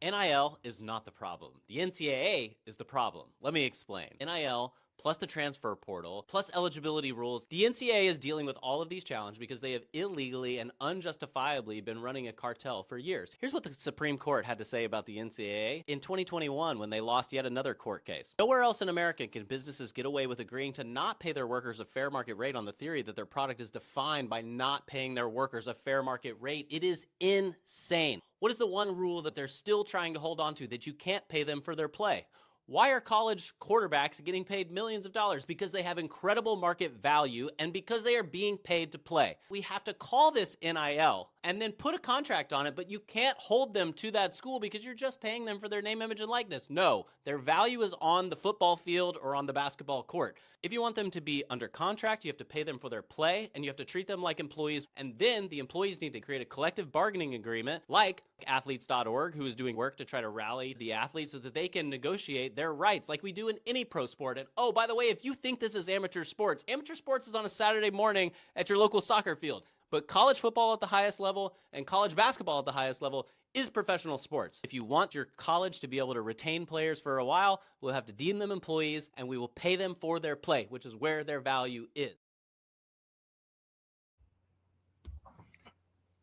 NIL is not the problem. The NCAA is the problem. Let me explain. NIL plus the transfer portal, plus eligibility rules. The NCAA is dealing with all of these challenges because they have illegally and unjustifiably been running a cartel for years. Here's what the Supreme Court had to say about the NCAA in 2021 when they lost yet another court case. Nowhere else in America can businesses get away with agreeing to not pay their workers a fair market rate on the theory that their product is defined by not paying their workers a fair market rate. It is insane. What is the one rule that they're still trying to hold on to? That you can't pay them for their play. Why are college quarterbacks getting paid millions of dollars? Because they have incredible market value and because they are being paid to play. We have to call this NIL and then put a contract on it, but you can't hold them to that school because you're just paying them for their name, image, and likeness. No, their value is on the football field or on the basketball court. If you want them to be under contract, you have to pay them for their play and you have to treat them like employees. And then the employees need to create a collective bargaining agreement like athletes.org, who is doing work to try to rally the athletes so that they can negotiate their rights like we do in any pro sport. And oh, by the way, if you think this is amateur sports is on a Saturday morning at your local soccer field. But college football at the highest level and college basketball at the highest level is professional sports. If you want your college to be able to retain players for a while, we'll have to deem them employees and we will pay them for their play, which is where their value is.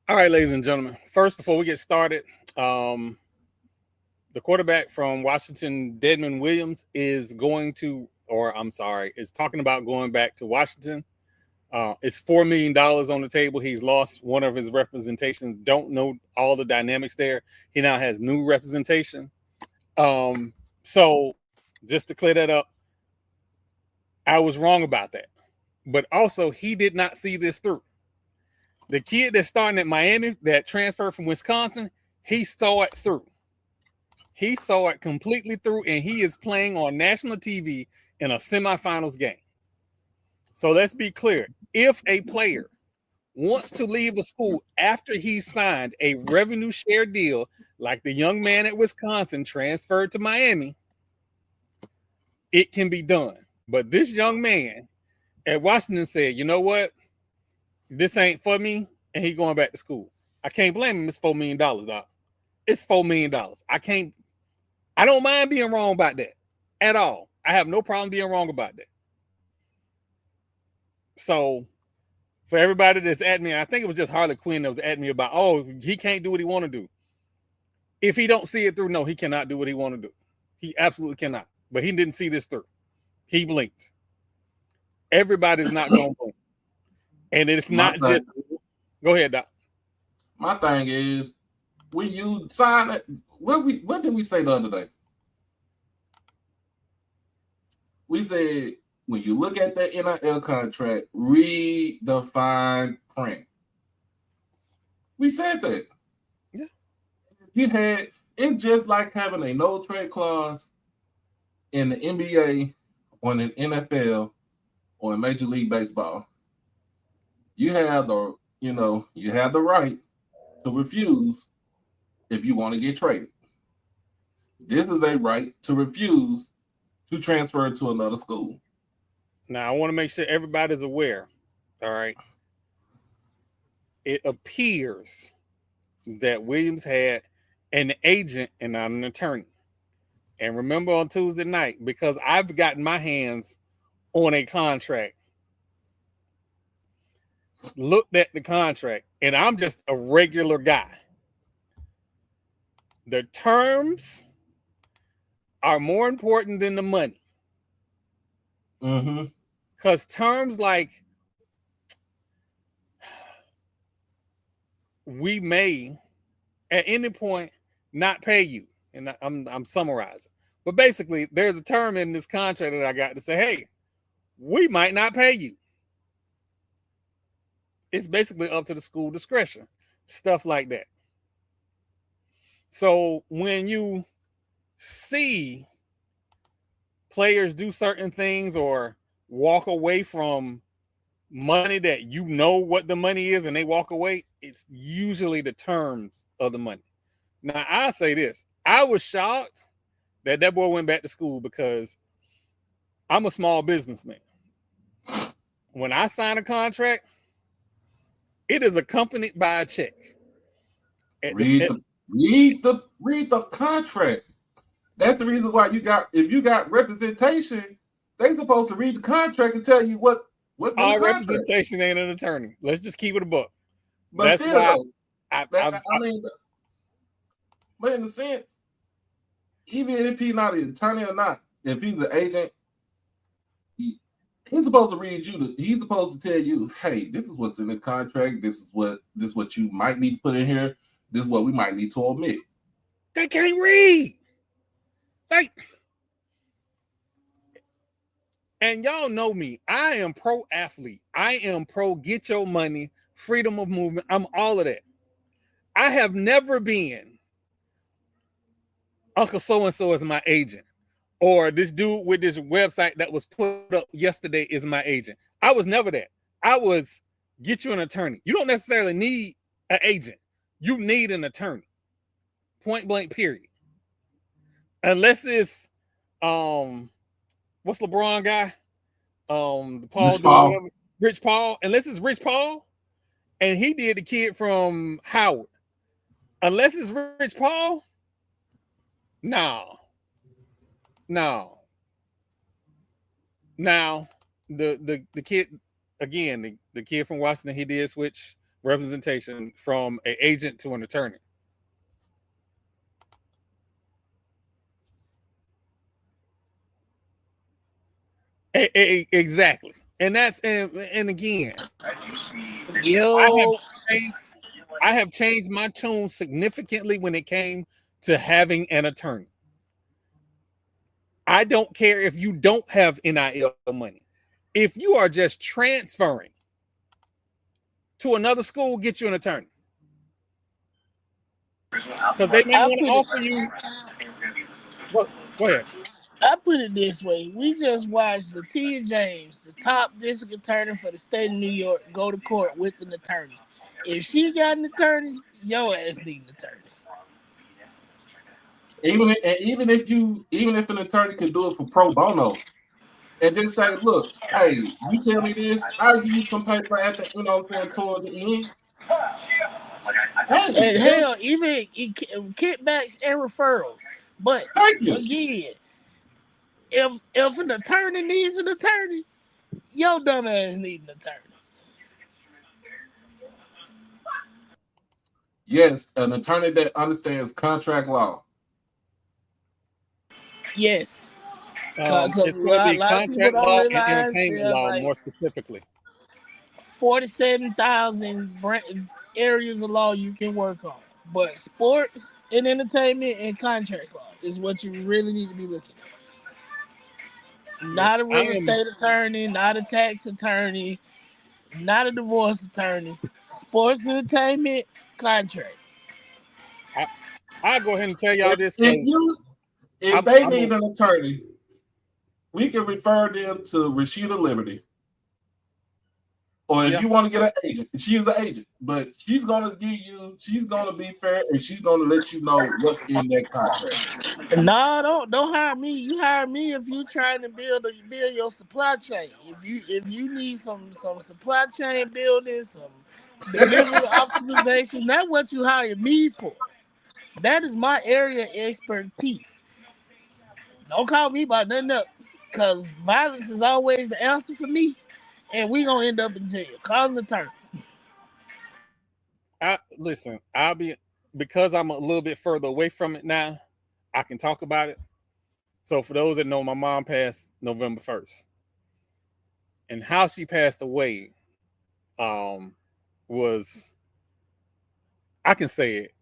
All right, ladies and gentlemen. First, before we get started, the quarterback from Washington, Desmond Williams, is talking about going back to Washington. It's $4 million on the table. He's lost one of his representations. Don't know all the dynamics there. He now has new representation. So just to clear that up, I was wrong about that. But also, he did not see this through. The kid that's starting at Miami that transferred from Wisconsin, he saw it through. He saw it completely through, and he is playing on national TV in a semifinals game. So let's be clear. If a player wants to leave a school after he signed a revenue share deal, like the young man at Wisconsin transferred to Miami, it can be done. But this young man at Washington said, you know what? This ain't for me, and he going back to school. I can't blame him. It's $4 million, dog. It's $4 million. I don't mind being wrong about that at all. I have no problem being wrong about that. So for everybody that's at me, I think it was just Harley Quinn that was at me about, oh, he can't do what he want to do. If he don't see it through, no, he cannot do what he want to do. He absolutely cannot. But he didn't see this through. He blinked. Everybody's not going to blink. And it's not just... Go ahead, Doc. My thing is, when you sign it, what did we say the other day? We said, when you look at that NIL contract, read the fine print. We said that. Yeah. You had, it's just like having a no trade clause in the NBA or in the NFL or in Major League Baseball. You have the right to refuse if you want to get traded. This is a right to refuse to transfer to another school. Now, I want to make sure everybody's aware, all right? It appears that Williams had an agent and not an attorney. And remember on Tuesday night, because I've gotten my hands on a contract, looked at the contract, and I'm just a regular guy. The terms are more important than the money. Mm-hmm. Because terms like we may at any point not pay you, and I'm summarizing, but basically there's a term in this contract that I got to say, hey, we might not pay you. It's basically up to the school discretion, stuff like that. So when you see players do certain things or walk away from money that you know what the money is and they walk away, it's usually the terms of the money. Now, I say this. I was shocked that boy went back to school because I'm a small businessman. When I sign a contract, it is accompanied by a check. At Read the contract. That's the reason why if you got representation, they supposed to read the contract and tell you what's in the All contract. representation ain't an attorney. Let's just keep it a book. But that's still, why though, but in a sense, even if he's not an attorney or not, if he's an agent, he's supposed to read you. He's supposed to tell you, hey, this is what's in this contract. This is what you might need to put in here. This is what we might need to omit. They can't read. And y'all know me. I am pro athlete. I am pro get your money, freedom of movement. I'm all of that. I have never been Uncle so-and-so is my agent, or this dude with this website that was put up yesterday is my agent. I was never that. I was get you an attorney. You don't necessarily need an agent. You need an attorney. Point blank, period. Unless it's what's LeBron guy? Rich Paul. Unless it's Rich Paul, and he did the kid from Howard. Unless it's Rich Paul, no. Now the kid again, the kid from Washington, he did switch representation from an agent to an attorney. Exactly. And that's and again, I have changed my tune significantly when it came to having an attorney. I don't care if you don't have NIL money. If you are just transferring to another school, get you an attorney. Because they may want to offer you. Well, go ahead. I put it this way. We just watched Latia James, the top district attorney for the state of New York, go to court with an attorney. If she got an attorney, your ass need an attorney. Even if an attorney can do it for pro bono, and just say, look, hey, you tell me this, I'll give you some paper at the, towards the end. And hell, even kickbacks and referrals. But again, if an attorney needs an attorney, your dumb ass need an attorney. Yes, an attorney that understands contract law. Yes. It's going to be contract law and entertainment law, more specifically. 47,000 areas of law you can work on, but sports and entertainment and contract law is what you really need to be looking at. Not a real estate attorney, not a tax attorney, not a divorce attorney. Sports, entertainment, contract. I'll go ahead and tell y'all this. If they need an attorney, we can refer them to Rashida Liberty. Or if you want to get an agent, she's an agent, but she's going to be fair, and she's going to let you know what's in that contract. No, don't hire me. You hire me if you're trying to build your supply chain. If you need some supply chain building, some delivery optimization, that's what you hire me for. That is my area of expertise. Don't call me about nothing else, because violence is always the answer for me, and we gonna end up in jail. Call an attorney. Listen, because I'm a little bit further away from it now, I can talk about it. So for those that know, my mom passed November 1st. And how she passed away was, I can say it,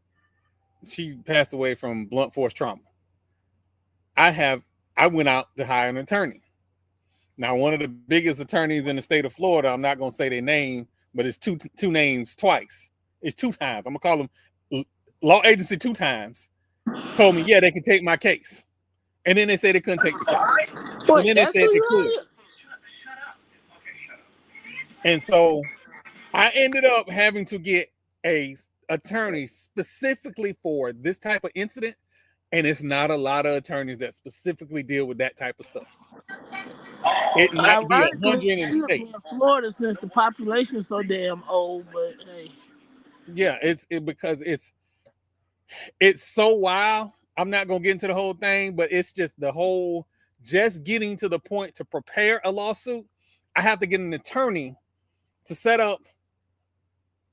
she passed away from blunt force trauma. I went out to hire an attorney. Now, one of the biggest attorneys in the state of Florida, I'm not going to say their name, but it's two names twice. It's 2 times. I'm going to call them law agency 2 times. Told me, yeah, they can take my case. And then they said they couldn't take the case. And then they said they could. And so I ended up having to get a attorney specifically for this type of incident. And it's not a lot of attorneys that specifically deal with that type of stuff. It might be 100 in the state. Florida, since the population is so damn old, but hey. Yeah, because It's so wild. I'm not gonna get into the whole thing, but it's just the whole just getting to the point to prepare a lawsuit. I have to get an attorney to set up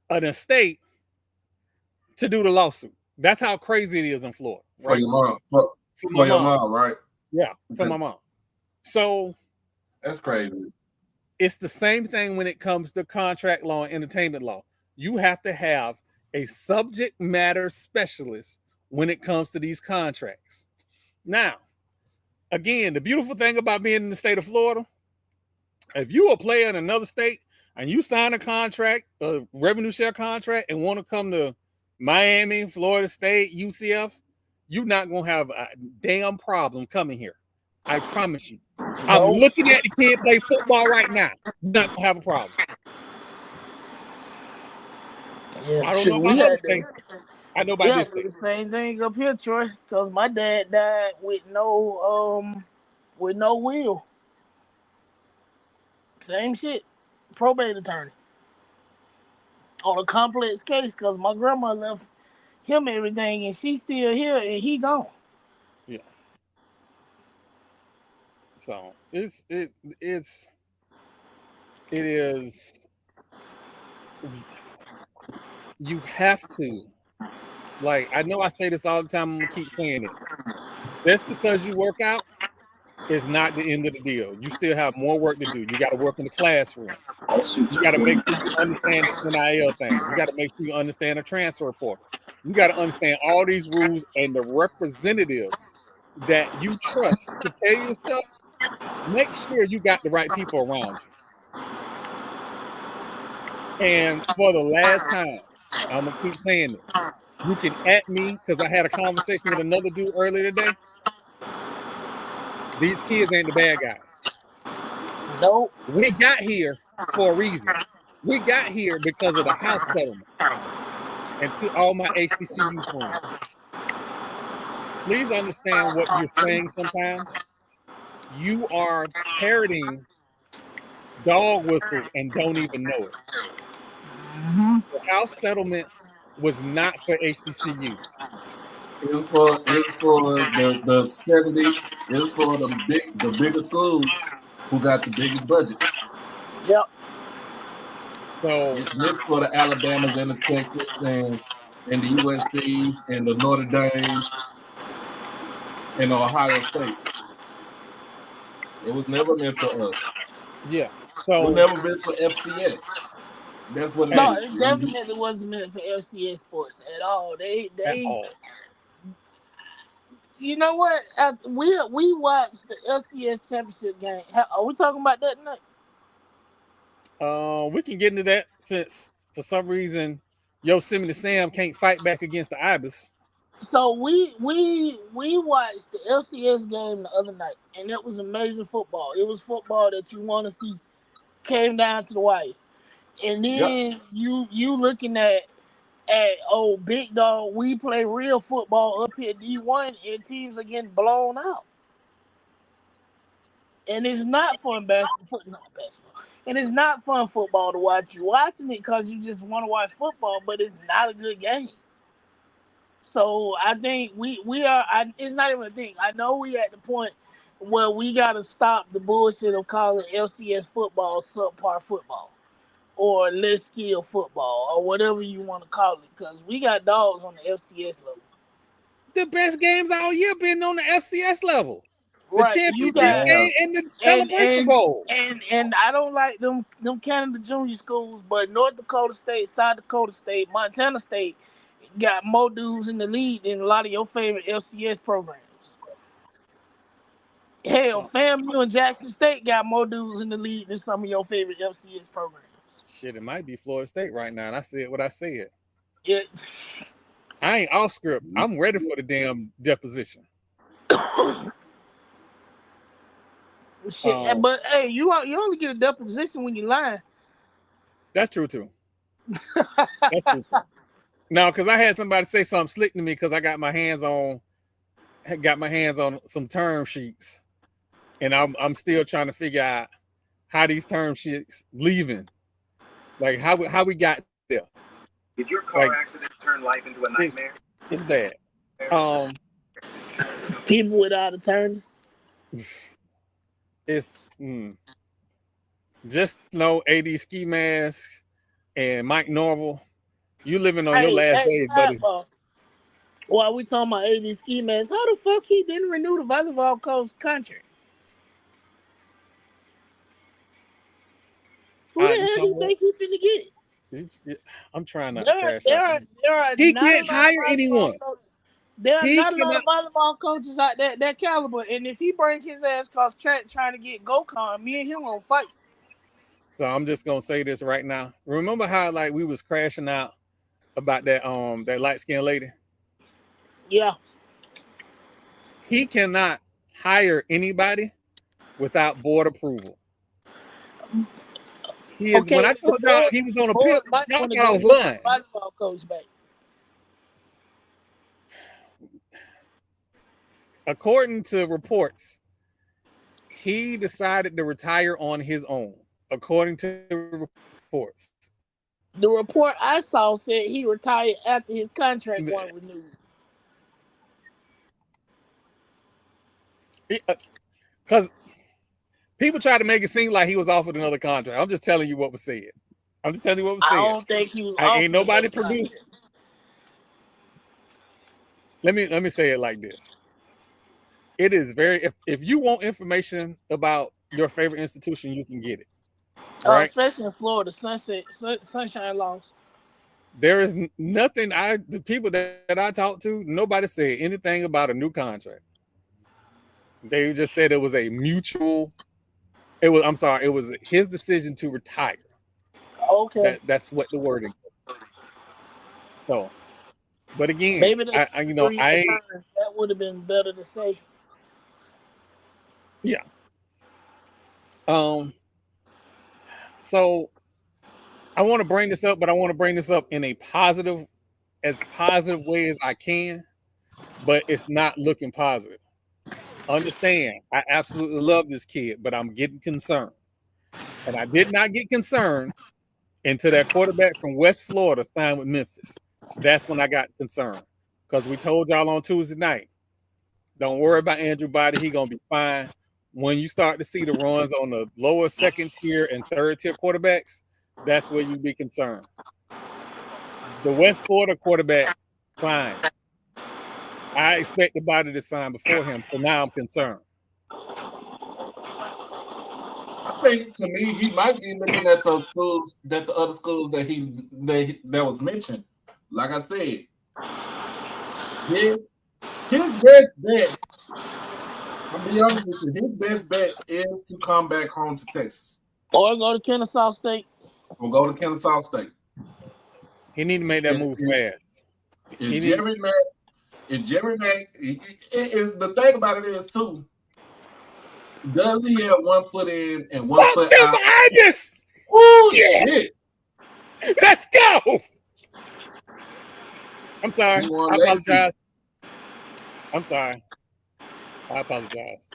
an estate to do the lawsuit. That's how crazy it is in Florida. For Right? your mom. For my your mom. mom, right? Yeah, for my mom. So that's crazy. It's the same thing when it comes to contract law and entertainment law. You have to have a subject matter specialist when it comes to these contracts. Now, again, the beautiful thing about being in the state of Florida, if you a player in another state and you sign a contract, a revenue share contract, and want to come to Miami, Florida State, UCF, you're not going to have a damn problem coming here. I promise you. I'm looking at the kid play football right now. You're not going to have a problem. Yeah, I don't know about other states. I know about this state. The same thing up here, Troy, because my dad died with no will. Same shit. Probate attorney. On a complex case, because my grandma left him everything and she's still here and he gone. Yeah. So it is you have to, like, I know I say this all the time, I'm gonna keep saying it. Just because you work out is not the end of the deal. You still have more work to do. You got to work in the classroom. You got to make sure you understand this NIL thing. You got to make sure you understand the transfer portal. You got to understand all these rules and the representatives that you trust to tell you stuff. Make sure you got the right people around you. And for the last time, I'm gonna keep saying this. You can at me because I had a conversation with another dude earlier today. These kids ain't the bad guys. Nope. We got here for a reason. We got here because of the house settlement. And to all my HBCU friends, please understand what you're saying sometimes. You are parroting dog whistles and don't even know it. Mm-hmm. The house settlement was not for HBCU. It was for the 70. It was for the bigger schools who got the biggest budget. Yep. So it's meant for the Alabamas and the Texas and the USCs and the Notre Dames and the Ohio States. It was never meant for us. Yeah. So it was never meant for FCS. That's what it no, is. it definitely wasn't meant for FCS sports at all. They at all. You know what? We watched the LCS championship game. Are we talking about that tonight? We can get into that since for some reason Yosemite Sam can't fight back against the Ibis. So we watched the LCS game the other night, and it was amazing football. It was football that you want to see. Came down to the wire, and then you looking at big dog. We play real football up here D1, and teams are getting blown out. And it's not fun basketball. And it's not fun football to watch. You watching it because you just want to watch football, but it's not a good game. So I think we are. It's not even a thing. I know we at the point where we got to stop the bullshit of calling LCS football subpar football or less skill football or whatever you want to call it, because we got dogs on the FCS level. The best games all year been on the FCS level. The Right, championship game and the celebration bowl. And I don't like them Canada junior schools, but North Dakota State, South Dakota State, Montana State got more dudes in the league than a lot of your favorite FCS programs. Hell, FAMU and Jackson State got more dudes in the league than some of your favorite FCS programs. Shit, it might be Florida State right now, and I said what I said. Yeah. I ain't off script. I'm ready for the damn deposition. Shit, but hey, you only get a deposition when you lie. That's true too. That's true too. No, because I had somebody say something slick to me because I got my hands on some term sheets, and I'm still trying to figure out how these term sheets leaving, like how we got there. Did your car accident turn life into a nightmare? It's bad. People without attorneys. It's just know AD Ski Mask and Mike Norville. You living on your last days, buddy. While we talking about AD Ski Mask, how the fuck he didn't renew the volleyball coach contract? Who the hell do you think he finna get? I'm trying not to crash out. He can't hire anyone. There are not a lot of volleyball coaches out there that caliber, and if he break his ass off track trying to get Gokhan, me and him gonna fight. So I'm just gonna say this right now. Remember how like we was crashing out about that that light skinned lady? Yeah. He cannot hire anybody without board approval. He is, when I told y'all he was on a pimp, y'all thought I was lying. Volleyball coach back. According to reports, he decided to retire on his own. According to reports, the report I saw said he retired after his contract wasn't renewed. Because people try to make it seem like he was offered another contract. I'm just telling you what was said. I don't think he was. Ain't nobody produced. Let me say it like this. It is very if you want information about your favorite institution, you can get it. Right? Especially in Florida, sunshine laws. There is nothing. The people that I talked to, nobody said anything about a new contract. They just said it was a mutual. It was his decision to retire. Okay, that's what the wording is. So, but again, maybe that would have been better to say. Yeah. So I want to bring this up, but I want to bring this up in as positive way as I can, but it's not looking positive. Understand, I absolutely love this kid, but I'm getting concerned. And I did not get concerned until that quarterback from West Florida signed with Memphis. That's when I got concerned. Because we told y'all on Tuesday night, don't worry about Andrew Body, he's gonna be fine. When you start to see the runs on the lower second tier and third tier quarterbacks, that's where you be concerned. The West Florida quarterback, fine. I expect the Body to sign before him, so now I'm concerned. I think to me, he might be looking at those schools, the other schools that was mentioned. Like I said, his best bet. I'll be honest with you. His best bet is to come back home to Texas, or go to Kennesaw State, He need to make that move fast. Jerry Mack. The thing about it is too. Does he have 1 foot in and 1 foot out? Oh shit! Let's go. I'm sorry. I apologize. I apologize.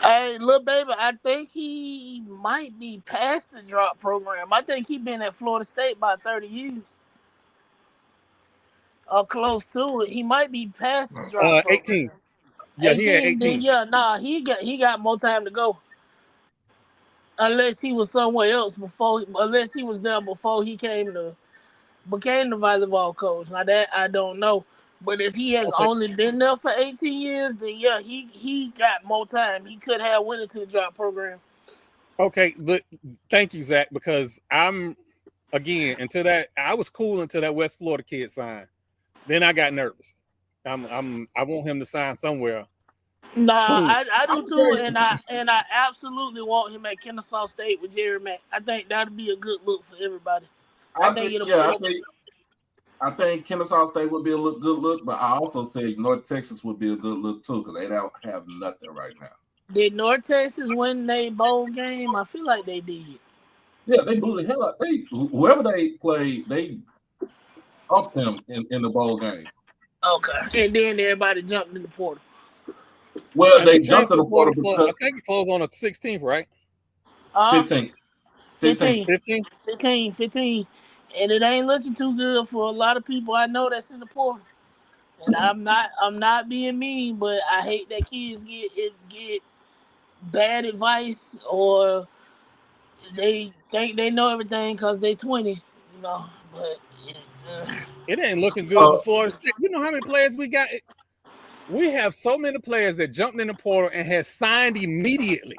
Hey, little baby, I think he might be past the drop program. I think he's been at Florida State about 30 years. Or close to it. He might be past the drop program. 18. Yeah, 18, he had 18. Then, he got more time to go. Unless he was somewhere else unless he was there before he became the volleyball coach. Now that I don't know. But if he has only been there for 18 years, then yeah, he got more time. He could have went into the drop program. Okay, but thank you, Zach, because I was cool until that West Florida kid signed. Then I got nervous. I want him to sign somewhere. Nah, I do too, and I absolutely want him at Kennesaw State with Jerry Mack. I think that'd be a good look for everybody. I think Kennesaw State would be a good look, but I also say North Texas would be a good look too because they don't have nothing right now. Did North Texas win their bowl game? I feel like they did. Yeah, they blew the hell out. Whoever they played, they upped them in the bowl game. Okay, and then everybody jumped in the portal. Well, they jumped in the portal because I think it closed on the 16th, right? 15. 15. and it ain't looking too good for a lot of people I know that's in the portal. And I'm not being mean, but I hate that kids get bad advice or they think they know everything because they 20, But It ain't looking good So, for Florida State. You know how many players we got? We have so many players that jumped in the portal and has signed immediately.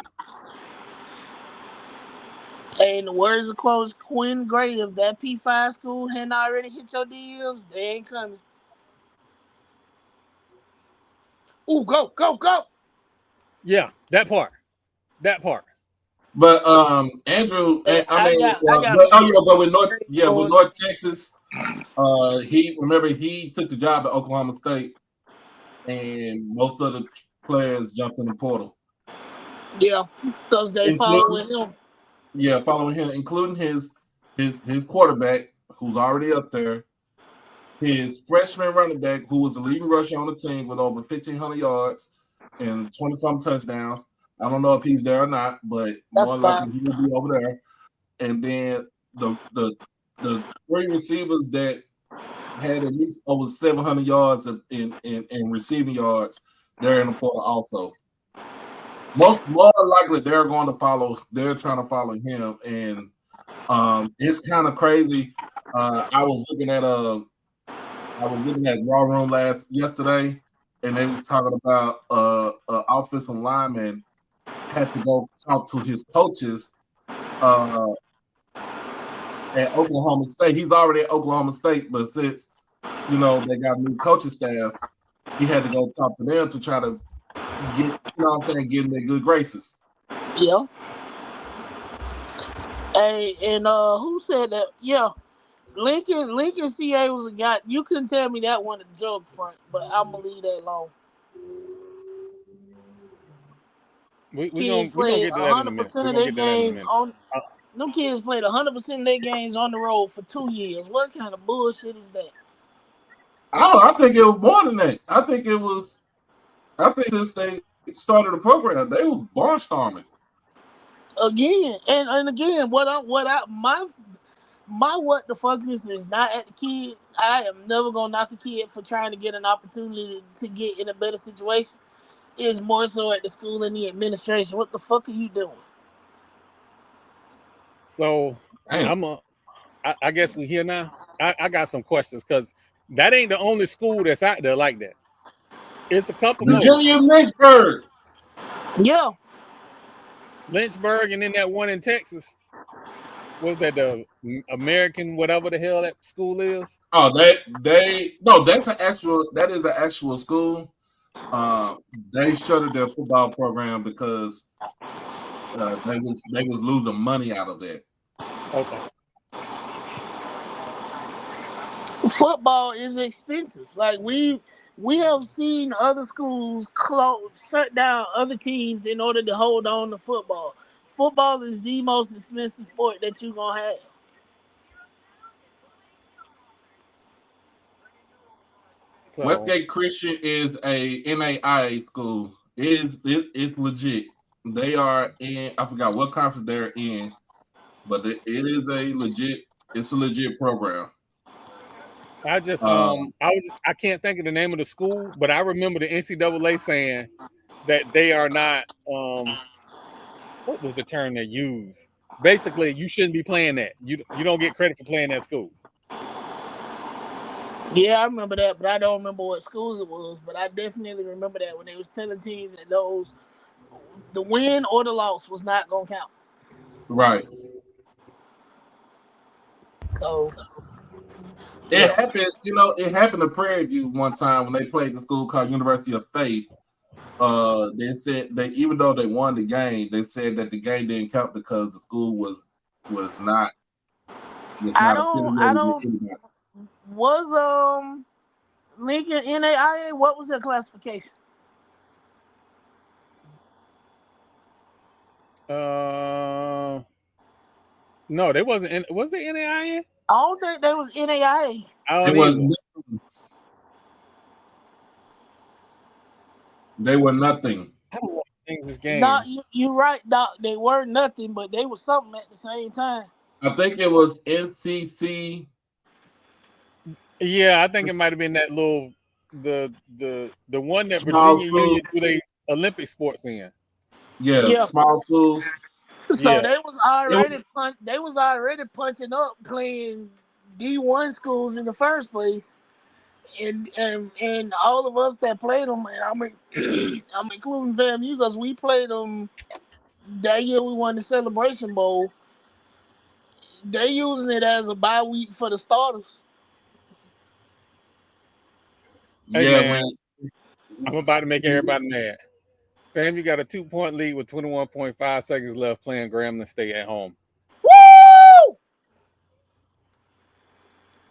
in the words of Coach Quinn Gray, if that P5 school hadn't already hit your DMs, they ain't coming. Ooh, go, go, go! Yeah, that part. but Andrew, Hey, I mean, I got but with going. North Texas, he took the job at Oklahoma State, and most of the players jumped in the portal. Yeah, because they following him. Yeah, following him, including his quarterback, who's already up there, his freshman running back, who was the leading rusher on the team with over 1,500 yards and 20-some touchdowns. I don't know if he's there or not, but more likely he will be over there. And then the three receivers that had at least over 700 yards in receiving yards, they're in the portal also. More likely they're going to follow. They're trying to follow him, and it's kind of crazy. I was looking at Raw Room yesterday, and they was talking about offensive lineman had to go talk to his coaches at Oklahoma State. He's already at Oklahoma State, but since they got new coaching staff, he had to go talk to them to try to get in their good graces. Yeah. Hey, and who said that? Yeah. Lincoln CA was a guy. You couldn't tell me that one a joke front, but I'm gonna leave that alone. We're gonna get to that in a minute. We're gonna get to that in a minute. Them kids played 100% of their games on the road for 2 years. What kind of bullshit is that? I think it was more than that. I think since they started the program, they was barnstorming. Again, and again, what the fuckness is not at the kids. I am never gonna knock a kid for trying to get an opportunity to get in a better situation. It's more so at the school and the administration. What the fuck are you doing? So I guess we here now. I got some questions because that ain't the only school that's out there like that. It's a couple more. Virginia, Lynchburg. Yeah. Lynchburg, and then that one in Texas. Was that the American whatever the hell that school is? Oh, that is an actual school. They shuttered their football program because they was losing money out of that. Okay. Football is expensive. Like we have seen other schools shut down other teams in order to hold on to football. Football is the most expensive sport that you're gonna have. So, Westgate Christian is a NAIA school. It's legit. They are in, I forgot what conference they're in, but it is it's a legit program. I can't think of the name of the school, but I remember the NCAA saying that they are not what was the term they used? Basically, you shouldn't be playing that. You don't get credit for playing that school. Yeah, I remember that, but I don't remember what school it was. But I definitely remember that when they was telling teams that the win or the loss was not gonna count. Right. So it happened. It happened to Prairie View one time when they played the school called University of Faith. They said that even though they won the game, they said that the game didn't count because the school was not. Was Lincoln NAIA? What was their classification? No, they wasn't. Was they NAIA? I don't think they was NAIA. They were nothing. No, you're right, Doc. They were nothing, but they were something at the same time. I think it was NCC. Yeah, I think it might have been that little the one that Small Virginia Union schools. do they Olympic sports in. Yeah, small schools. So Yeah. they was already punching up playing D1 schools in the first place. And all of us that played them, and I'm including FAMU because we played them that year we won the Celebration Bowl. They using it as a bye week for the starters. Hey Yeah, man, I'm about to make everybody mad. Fam, you got a 2-point lead with 21.5 seconds left playing Grambling State at home. Woo!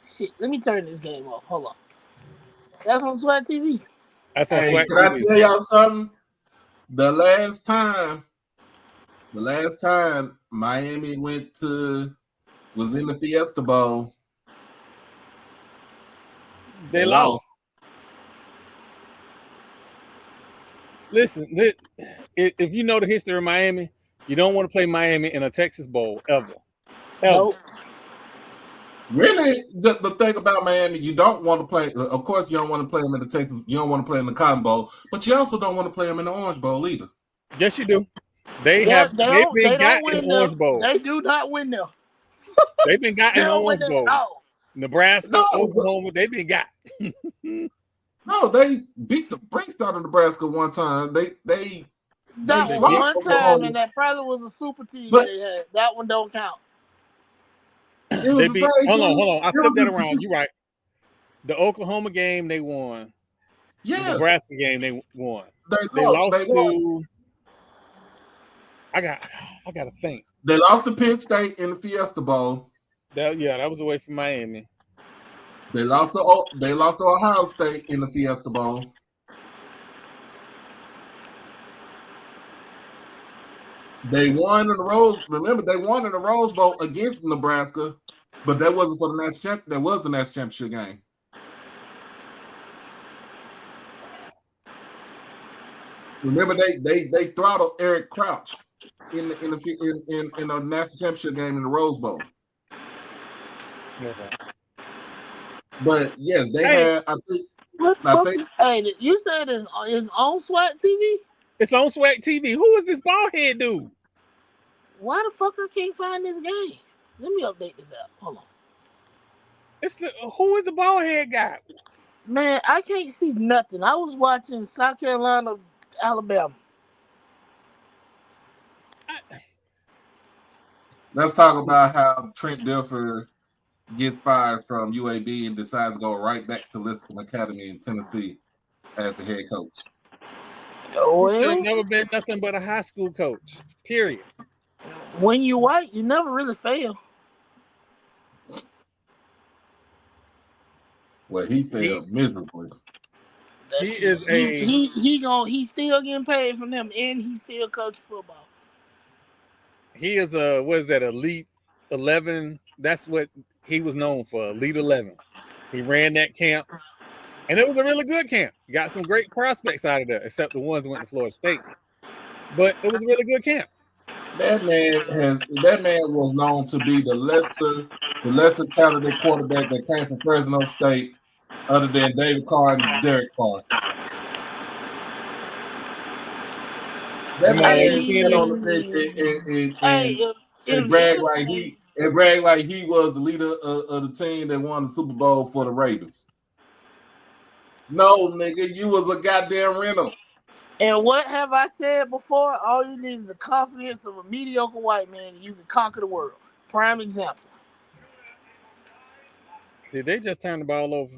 Shit, let me turn this game off. Hold on. That's on SWAT TV. That's on hey, SWAT can I TV. tell y'all something? The last time Miami was in the Fiesta Bowl, They lost. Listen, if you know the history of Miami, you don't want to play Miami in a Texas Bowl ever. Nope. Really, the thing about Miami, you don't want to play. Of course, you don't want to play them in the Texas. You don't want to play in the Cotton Bowl, but you also don't want to play them in the Orange Bowl either. Yes, you do. They've They been got don't win in Orange Bowl. They do not win them. They've been got in Orange Bowl. Nebraska, Oklahoma, they've been got. No, they beat the brakes out of Nebraska one time. They one time, and that probably was a super team they had. That one don't count. They beat. Hold on. I flipped that around. You're right. The Oklahoma game they won. Yeah. The Nebraska game they won. They lost to. I gotta think. They lost to Penn State in the Fiesta Bowl. That was away from Miami. They lost to Ohio State in the Fiesta Bowl. They won in the Rose. Remember, they won in the Rose Bowl against Nebraska, but that wasn't for the national champ. That was the national championship game. Remember, they throttled Eric Crouch in the national championship game in the Rose Bowl. Okay. But yes, they had. I think. Hey, you said it's on SWAT TV. It's on SWAT TV. Who is this bald head dude? Why the fuck I can't find this game? Let me update this app. Hold on. Who is the bald head guy? Man, I can't see nothing. I was watching South Carolina, Alabama. Let's talk about how Trent Dilfer gets fired from UAB and decides to go right back to Lipscomb Academy in Tennessee as the head coach. Well, he should have never been nothing but a high school coach. Period. When you white, you never really fail. Well, he failed miserably. He's still getting paid from them, and he still coaching football. He is Elite 11. That's what he was known for, Elite 11. He ran that camp, and it was a really good camp. Got some great prospects out of there, except the ones that went to Florida State. But it was a really good camp. That man was known to be the lesser talented quarterback that came from Fresno State, other than David Carr and Derek Carr. That man stand on the bench and brag like he was the leader of the team that won the Super Bowl for the Ravens. No, nigga, you was a goddamn rental. And what have I said before? All you need is the confidence of a mediocre white man, and you can conquer the world. Prime example. Did they just turn the ball over?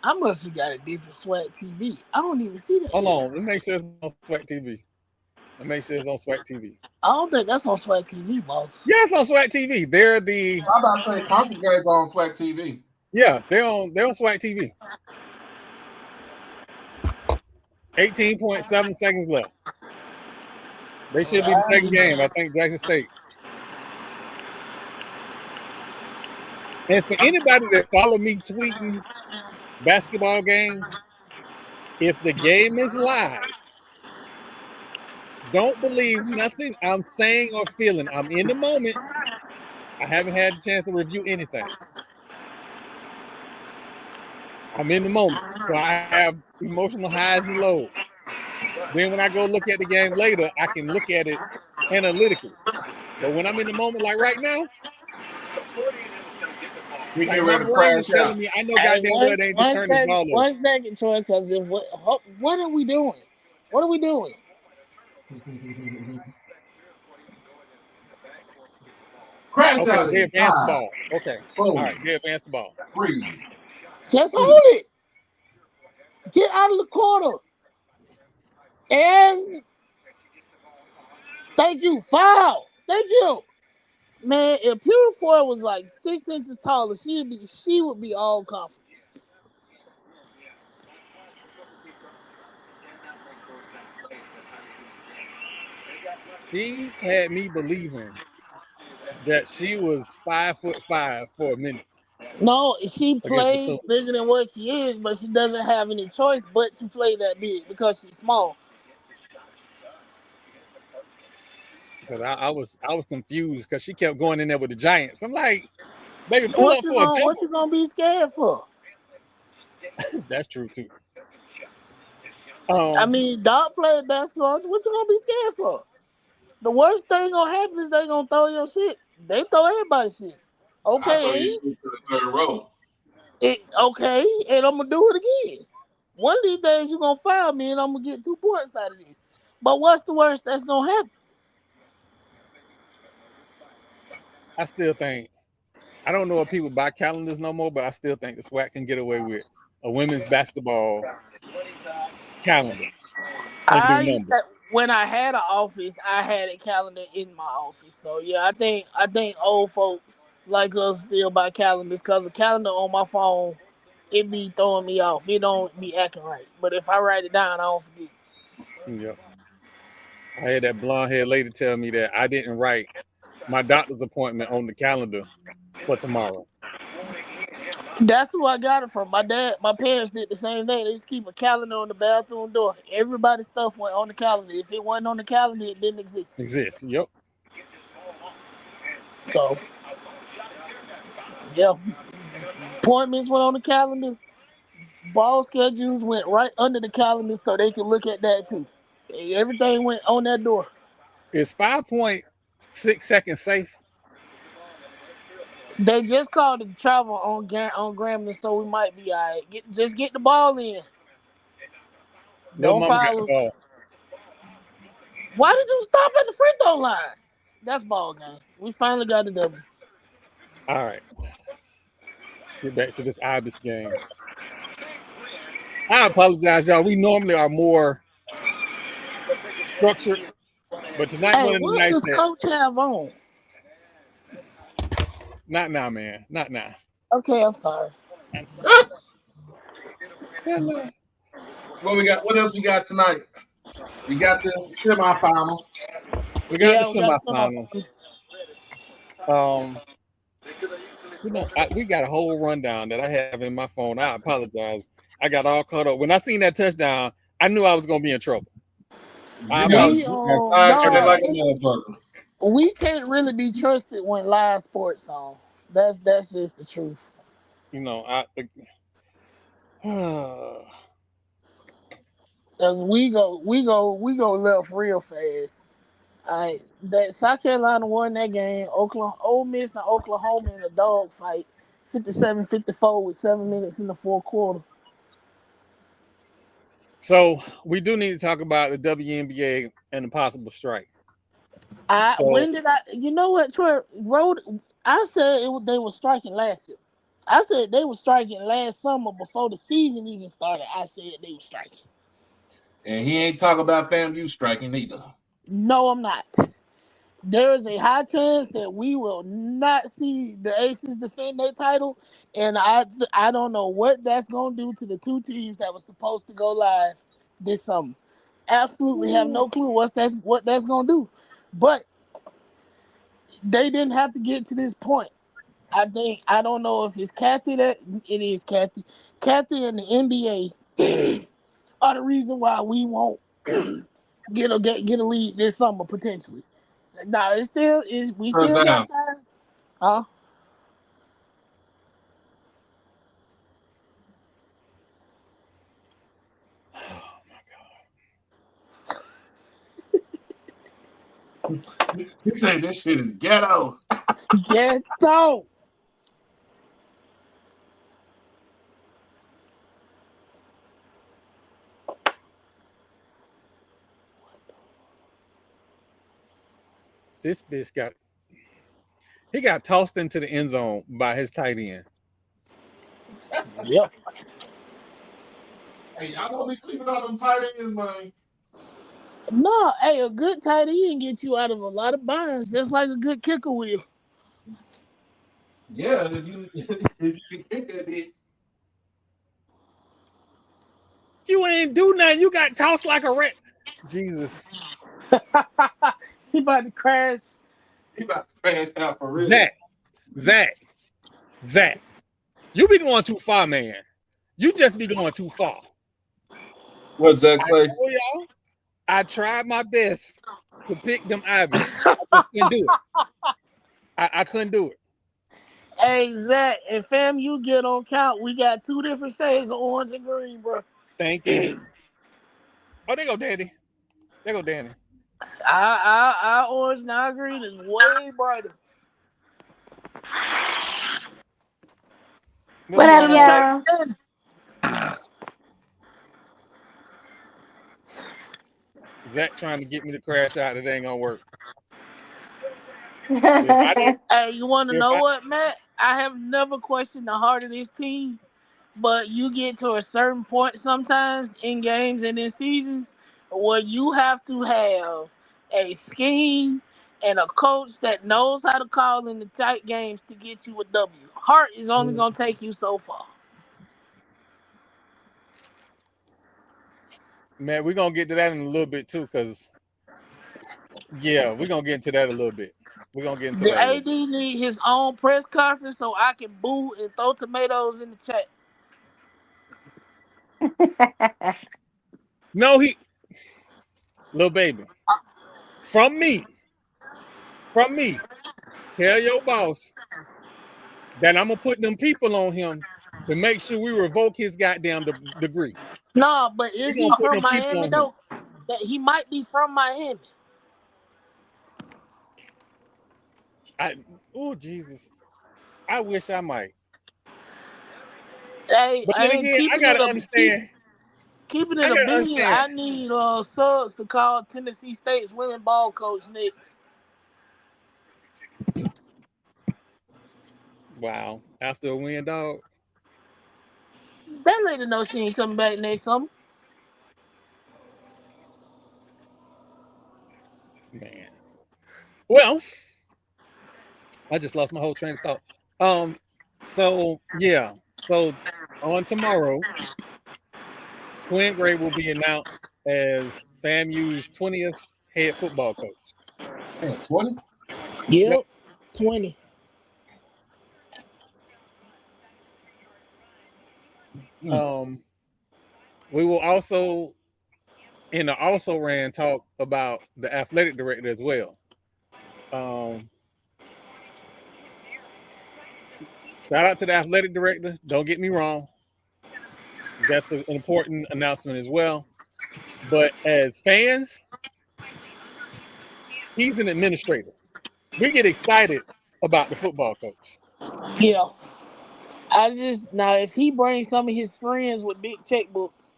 I must have got a different SWAT TV. I don't even see that. Hold on. Let me make sure it's on SWAT TV. I don't think that's on SWAT TV, boss. Yeah, it's on SWAT TV. They're I'm about to say Conference games on SWAT TV. Yeah, they're on SWAT TV. 18.7 seconds left. They should be the second game. I think Jackson State. And for anybody that follow me tweeting basketball games, if the game is live, Don't believe nothing I'm saying or feeling. I'm in the moment. I haven't had the chance to review anything. I'm in the moment. So I have emotional highs and lows. Then when I go look at the game later, I can look at it analytically. But when I'm in the moment, like right now, We like get my ready to brain is crash telling out. me, I know Hey, goddamn well they ain't just turn the ball over. 1 second, Troy, because what are we doing? What are we doing? Crash Okay, out they in advanced the 5, ball. Okay. 4, All right, they advanced the ball. 3, Just 2. hold it. Get out of the corner. And thank you. Foul. Thank you. Man, if Purifoy was like 6 inches taller, she would be all confidence. She had me believing that she was 5'5" for a minute No, she against plays Bethune. bigger than what she is, but she doesn't have any choice but to play that big because she's small. Because I was confused because she kept going in there with the Giants. I'm like, baby, pull What up you for a gonna what jumper. you gonna be scared for? That's true too. I mean, dog played basketball. What you gonna be scared for? The worst thing gonna happen is they gonna throw your shit. They throw everybody's shit. I throw Okay, you shit to the third row. okay, and I'm gonna do it again. One of these days you gonna foul me, and I'm gonna get 2 points out of this. But what's the worst that's gonna happen? I still think I don't know if people buy calendars no more, but I still think the SWAC can get away with a women's basketball calendar and do numbers. When I had an office, I had a calendar in my office. So yeah, I think old folks like us still buy calendars because the calendar on my phone, it be throwing me off. It don't be acting right. But if I write it down, I don't forget. Yep. I had that blonde haired lady tell me that I didn't write my doctor's appointment on the calendar for tomorrow. That's who I got it from. My dad, my parents did the same thing. They just keep a calendar on the bathroom door. Everybody's stuff went on the calendar. If it wasn't on the calendar, it didn't exist. Yep. So yeah, appointments went on the calendar. Ball schedules went right under the calendar so they could look at that too. Everything went on that door. Is 5.6 seconds safe? They just called it travel on Grambling, so we might be all right. Just get the ball in. Little Don't mama got the foul. ball. Why did you stop at the free throw line? That's ball game. We finally got the W. All right. Get back to this Ibis game. I apologize, y'all. We normally are more structured, but tonight Hey, one of the what nights does that Coach have on? not now, man. Not now. Okay, I'm sorry. What we got? What else we got tonight? We got the semifinal. We got the Yeah, we got semifinals. We got a whole rundown that I have in my phone. I apologize. I got all caught up. When I seen that touchdown, I knew I was gonna be in trouble. You got sidetracked like a motherfucker. We can't really be trusted when live sports on. That's just the truth. You know, Cause we go left real fast. That South Carolina won that game. Ole Miss and Oklahoma in a dog fight, 57-54 with 7 minutes in the fourth quarter. So we do need to talk about the WNBA and the possible strike. When did I? You know what, Troy? I said they were striking last year. I said they were striking last summer before the season even started. I said they were striking. And he ain't talking about FAMU striking either. No, I'm not. There is a high chance that we will not see the Aces defend their title, and I don't know what that's gonna do to the two teams that were supposed to go live this summer. Absolutely have no clue what that's gonna do, but they didn't have to get to this point. I don't know if it's Kathy that it is Kathy. Kathy and the NBA are the reason why we won't get a lead this summer potentially. Nah, we First still down. got time. Huh? Oh my God. He said this shit is ghetto. Yeah, so This bitch got tossed into the end zone by his tight end. yep. Hey, y'all don't be sleeping on them tight ends, man. No, hey, a good tight end get you out of a lot of binds, just like a good kicker will. Yeah, if you can kick that bitch. You ain't do nothing. You got tossed like a rat. Jesus. He about to crash. He about to crash out for real. Zach. You be going too far, man. You just be going too far. What Zach say? Oh, y'all. I tried my best to pick them Ivies. I just couldn't do it. I couldn't do it. Hey, Zach, and fam, you get on count. We got 2 different shades of orange and green, bro. Thank you. Oh, there go Danny. Our orange and our green is way brighter. What up, y'all? Zach trying to get me to crash out. It ain't gonna work. Hey, you want to know what, Matt? I have never questioned the heart of this team, but you get to a certain point sometimes in games and in seasons where you have to have a scheme and a coach that knows how to call in the tight games to get you a W. Heart is only going to take you so far. Man, we're gonna get to that in a little bit too, because yeah, we're gonna get into that a little bit. We're gonna get into The that. AD need his own press conference so I can boo and throw tomatoes in the chat. No, little baby. From me, tell your boss that I'm gonna put them people on him to make sure we revoke his goddamn degree. No, but is he from Miami though? That he might be from Miami. Oh Jesus, I wish I might. Hey, But then again, I gotta understand. Keeping it a bean, I need Suggs to call Tennessee State's women ball coach next. Wow, after a win, dog. That lady know she ain't coming back next summer. Man. Well, I just lost my whole train of thought. So yeah. So on tomorrow, Quinn Gray will be announced as FAMU's 20th head football coach. 20? Yep. 20. We will also in the also ran talk about the athletic director as well. Shout out to the athletic director. Don't get me wrong. That's an important announcement as well. But as fans, he's an administrator. We get excited about the football coach. Yeah. Now if he brings some of his friends with big checkbooks,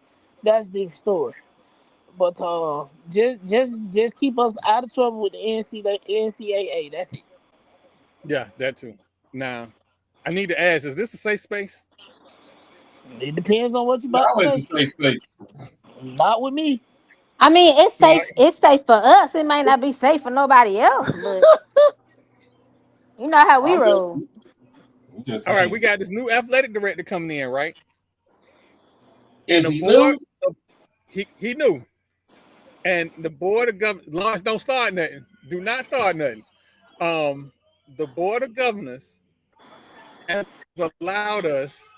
that's a different story. But just keep us out of trouble with the NCAA. That's it. Yeah, that too. Now, I need to ask: is this a safe space? It depends on what you about to say. Safe space. Not with me. I mean, it's safe. It's safe for us. It might not be safe for nobody else, but you know how we roll. All right, we got this new athletic director coming in, right? And the board, he knew. And the board of governors, Lawrence, don't start nothing. Do not start nothing. The board of governors has allowed us.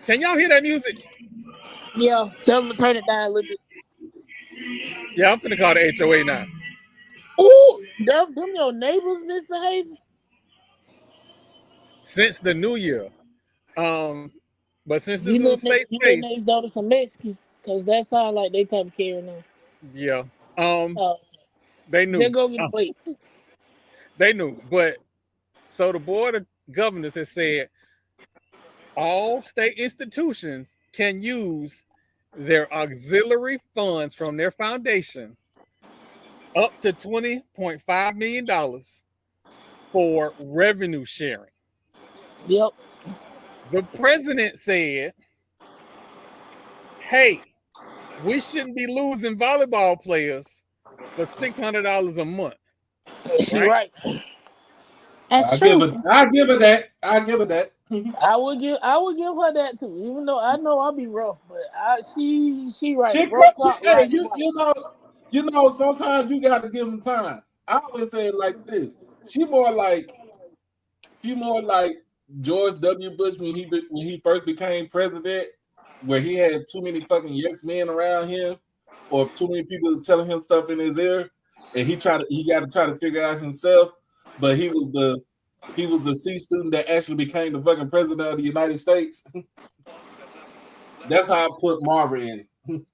Can y'all hear that music? Yeah, tell them to turn it down a little bit. Yeah, I'm finna call the HOA now. Ooh, them your neighbors misbehaving. Since the new year. But since this You is a live safe you live space, next door to some Mexicans, cause that sound like they type of carrying on. yeah. Oh, They just knew. go get a plate. They knew. But so the board of governors has said all state institutions can use their auxiliary funds from their foundation up to $20.5 million for revenue sharing. Yep. The president said, hey, we shouldn't be losing volleyball players for $600 a month, She right? right. That's I give true. it. I give her that. I give her that. I would give her that too. Even though I know I'll be rough, but she right. She, Broke clock hey, right twice. you know. Sometimes you got to give them time. I always say it like this. She more like George W. Bush when he first became president, where he had too many fucking yes men around him, or too many people telling him stuff in his ear, and he got to try to figure out himself. But he was the C student that actually became the fucking president of the United States. That's how I put Marvin in.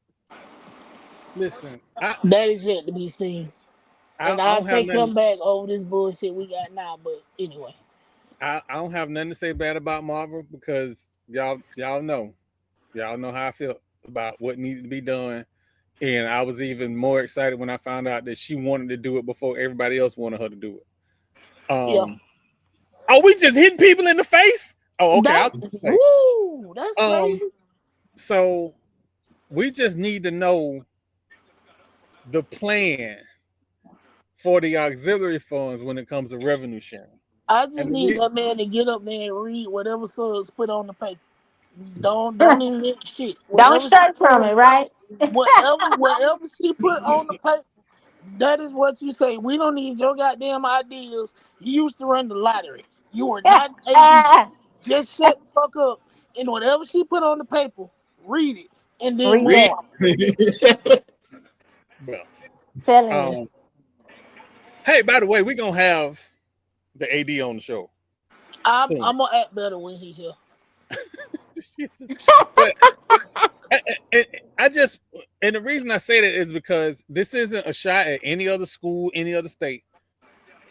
Listen, That is yet to be seen. I And I don't have take him nothing. back over this bullshit we got now. But anyway. I don't have nothing to say bad about Marvel because y'all know how I feel about what needed to be done, and I was even more excited when I found out that she wanted to do it before everybody else wanted her to do it. Yeah. Are we just hitting people in the face? Oh, okay. That's Um, crazy. so we just need to know the plan for the auxiliary funds when it comes to revenue sharing. I just And need that man to get up there and read whatever Suggs put on the paper. Don't even hit shit. Don't start from it, right? Whatever she put on the paper, that is what you say. We don't need your goddamn ideas. You used to run the lottery. You were not ABC. Just shut the fuck up. And whatever she put on the paper, read it and then Read move Read. that. on. well, Telling you. um, hey, by the way, we're gonna have the AD on the show. I'm soon. gonna act better when he here. But I just, and the reason I say that is because this isn't a shot at any other school, any other state.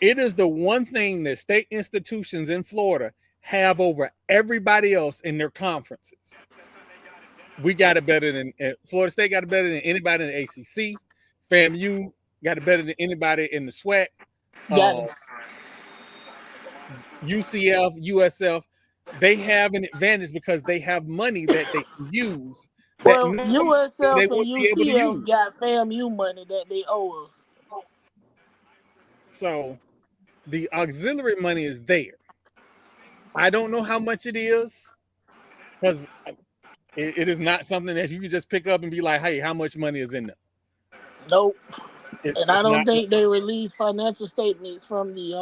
It is the one thing that state institutions in Florida have over everybody else in their conferences. We got it better than Florida State got it better than anybody in the ACC. FAMU got it better than anybody in the SWAC. UCF, USF, they have an advantage because they have money that they can use. That Well, they USF and won't be able to UCF use. got FAMU money that they owe us. So the auxiliary money is there. I don't know how much it is because it is not something that you can just pick up and be like, hey, how much money is in there? Nope. It's And I don't not. think they release financial statements from the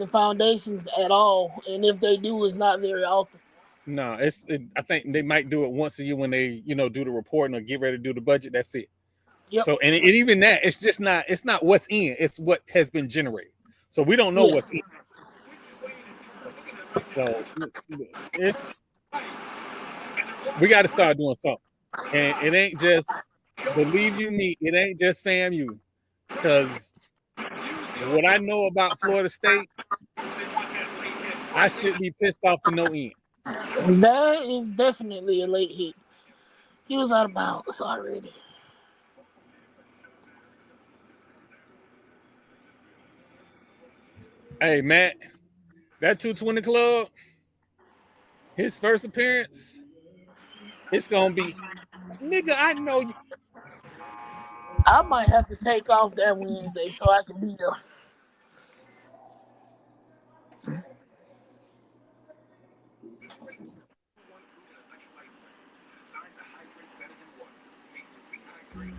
foundations at all. And if they do, it's not very often. No, I think they might do it once a year when they, do the reporting or get ready to do the budget. That's it. Yep. So, and even that, it's just not. It's not what's in. It's what has been generated. So we don't know what's in. So we got to start doing something, and it ain't just believe you me. It ain't just FAMU, because what I know about Florida State, I should be pissed off to no end. That is definitely a late hit. He was out of bounds already. Hey, Matt, that 220 Club, his first appearance, it's gonna be, nigga. I know you. I might have to take off that Wednesday so I can be there.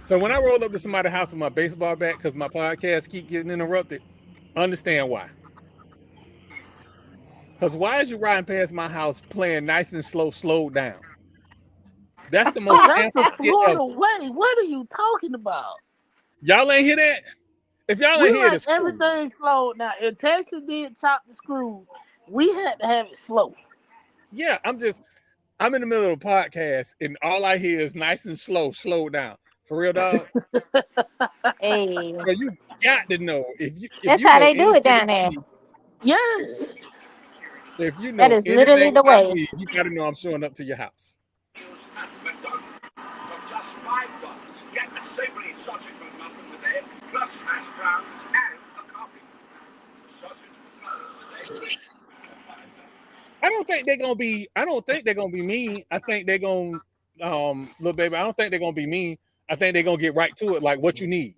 So when I roll up to somebody's house with my baseball bat because my podcast keep getting interrupted, understand why. Because why is you riding past my house playing nice and slow, slowed down? That's the most That's the Tampa shit Florida ever. way. What are you talking about? Y'all ain't hear that? If y'all We ain't hear like the screw, everything slow. Now, if Texas did chop the screw, we had to have it slow. yeah, I'm in the middle of a podcast and all I hear is nice and slow down. For real, dog. Hey, So you got to know if that's you how know they do it anything down about there. me, Yes. if you That know is literally anything the about way. me, you got to know I'm showing up to your house. I don't think they're gonna be mean. I think they're gonna little baby, I don't think they're gonna be mean. I think they're gonna get right to it, like what you need.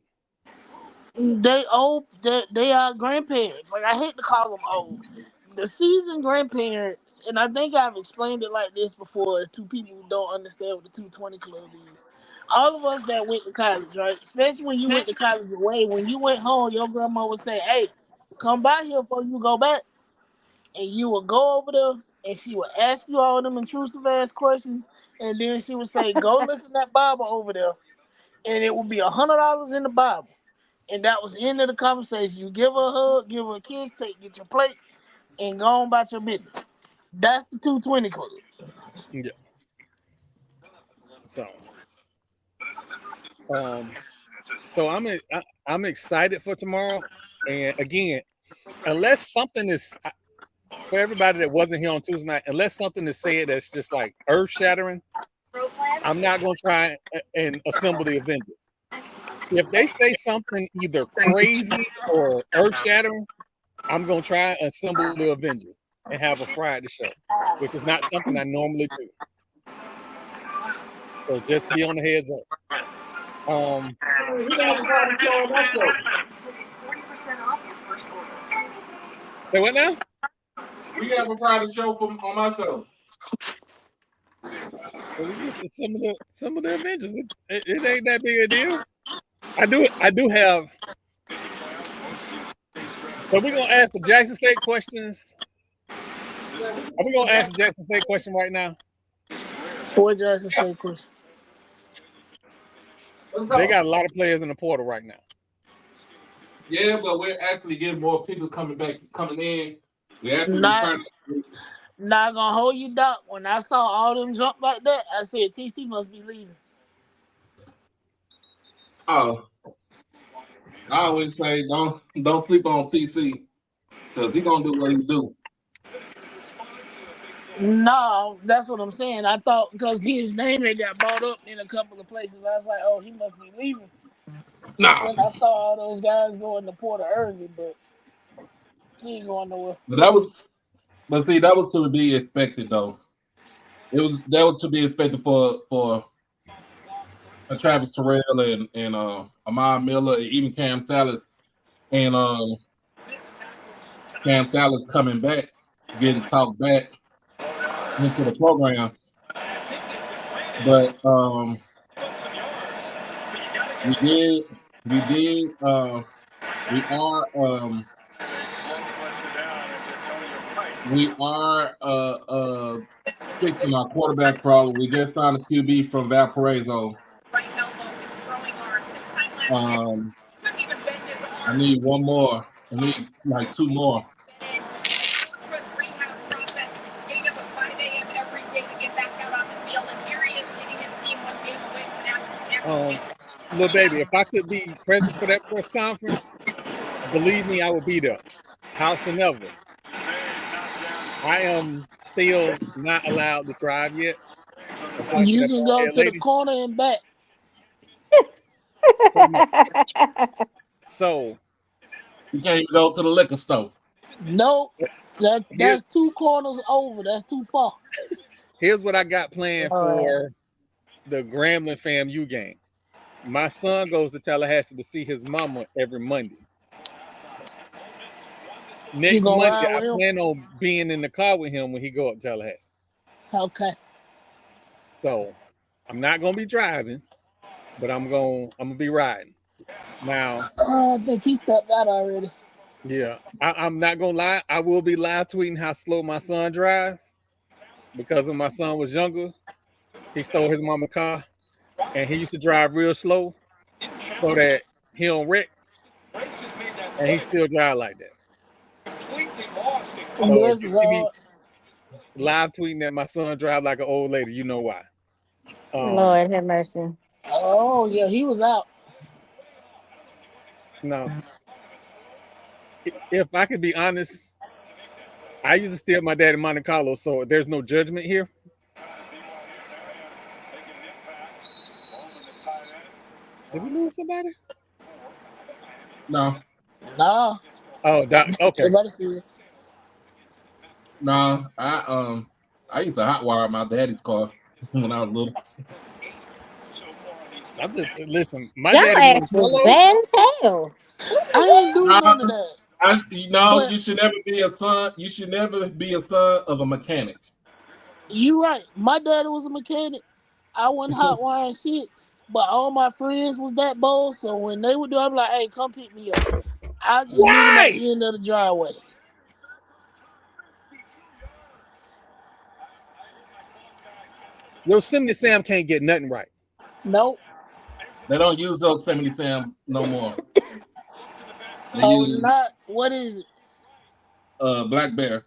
They old. They are grandparents. Like I hate to call them old. The seasoned grandparents, and I think I've explained it like this before to people who don't understand what the 220 Club is. All of us that went to college, right? Especially when you went to college away, when you went home, your grandma would say, "Hey, come by here before you go back," and you would go over there, and she would ask you all them intrusive ass questions, and then she would say, "Go look in that Bible over there," and it would be $100 in the Bible. And that was the end of the conversation. You give her a hug, give her a kiss, get your plate, and go on about your business. That's the 220 Club. Yeah. So um I'm excited for tomorrow. And again, unless something is for everybody that wasn't here on Tuesday night, unless something is said that's just like earth shattering, I'm not gonna try and assemble the Avengers. If they say something either crazy or earth shattering, I'm gonna try and assemble the Avengers and have a Friday show, which is not something I normally do. So just be on the heads up. We have a Friday show on my show. Say what now? We have a Friday show on my show. Well, it's just some of the Avengers. It ain't that big a deal. I do have. So we're gonna ask the Jackson State questions. Are we gonna ask the Jackson State question right now? What Jackson State question? They got a lot of players in the portal right now. Yeah, but we're actually getting more people coming in. We actually Not, trying to. not gonna hold you, Doc. When I saw all them jump like that, I said TC must be leaving. Oh, I always say don't sleep on TC because he gonna do what he do. No, that's what I'm saying. I thought because his name had got brought up in a couple of places, I was like, oh, he must be leaving. Nah, When I saw all those guys going to Porter early, but he ain't going nowhere. but see, that was to be expected though. That was to be expected for Travis Terrell and Amon Miller and even Cam Salas and Cam Salas coming back, getting talked back into the program. But we are fixing our quarterback problem. We just signed a QB from Valparaiso. I need one more. I need like two more. Little baby, if I could be present for that press conference, believe me, I will be there. House and never. I am still not allowed to drive yet. You can go to the corner and back. So you can't even go to the liquor store. Nope. That's 2 corners over. That's too far. Here's what I got planned for the Grambling FAMU game. My son goes to Tallahassee to see his mama every Monday. Next Monday, I plan on being in the car with him when he go up to Tallahassee. Okay. So I'm not gonna be driving, but I'm gonna be riding. Now, I think he stepped out already. Yeah, I'm not gonna lie. I will be live tweeting how slow my son drives because when my son was younger, He stole his mama's car, and he used to drive real slow so that he don't wreck, and he still drive like that. So if This you is see me all. live tweeting that my son drive like an old lady, you know why. Lord have mercy. Oh yeah, he was out. Now, if I can be honest, I used to steal my dad in Monte Carlo, so there's no judgment here. Did we lose somebody? No, Nah, Oh, okay. everybody see it. no. I used to hotwire my daddy's car when I was little. I'm just listen. My Y'all daddy ass went was solo. bad as hell. I didn't do No, none of that. you But should never be a son. You should never be a son of a mechanic. you right. My daddy was a mechanic. I wasn't hot wiring shit. But all my friends was that bold, so when they would do, I'm like, hey, come pick me up. I just meet them at Why? the end of the driveway. Yosemite Sam can't get nothing right. Nope. They don't use those Yosemite Sam no more. They Oh, use not what is it? Black Bear.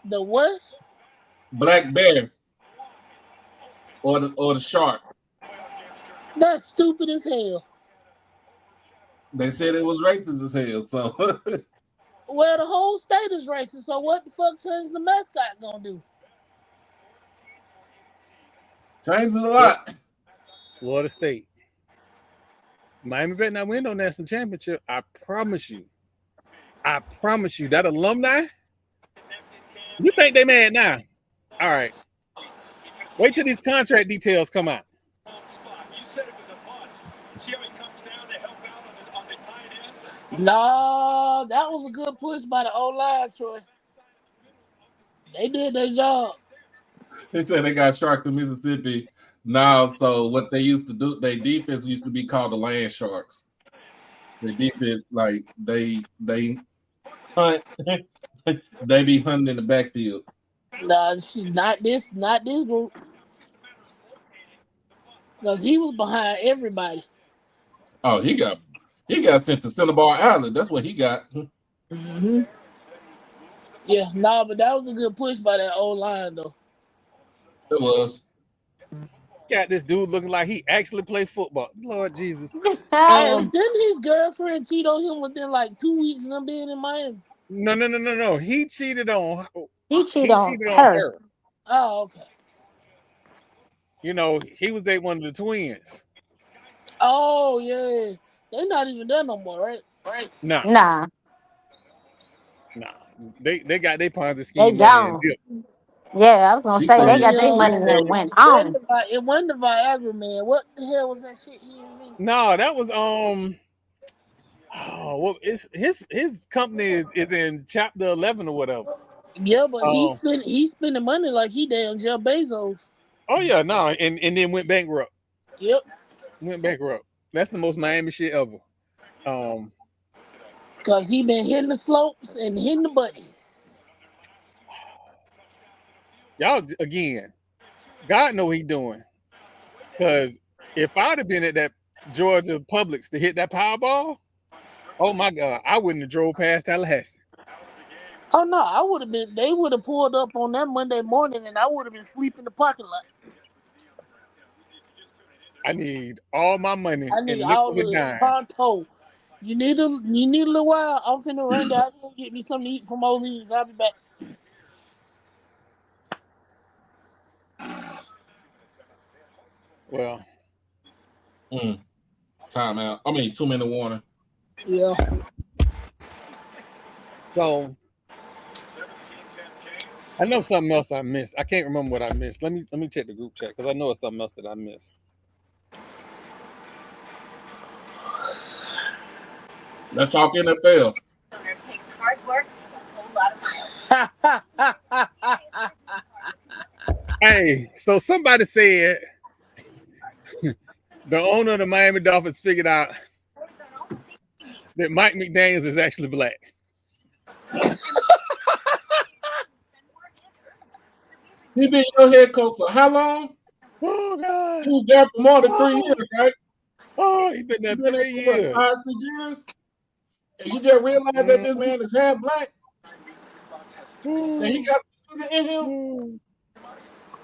The what? Black Bear or the Shark. That's stupid as hell. They said it was racist as hell. So Well, the whole state is racist, so what the fuck turns the mascot gonna do? changes a lot. Florida State. Miami better not win no national championship. I promise you. I promise you. That alumni. You think they mad now? All right. Wait till these contract details come out. No, that was a good push by the O-line, Troy. They did their job. They said they got Sharks in Mississippi now. So what they used to do, their defense used to be called the Land Sharks. The defense, like they hunt, they be hunting in the backfield. Nah, not this group. Because he was behind everybody. Oh, he got sent to Cinnabar Island. That's what he got. Mm-hmm. Yeah, but that was a good push by that O-line, though. It was. Got this dude looking like he actually played football. Lord Jesus. Hey, didn't his girlfriend cheat on him within like 2 weeks of them being in Miami? No. He cheated on her. her. Oh, okay. You know, he was dating one of the twins. Oh, yeah. They're not even there no more, right? Nah. They got their Ponzi scheme. They gone. Yeah, I was gonna say they got their money and went on. It wasn't the Viagra, man. What the hell was that shit he was in? No, that was well, it's his company is in chapter 11 or whatever. Yeah, but he spending money like he damn Jeff Bezos. Oh yeah, no, and then went bankrupt. Yep. Went bankrupt. That's the most Miami shit ever. Cause he been hitting the slopes and hitting the buddies. Y'all again, God know what he doing. Cause if I'd have been at that Georgia Publix to hit that Powerball, oh my God, I wouldn't have drove past Tallahassee. Oh no, I would have been. They would have pulled up on that Monday morning, and I would have been sleeping in the parking lot. I need all my money. I need all the pronto. You need a little while. I'm finna run down and get me something to eat from O'Leary's. I'll be back. Well, time out. 2-minute warning. Yeah. So I know something else I missed. I can't remember what I missed. Let me check the group chat because I know it's something else that I missed. Let's talk NFL. It takes hard work and a whole lot of Hey, so somebody said the owner of the Miami Dolphins figured out that Mike McDaniels is actually black. He been your head coach for how long? Oh God. He was there for more than 3 years, right? Oh, he been He there been there 3 for what, years. 5, 6 years? And you just realize that this man is half black and he got something in him.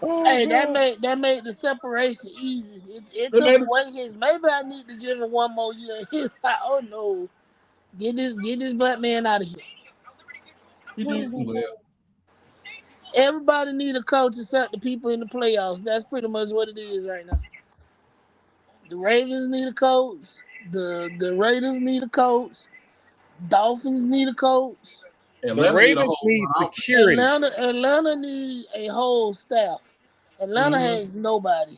Oh, Hey, God. that made the separation easy. It It took made away his. Maybe I need to give him one more year. He was like, oh no, get this black man out of here. he did well. Everybody need a coach except the people in the playoffs. That's pretty much what it is right now. The Ravens need a coach. The Raiders need a coach. Dolphins need a coach. The Atlanta need a Ravens whole need front office. security. Atlanta need a whole staff. Atlanta has nobody.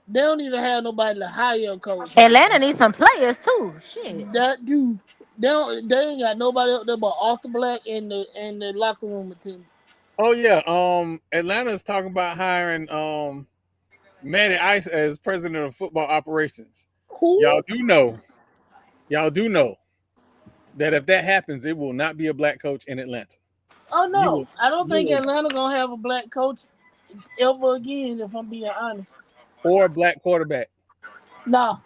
They don't even have nobody to hire a coach right Atlanta now. needs some players too. Shit. That dude, they ain't got nobody up there but Arthur Black and the locker room attendant. Oh yeah. Atlanta's talking about hiring Matty Ice as president of football operations. Who? Y'all do know that if that happens, it will not be a black coach in Atlanta. Oh You no, will, I don't you think will, Atlanta gonna have a black coach ever again. If I'm being honest, or a black quarterback. no.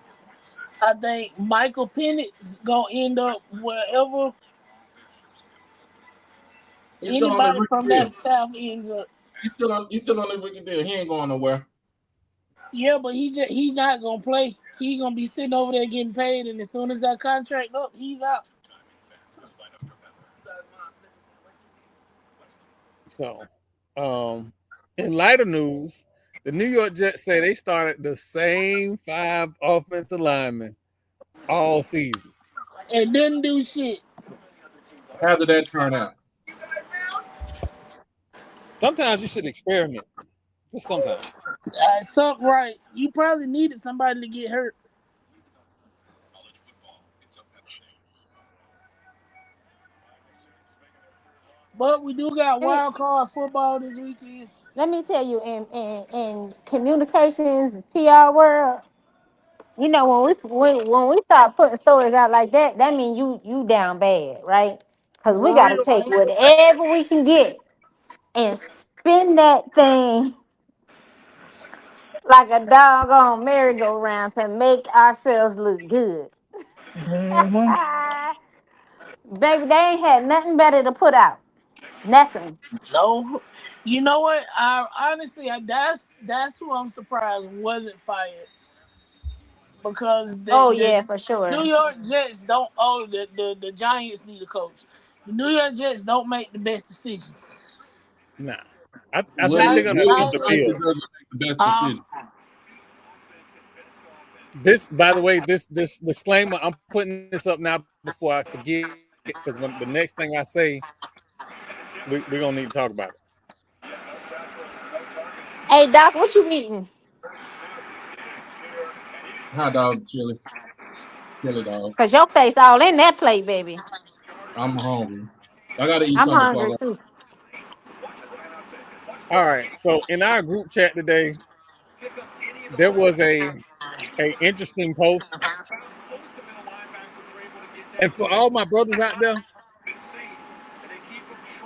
I think Michael Pennett's gonna end up wherever He's still on his anybody from rookie deal. that staff ends up. He's still on his rookie deal. He ain't going nowhere. Yeah, but he's not gonna play. He's gonna be sitting over there getting paid, and as soon as that contract up, he's out. So, in lighter news, the New York Jets say they started the same 5 offensive linemen all season. And didn't do shit. How did that turn out? Sometimes you should experiment. Just sometimes. Something right. You probably needed somebody to get hurt. But we do got Let me wild card football this weekend. let me tell you, in communications PR world, you know when we start putting stories out like that, that means you down bad, right? Because we got to Real. take whatever we can get and spin that thing like a doggone merry-go-round to make ourselves look good. Mm-hmm. Baby, they ain't had nothing better to put out. Nothing. No, you know what? I honestly, that's who I'm surprised wasn't fired because Oh the yeah, for New sure. York Jets don't. Oh, the Giants need a coach. The New York Jets don't make the best decisions. Nah. I think they're William, gonna William beat the Sankey Bills. doesn't make the best Uh, decision. This, by the way, this disclaimer, I'm putting this up now before I forget, because when the next thing I say, we're gonna need to talk about it. Hey Doc, what you eating? Hot dog, chili dog. Cause your face all in that plate, baby. I'm hungry. I gotta eat I'm something before I hungry go. too. All right. So in our group chat today, there was a interesting post. And for all my brothers out there,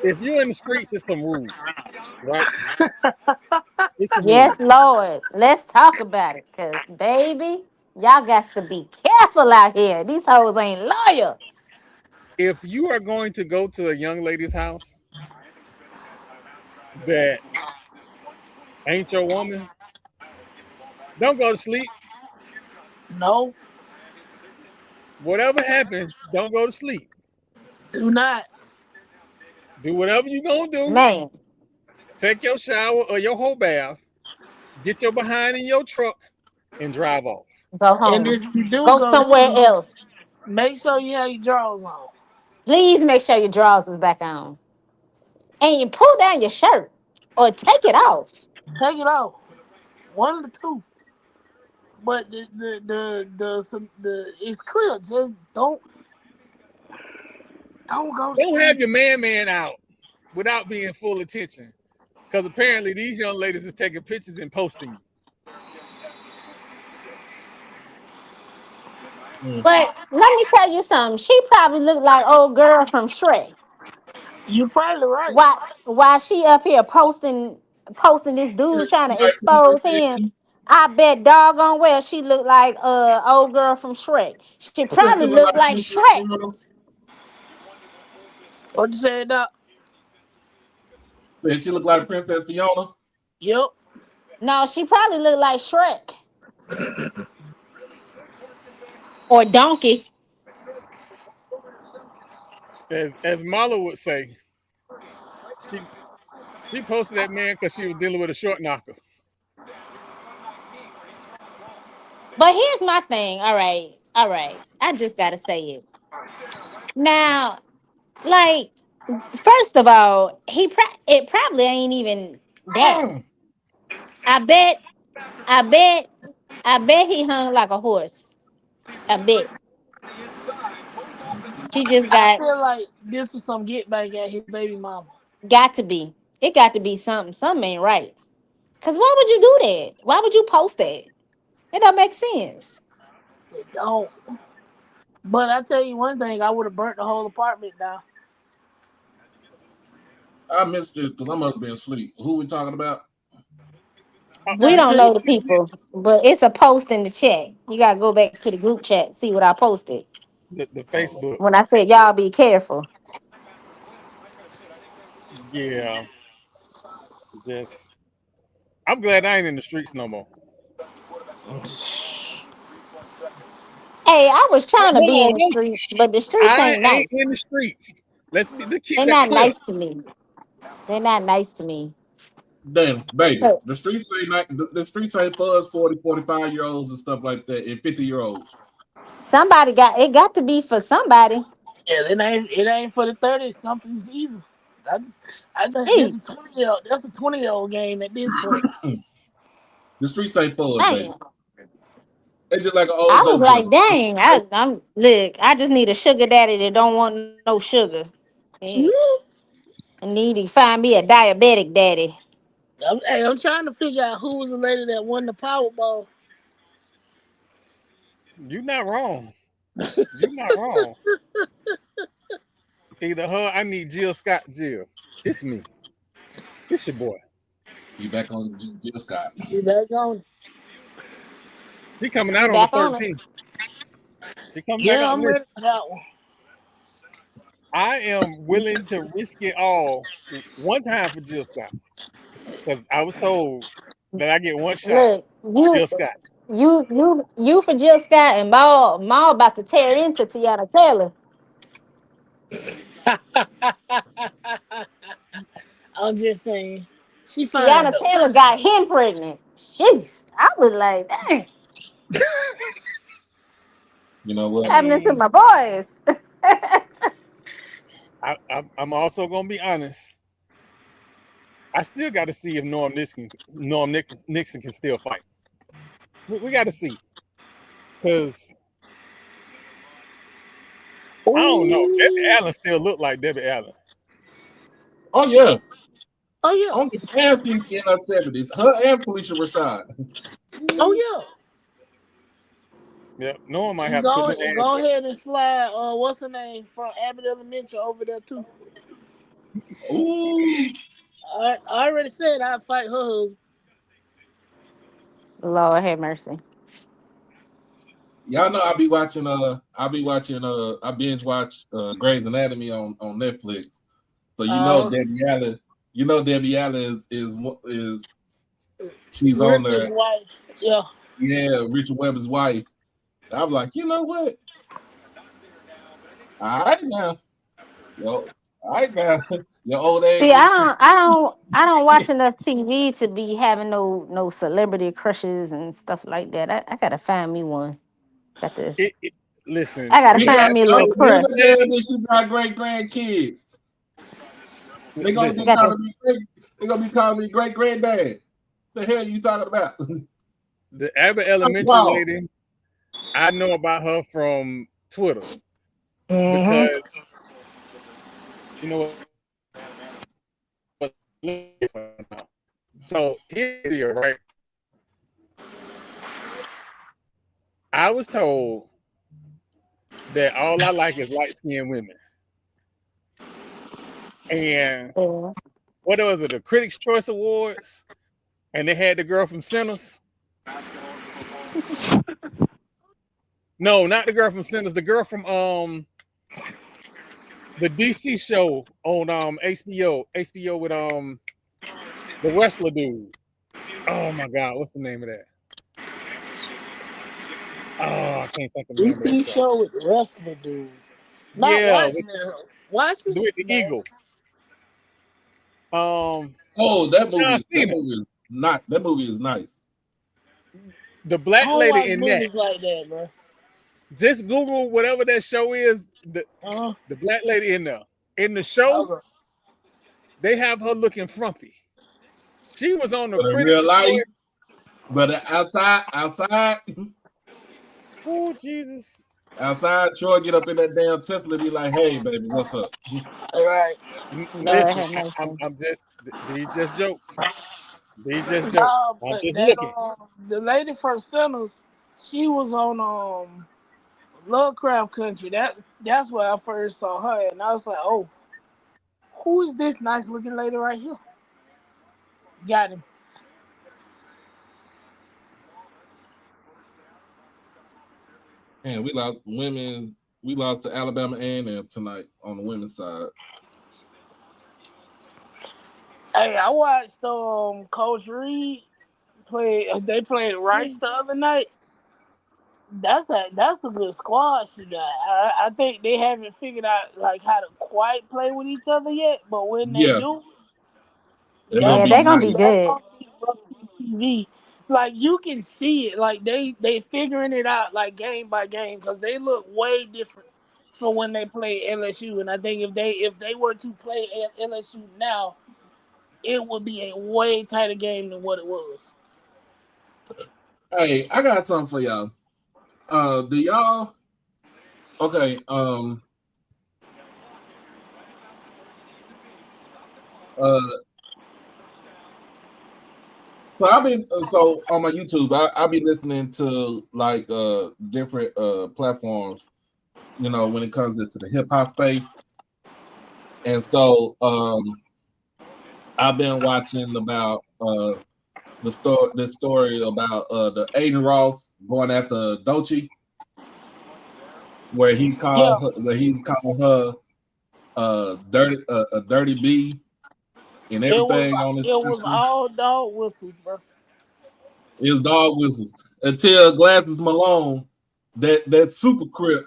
if you're in the streets, it's some rules, right? It's some Yes, rules. Lord. Let's talk about it. Cause baby, y'all got to be careful out here. These hoes ain't loyal. If you are going to go to a young lady's house that ain't your woman, don't go to sleep. no, Whatever happens, don't go to sleep. do not. Do whatever you're gonna do. Man, Take your shower or your whole bath, get your behind in your truck, and drive off. go And home. if you do Go go to somewhere sleep, else. make sure you have your drawers on. Please make sure your drawers is back on. And you pull down your shirt or take it off. Take it off. One of the two. But the it's clear. Just don't go to Don't have sleep. your man out without being full attention. Because apparently these young ladies is taking pictures and posting you. Mm. But let me tell you something. She probably looked like old girl from Shrek. You probably right. Why she up here posting this dude trying to Like expose Princess him? Diana. I bet doggone well she looked like old girl from Shrek. She I said she probably look looked like like Princess Shrek. Diana. What you say, Doc? Said she look like Princess Fiona. Yep. No, she probably looked like Shrek or Donkey. As Marla would say, she posted that man because she was dealing with a short knocker. But here's my thing. All right. I just gotta say it now. Like, first of all, it probably ain't even that. Mm. I bet, I bet, I bet he hung like a horse. I bet she just I got feel like this was some get back at his baby mama. got to be. It got to be something. Something ain't right. Cause why would you do that? Why would you post that? It don't make sense. It don't. But I tell you one thing, I would have burnt the whole apartment down. I missed this because I'm up being asleep. Who we talking about? We That don't tell know the people, but it's a post in the chat. You gotta go back to the group chat, see what I posted. The Oh, Facebook. When I said y'all be careful. Yeah, just I'm glad I ain't in the streets no more. Hey, I was trying to be in Hold the on, streets, but the streets I ain't ain't in nice. the streets. Let's keep They're that not clear. nice to me. They're not nice to me. damn, baby. So The streets ain't like the streets ain't for us 40, 45-year-olds and stuff like that, and 50-year-olds. somebody got to be for somebody. yeah, it ain't for the 30 somethings either. I, I think this is Jeez, 20-year-old. That's a 20-year-old game at this point. The streets ain't for us, baby. damn. They just like an I old was dope like, dealer. dang, I'm look, I just need a sugar daddy that don't want no sugar. Yeah. I need to find me a diabetic daddy. I'm trying to figure out who was the lady that won the Powerball. You're not wrong. You're not wrong. Either her, I need Jill Scott. Jill, it's me. It's your boy. You back on Jill Scott. You back on? She coming You out on the back on it. 13th. She coming back Yeah, out. I'm ready Listen, for that one. I am willing to risk it all one time for Jill Scott because I was told that I get one shot. Look, you Jill Scott. you for Jill Scott and Maul about to tear into Tiana Taylor. I'm just saying, she fine Tiana though. Taylor got him pregnant. Jeez, I was like, dang, You know I what? happening to mean, my boys. I'm also gonna be honest. I still got to see if Nixon can still fight. We got to see because I don't know. Debbie Ooh, Allen still look like Debbie Allen. Oh yeah. oh yeah, On the past these in her 70s. Her and Felicia Rashad. oh yeah. Yeah, no one might And have to put go no and hands go up. ahead and slide. What's her name from Abbott Elementary over there too? Ooh. I already said I'd fight her husband. Lord have mercy. Y'all know I binge watch Grey's Anatomy on Netflix. So Uh, Debbie Allen is she's on Richard's there. wife. Yeah. Yeah, Richard Weber's wife. I'm like, you know what? All right now. Yo, all right now. Your old age See, is too I don't watch enough TV to be having no celebrity crushes and stuff like that. I gotta find me one. Got to. Listen, I gotta we find have me a little no Neither crush. damn business. that she got great grandkids. They gonna I be Listen, got to. calling me they gonna be calling me great granddad. The hell you talking about? the Abbott Elementary Wow. lady, I know about her from Twitter Mm-hmm. because you know what. So here, right? I was told that all I like is light skinned women. And Yeah. what was it? The Critics' Choice Awards, and they had the girl from Sinners. No, not the girl from Sinners. The girl from the DC show on HBO with the wrestler dude. Oh my God, what's the name of that? Oh, I can't think of the name of that DC show. show with the wrestler dude. Not Yeah, Watchmen. Watchmen? with the Eagle. Oh, John Cena. that movie is nice. The I black don't lady watch in that. movies like that, bro. Just Google whatever that show is. The black lady in there. In the show, Okay. they have her looking frumpy. She was on the But in Critics' real life, Choice. but outside, Oh Jesus! Troy get up in that damn Tesla and be like, "Hey, baby, what's up?" All right. Listen, have mercy. I'm just these just jokes. These just jokes. No, I'm but just that looking. the lady from Sinners, she was on Lovecraft Country. That's where I first saw her, and I was like, oh, who is this nice looking lady right here? Got him. And we lost women. We lost to Alabama A&M tonight on the women's side. Hey, I watched Coach Reed play. They played Rice the other night. That's a good squad she got. I think they haven't figured out like how to quite play with each other yet, but when they Yeah, do, they're that gonna Yeah, be they're that gonna be nice. that's good. gonna be must see TV. Like you can see it. Like they figuring it out like game by game because they look way different from when they played LSU. And I think if they were to play LSU now, it would be a way tighter game than what it was. Hey, I got something for y'all. Do y'all? Okay. So on my YouTube, I'll be listening to like different platforms, when it comes to the hip hop space. And so I've been watching about this story about the Aiden Ross going after Doechii, where he's calling her dirty a dirty B and everything on his It was all dog whistles, bro. his dog whistles until Glasses Malone, that super crip,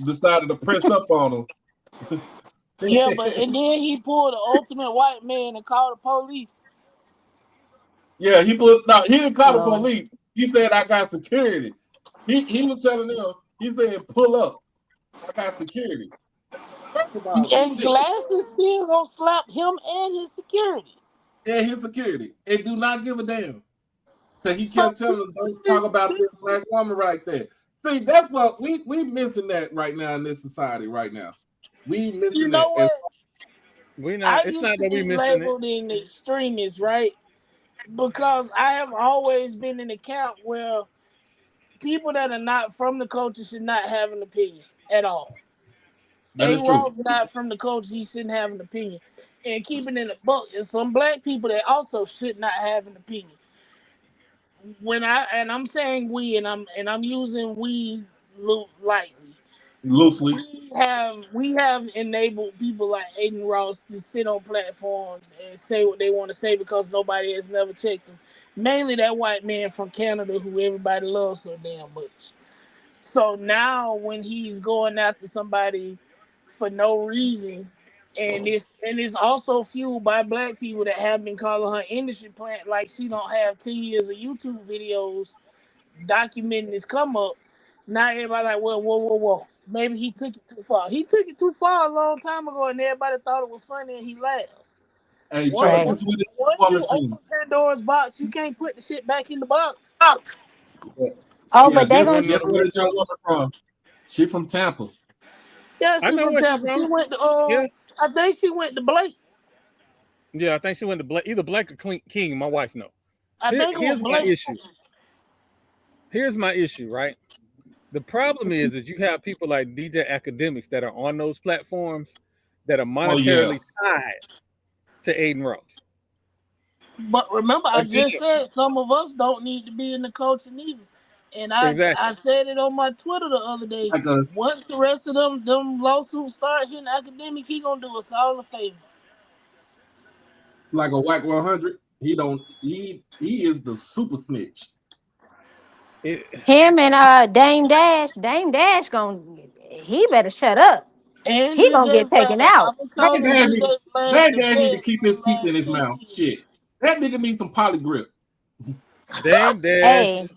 decided to press up on him. Yeah, and then he pulled the ultimate white man and called the police. Yeah, he didn't call the police. He said, "I got security." He was telling them, he said, "Pull up. I got security." And Glasses still gonna slap him and his security. And his security. And do not give a damn. Because he So kept telling them, don't talk about this black woman right there. See, that's what we missing that right now in this society right now. We missing you know that. We I not. It's used not to that we be missing it. labeled an extremist, right? Because I have always been in the camp where people that are not from the culture should not have an opinion at all. That is Ross true. not from the culture, he shouldn't have an opinion. And keeping in the book, there's some black people that also should not have an opinion. I'm saying we, and I'm using we lightly. Loosely. We have enabled people like Aiden Ross to sit on platforms and say what they want to say because nobody has never checked them. Mainly that white man from Canada who everybody loves so damn much. So now when he's going after somebody for no reason, and it's also fueled by black people that have been calling her industry plant like she don't have 10 years of YouTube videos documenting his come up. Now everybody like, well, whoa. Maybe he took it too far. He took it too far a long time ago, and everybody thought it was funny, and he laughed. Hey, Once Troy, Right. this is what this you woman open from. Pandora's box, you can't put the shit back in the box. Oh, Yeah, but they You gonna want to know guess the where real? this young woman from? She from Tampa. Yeah, I she know from where she's Tampa. She from. went to Yeah, I think she went to Blake. yeah. I think she went to either Black or King. My wife know. I think it was Here's my Blake. issue. Here's my issue. Right. The problem is you have people like DJ Academics that are on those platforms, that are monetarily tied to Aiden Ross. But remember, I Again. just said some of us don't need to be in the coaching either. And I Exactly. said it on my Twitter the other day. Once the rest of them lawsuits start hitting academic, he gonna do us all a favor. Like a whack 100, he is the super snitch. Him and Dame Dash he better shut up. And He gonna get taken out. That dad need to keep his teeth in his mouth. Shit, that nigga needs some poly grip. Dame Dash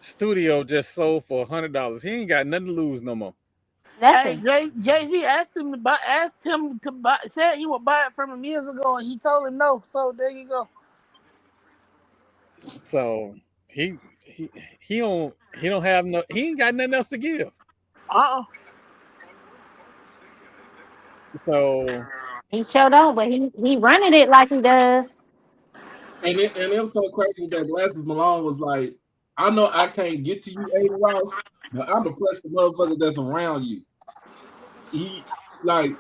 studio just sold for $100. He ain't got nothing to lose no more. Hey, Jay-Z asked him to buy, said he would buy it from him years ago, and he told him no. So there you go. So he don't have no, he ain't got nothing else to give. So he sure don't, but he running it like he does. And it was so crazy that Glasses Malone was like, I know I can't get to you, Aiden Ross, but I'm gonna press the motherfucker that's around you. He like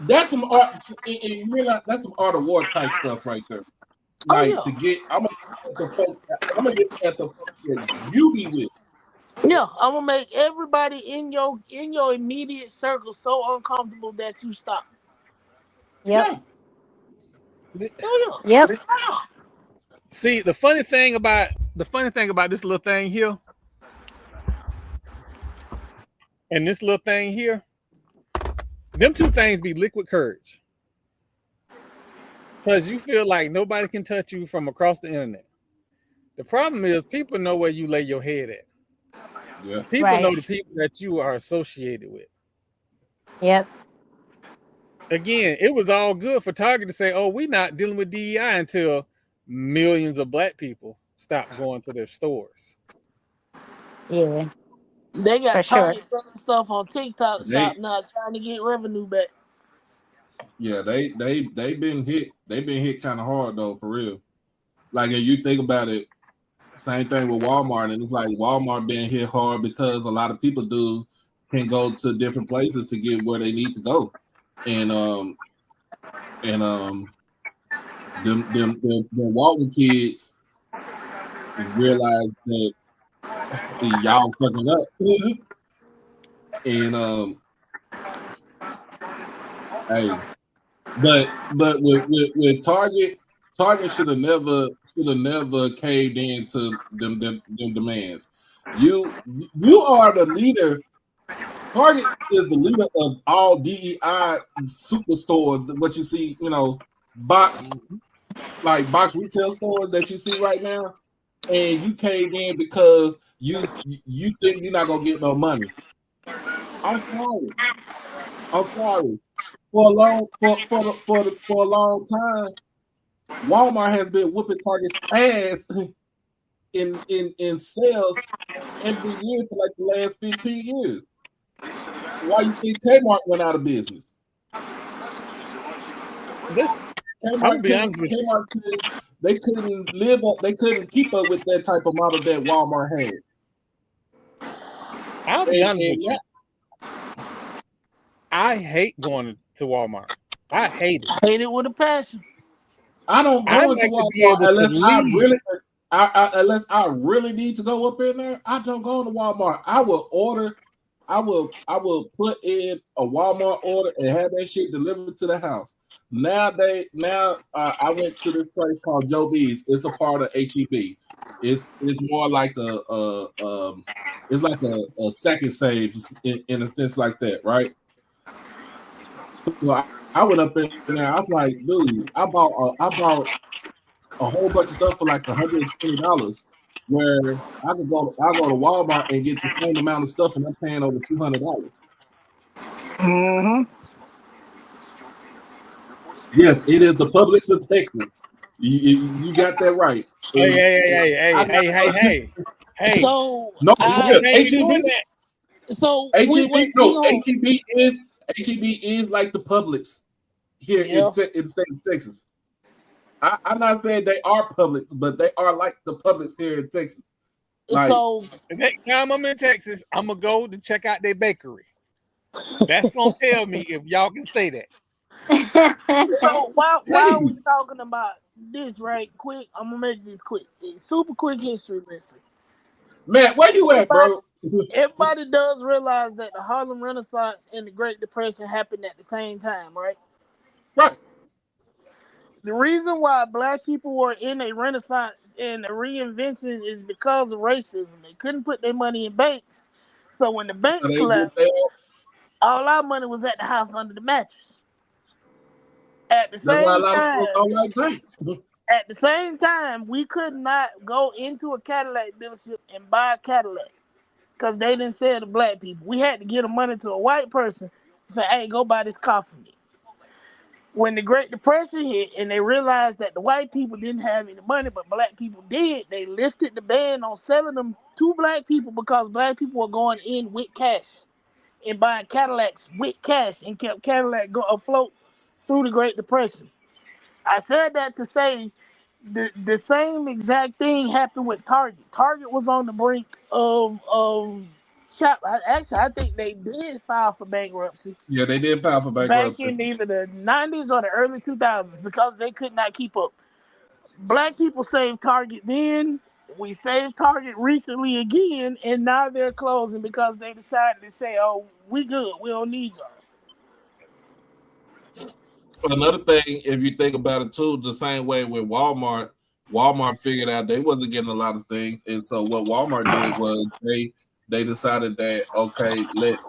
that's some art, and you realize that's some art of war type stuff right there. Like to get, I'm gonna get at the folks that you be with. Yeah, I'm gonna make everybody in your immediate circle so uncomfortable that you stop. Yep. Yep. See, the funny thing about this little thing here, and this little thing here, them two things be liquid courage. Because you feel like nobody can touch you from across the internet. The problem is people know where you lay your head at. Yeah. People know the people that you are associated with. Yep. Again, it was all good for Target to say, oh, we're not dealing with DEI until millions of black people stop going to their stores. Yeah. They got Target selling stuff on TikTok stop now trying to get revenue back. Yeah, they've been hit. They've been hit kind of hard though, for real. Like if you think about it, same thing with Walmart, and it's like Walmart being hit hard because a lot of people can go to different places to get where they need to go, and them Walton kids realize that y'all fucking up, and hey, but with Target should have never caved into them demands. You are the leader. Target is the leader of all DEI superstores. What you see, box retail stores that you see right now, and you caved in because you think you're not gonna get no money. I'm sorry. For a long time, Walmart has been whooping Target's ass in sales every year for like the last 15 years. Why you think Kmart went out of business? Kmart couldn't keep up with that type of model that Walmart had. I'll be honest with you. I hate going to Walmart. I hate it. Hate it with a passion. I don't go into Walmart unless I really need to go up in there. I don't go into Walmart. I will put in a Walmart order and have that shit delivered to the house. Now I went to this place called Joe B's. It's a part of HEB. It's more like a second saves in a sense like that, right? So I went up in there. I was like, dude, I bought a whole bunch of stuff for like $120. Where I go to Walmart and get the same amount of stuff, and I'm paying over $200. Mm-hmm. Yes, it is the Publix of Texas. You got that right. Hey. So no, HEB. So HEB is like the Publix here in the state of Texas. I'm not saying they are Publix, but they are like the Publix here in Texas. Like, so the next time I'm in Texas, I'm gonna go to check out their bakery. That's gonna tell me if y'all can say that. So while we talking about this, right quick, I'm gonna make this quick. It's super quick history lesson. Matt, where you at, bro? Everybody does realize that the Harlem Renaissance and the Great Depression happened at the same time, right? Right. The reason why black people were in a renaissance and a reinvention is because of racism. They couldn't put their money in banks. So when the So banks they collapsed, failed. all our money was at the house under the mattress. At the That's why a same lot of folks time, don't like banks. we could not go into a Cadillac dealership and buy a Cadillac because they didn't sell to black people. We had to give the money to a white person and say, hey, go buy this car for me. When the Great Depression hit and they realized that the white people didn't have any money, but black people did, they lifted the ban on selling them to black people because black people were going in with cash and buying Cadillacs with cash and kept Cadillac afloat through the Great Depression. I said that to say the same exact thing happened with Target. Target was on the brink of shop. Actually, I think they did file for bankruptcy. Yeah, they did file for Back bankruptcy. in either the 90s or the early 2000s because they could not keep up. Black people saved Target then. We saved Target recently again, and now they're closing because they decided to say, oh, we good. We don't need y'all. Another thing, if you think about it too, the same way with Walmart figured out they wasn't getting a lot of things. And so what Walmart did was they decided that, okay, let's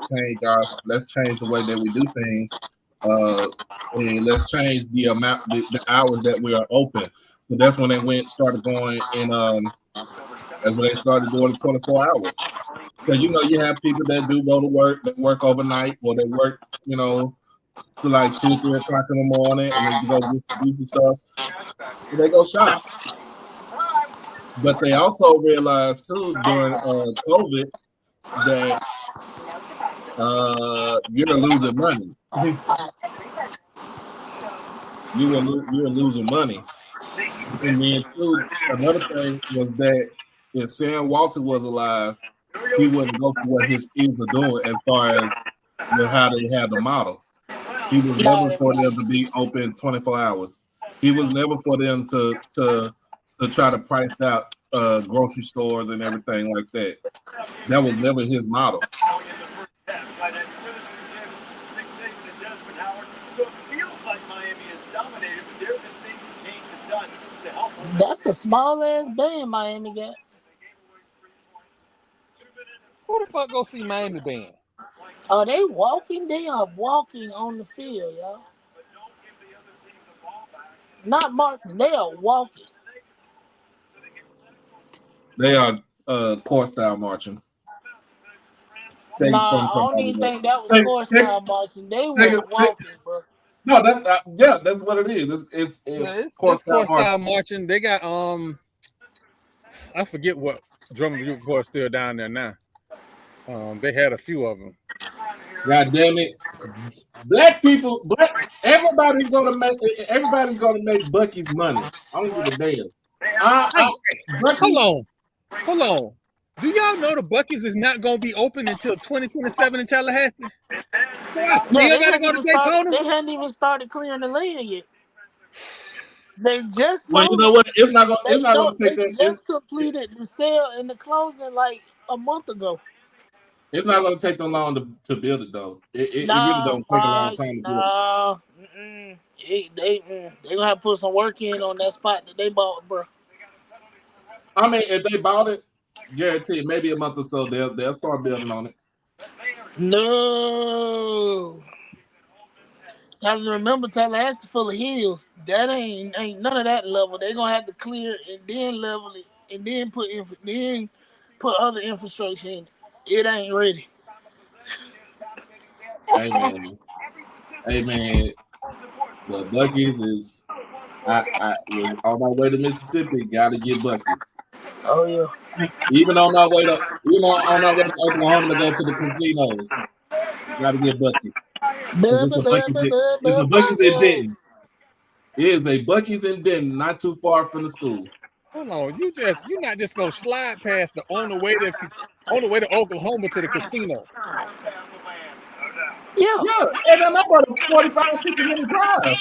change the way that we do things. And let's change the amount, the hours that we are open. So that's when they started going in. That's when they started doing the 24 hours. Because you have people that do go to work, that work overnight, or they work, to like 2, 3 o'clock in the morning, and they go distribution stuff. So they go shop. But they also realized too during COVID that you're losing money. you were losing money. And then too, another thing was that if Sam Walton was alive, he wouldn't go for what his kids are doing as far as with how they have the model. He was never for them to be open 24 hours. He was never for them to try to price out grocery stores and everything like that. That was never his model. That's a small ass band Miami got. Who the fuck go see Miami band? Oh, they walking? They are walking on the field, y'all. Not marching. They are walking. They are court style marching. I don't even think that was court style marching. They were walking, bro. No, that's what it is. It's court style marching. They got I forget what drum and bugle corps still down there now. They had a few of them. God damn it. Everybody's gonna make Bucky's money. I don't give a damn. Hold on. Do y'all know the Buc-ee's is not gonna be open until 2027 in Tallahassee? They hadn't even started clearing the land yet. They just you know what? It's not gonna take that. They just completed the sale and the closing like a month ago. It's not going to take them long to build it, though. It really don't take a long time to build it. They gonna have to put some work in on that spot that they bought, bro. I mean, if they bought it, guarantee maybe a month or so they'll start building on it. No, gotta remember Tallahassee full of hills. That ain't none of that level. They gonna have to clear and then level it and then put other infrastructure in it. It ain't ready. Hey man. Well, Buc-ee's is I was on my way to Mississippi. Got to get Buc-ee's. Oh yeah. Even on our way to Oklahoma to go to the casinos. Got to get Buc-ee's. It's a Buc-ee's in Denton. It is a Buc-ee's in Denton, not too far from the school. Hold on, you're not just gonna slide past on the way to Oklahoma to the casino. Yeah. Yeah, and then I'm about a 45, 50-minute drive.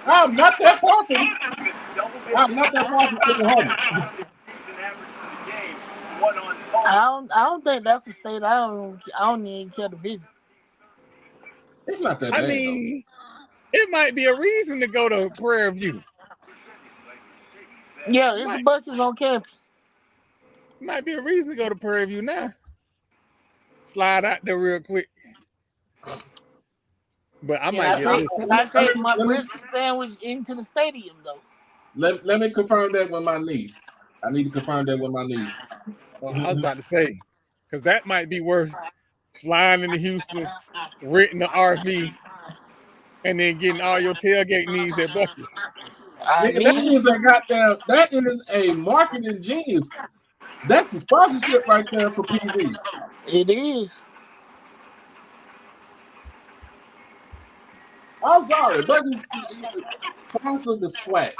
I'm not that far from Oklahoma. I don't think that's a state I don't even care to visit. It's not that I bad though. mean, it might be a reason to go to Prairie View. Yeah, it's a Buc-ee's on campus. Might be a reason to go to Prairie View now. Slide out there real quick. But I might get I take my brisket sandwich into the stadium though. Let me confirm that with my niece. I need to confirm that with my niece. Well, I was about to say, because that might be worth flying into Houston, renting the RV, and then getting all your tailgate needs at Buc-ee's. That is a marketing genius. That's the sponsorship right there for PV. It is. I'm sorry, but sponsor the SWAT.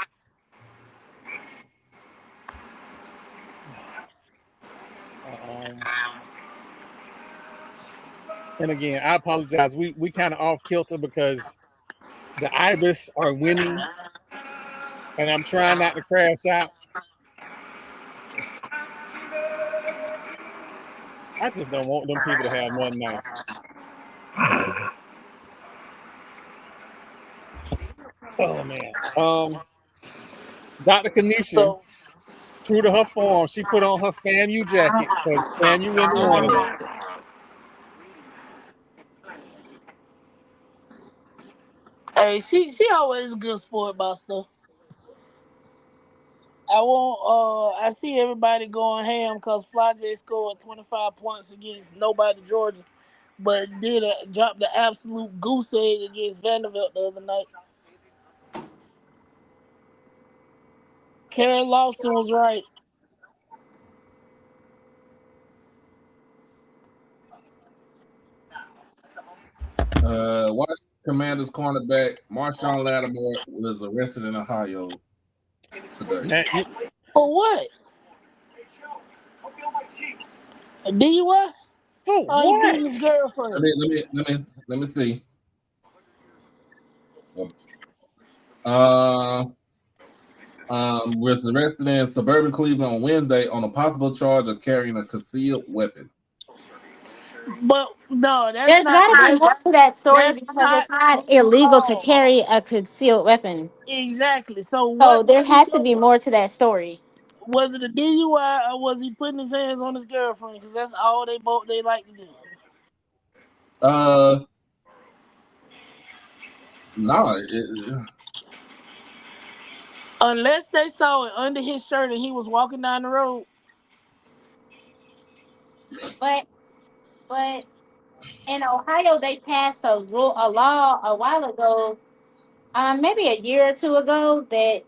And again, I apologize. We kind of off kilter because the Ibis are winning, and I'm trying not to crash out. I just don't want them people to have nothing nice. Oh man. Dr. Kanisha, true to her form, she put on her FAMU jacket because FAMU really wanted it. Hey, she always a good sport about stuff. I see everybody going ham because Fly J scored 25 points against nobody Georgia, but drop the absolute goose egg against Vanderbilt the other night. Karen Lawson was right. Washington Commanders cornerback Marshawn Lattimore was arrested in Ohio today. For what? A DUI? For what? He beat his girlfriend. Let me see. Was arrested in suburban Cleveland on Wednesday on a possible charge of carrying a concealed weapon. But no, there's got to be more to that story because it's not illegal to carry a concealed weapon. Exactly. So there has to be more to that story. Was it a DUI or was he putting his hands on his girlfriend? Because that's all they like to do. No. Unless they saw it under his shirt and he was walking down the road. But in Ohio, they passed a law a while ago, maybe a year or two ago, that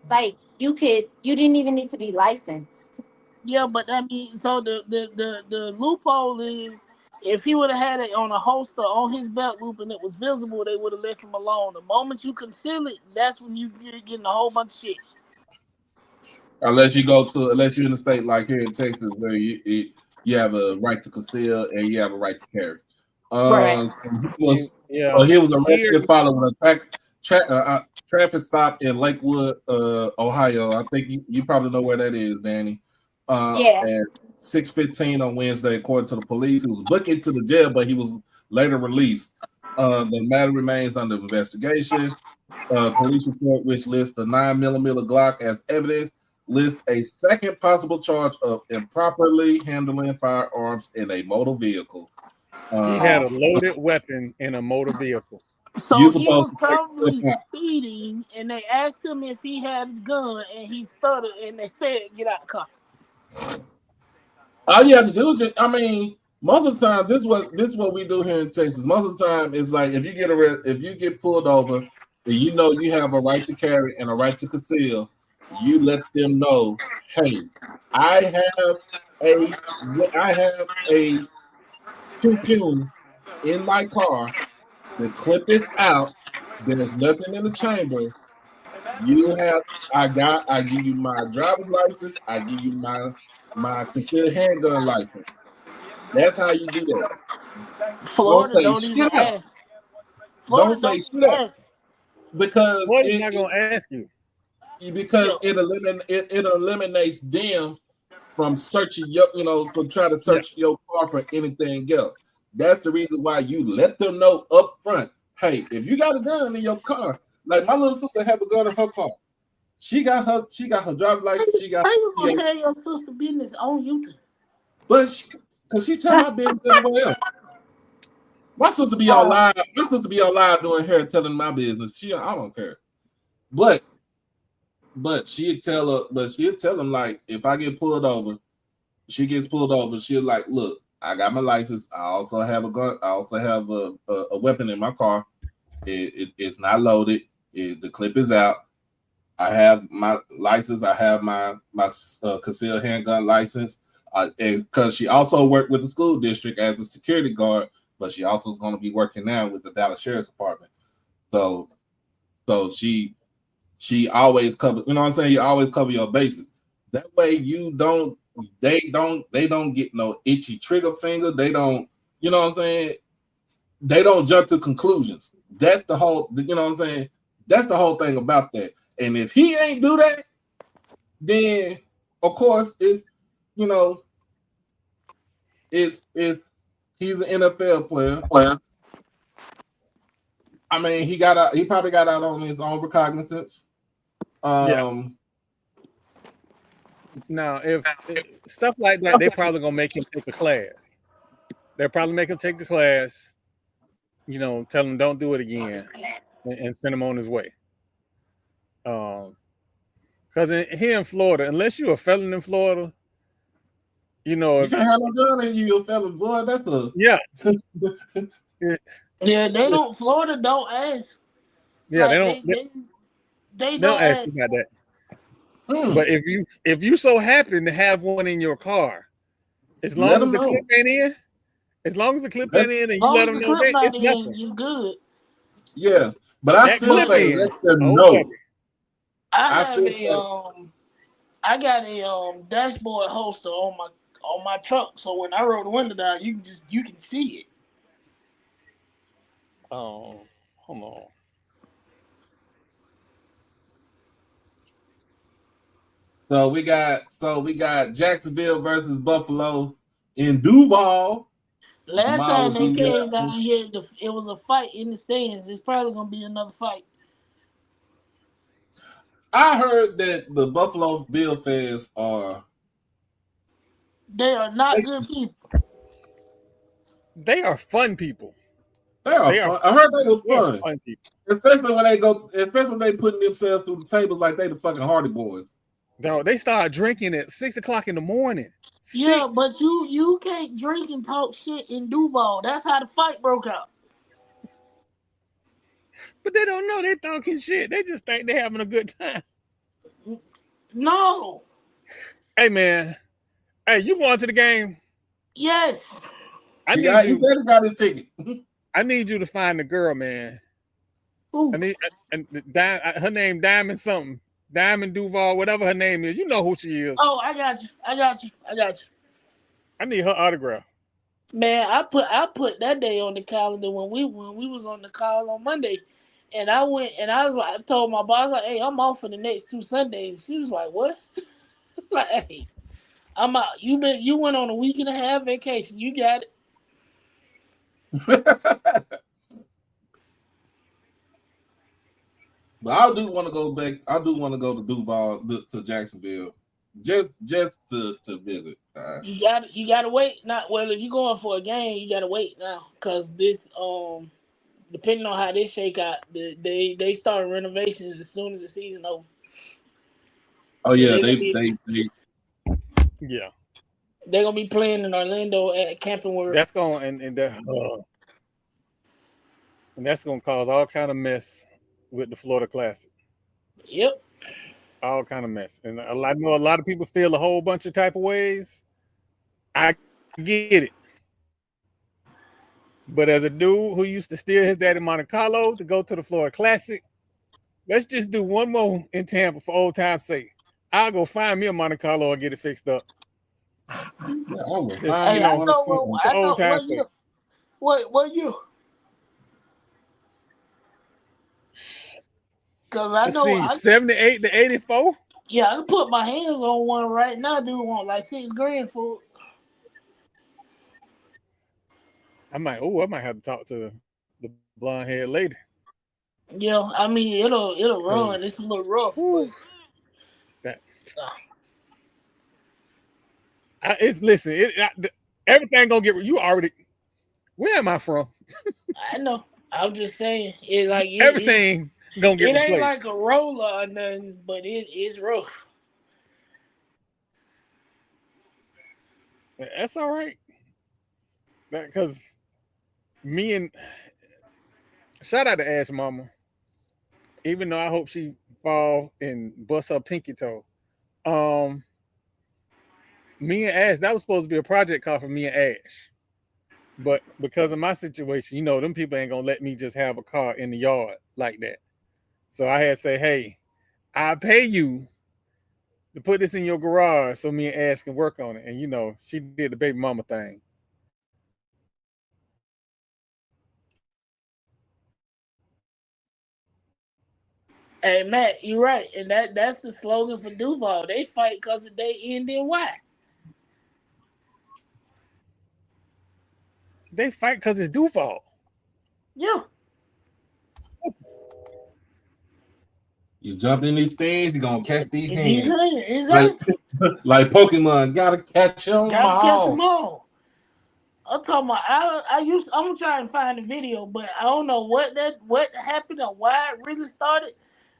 like you didn't even need to be licensed. Yeah, but I mean, so the loophole is if he would have had it on a holster on his belt loop and it was visible, they would have left him alone. The moment you conceal it, that's when you're getting a whole bunch of shit. Unless you're in a state like here in Texas where you have a right to conceal and you have a right to carry. Right. He was arrested following a traffic stop in Lakewood, Ohio. I think you probably know where that is, Danny. At 6:15 on Wednesday, according to the police, he was booked into the jail, but he was later released. The matter remains under investigation. Police report, which lists the 9mm Glock as evidence, lists a second possible charge of improperly handling firearms in a motor vehicle. He had a loaded weapon in a motor vehicle. So he was probably speeding, and they asked him if he had a gun, and he stuttered, and they said, "Get out the car." All you have to do is most of the time, this is what we do here in Texas. Most of the time, it's like if you get pulled over, and you know you have a right to carry and a right to conceal, you let them know, hey, I have a pew in my car. The clip is out. There's nothing in the chamber. I give you my driver's license. I give you my concealed handgun license. That's how you do that. Florida say don't even shit else. ask. Florida Don't say don't shit even else. ask. Because What is not gonna ask you? Because it eliminates them from searching your, from trying to search your car for anything else. That's the reason why you let them know up front. Hey, if you got a gun in your car, like my little sister have a gun in her car. She got her driver's license. She got. How you gonna tell your sister business on YouTube? But because she tell my business everywhere else. My sister be on live. My sister be on live doing hair, telling my business. I don't care. But she'd tell them like, if I get pulled over, she gets pulled over. She'll like, look, I got my license. I also have a gun. I also have a weapon in my car. It's not loaded. The clip is out. I have my license. I have my concealed handgun license. Because she also worked with the school district as a security guard, but she also is going to be working now with the Dallas Sheriff's Department. So she always cover. You know what I'm saying? You always cover your bases. That way they don't get no itchy trigger finger. They don't. You know what I'm saying? They don't jump to conclusions. That's the whole. You know what I'm saying? That's the whole thing about that. And if he ain't do that, then of course it's he's an NFL player. I mean, he probably got out on his own recognizance. Now, if stuff like that, they probably gonna make him take a class. They'll probably make him take the class. Tell him don't do it again, and send him on his way. Because here in Florida, unless you're a felon in Florida, you can't have no gun in you, a felon, boy. That's a yeah. They don't. Florida don't ask. Yeah, like, they don't ask ask you about that. But if you so happen to have one in your car, as long as the clip ain't in, and you let them know that, it's nothing. You good. Yeah, but I still say let them know. I got a dashboard holster on my truck, so when I roll the window down, you can see it. Oh, hold on. So we got Jacksonville versus Buffalo in Duval. Last time they came down here, it was a fight in the stands. It's probably gonna be another fight. I heard that the Buffalo Bill fans are not good people. They are fun people. They are fun. I heard they were fun people. Especially when they putting themselves through the tables like they the fucking Hardy Boys. No, they start drinking at 6 o'clock in the morning. Yeah, but you can't drink and talk shit in Duval. That's how the fight broke out. But they don't know they're talking shit. They just think they're having a good time. No. Hey man, you going to the game? Yes. He said he got his ticket. I need you to find the girl, man. Ooh. Her name Diamond something. Diamond Duval, whatever her name is. You know who she is. Oh, I got you. I need her autograph. Man, I put that day on the calendar when we was on the call on Monday. And I went and I told my boss, like, hey, I'm off for the next 2 Sundays. She was like, what? It's like, hey, I'm out. You went on a week and a half vacation. You got it. But I do want to go back. I do want to go to Duval, to Jacksonville, just to visit. You gotta wait. If you're going for a game, you gotta wait now because this depending on how this shake out, they start renovations as soon as the season over. Oh yeah, they're gonna be playing in Orlando at Camping World. That's going and that's gonna cause all kind of mess with the Florida Classic. Yep. All kind of mess. And I know a lot of people feel a whole bunch of type of ways. I get it. But as a dude who used to steal his dad in Monte Carlo to go to the Florida Classic, let's just do one more in Tampa for old time's sake. I'll go find me a Monte Carlo and get it fixed up. I know What you? Cause I Let's know see, 78 to 84. yeah, I can put my hands on one right now. Dude want like $6,000 for it. I might have to talk to the blonde haired lady. Yeah, I mean it'll run. It's a little rough, but That it's listen. Everything gonna get you already. Where am I from? I know. I'm just saying Everything gonna get it ain't replaced. like a roller or nothing, but it's rough. That's all right. Because me and shout out to Ash Mama. Even though I hope she fall and bust her pinky toe. Me and Ash, that was supposed to be a project car for me and Ash. But because of my situation, them people ain't gonna let me just have a car in the yard like that. So I had to say, hey, I'll pay you to put this in your garage so me and Ash can work on it. And she did the baby mama thing. Hey Matt, you're right, and that's the slogan for Duval. They fight because they end in Y. They fight because it's Duval. Yeah. You jump in these things, you're gonna catch these hands. Exactly. Like Pokemon, gotta catch them Gotta catch them all. all. I'm talking about. I'm gonna try and find the video, but I don't know what happened or why it really started.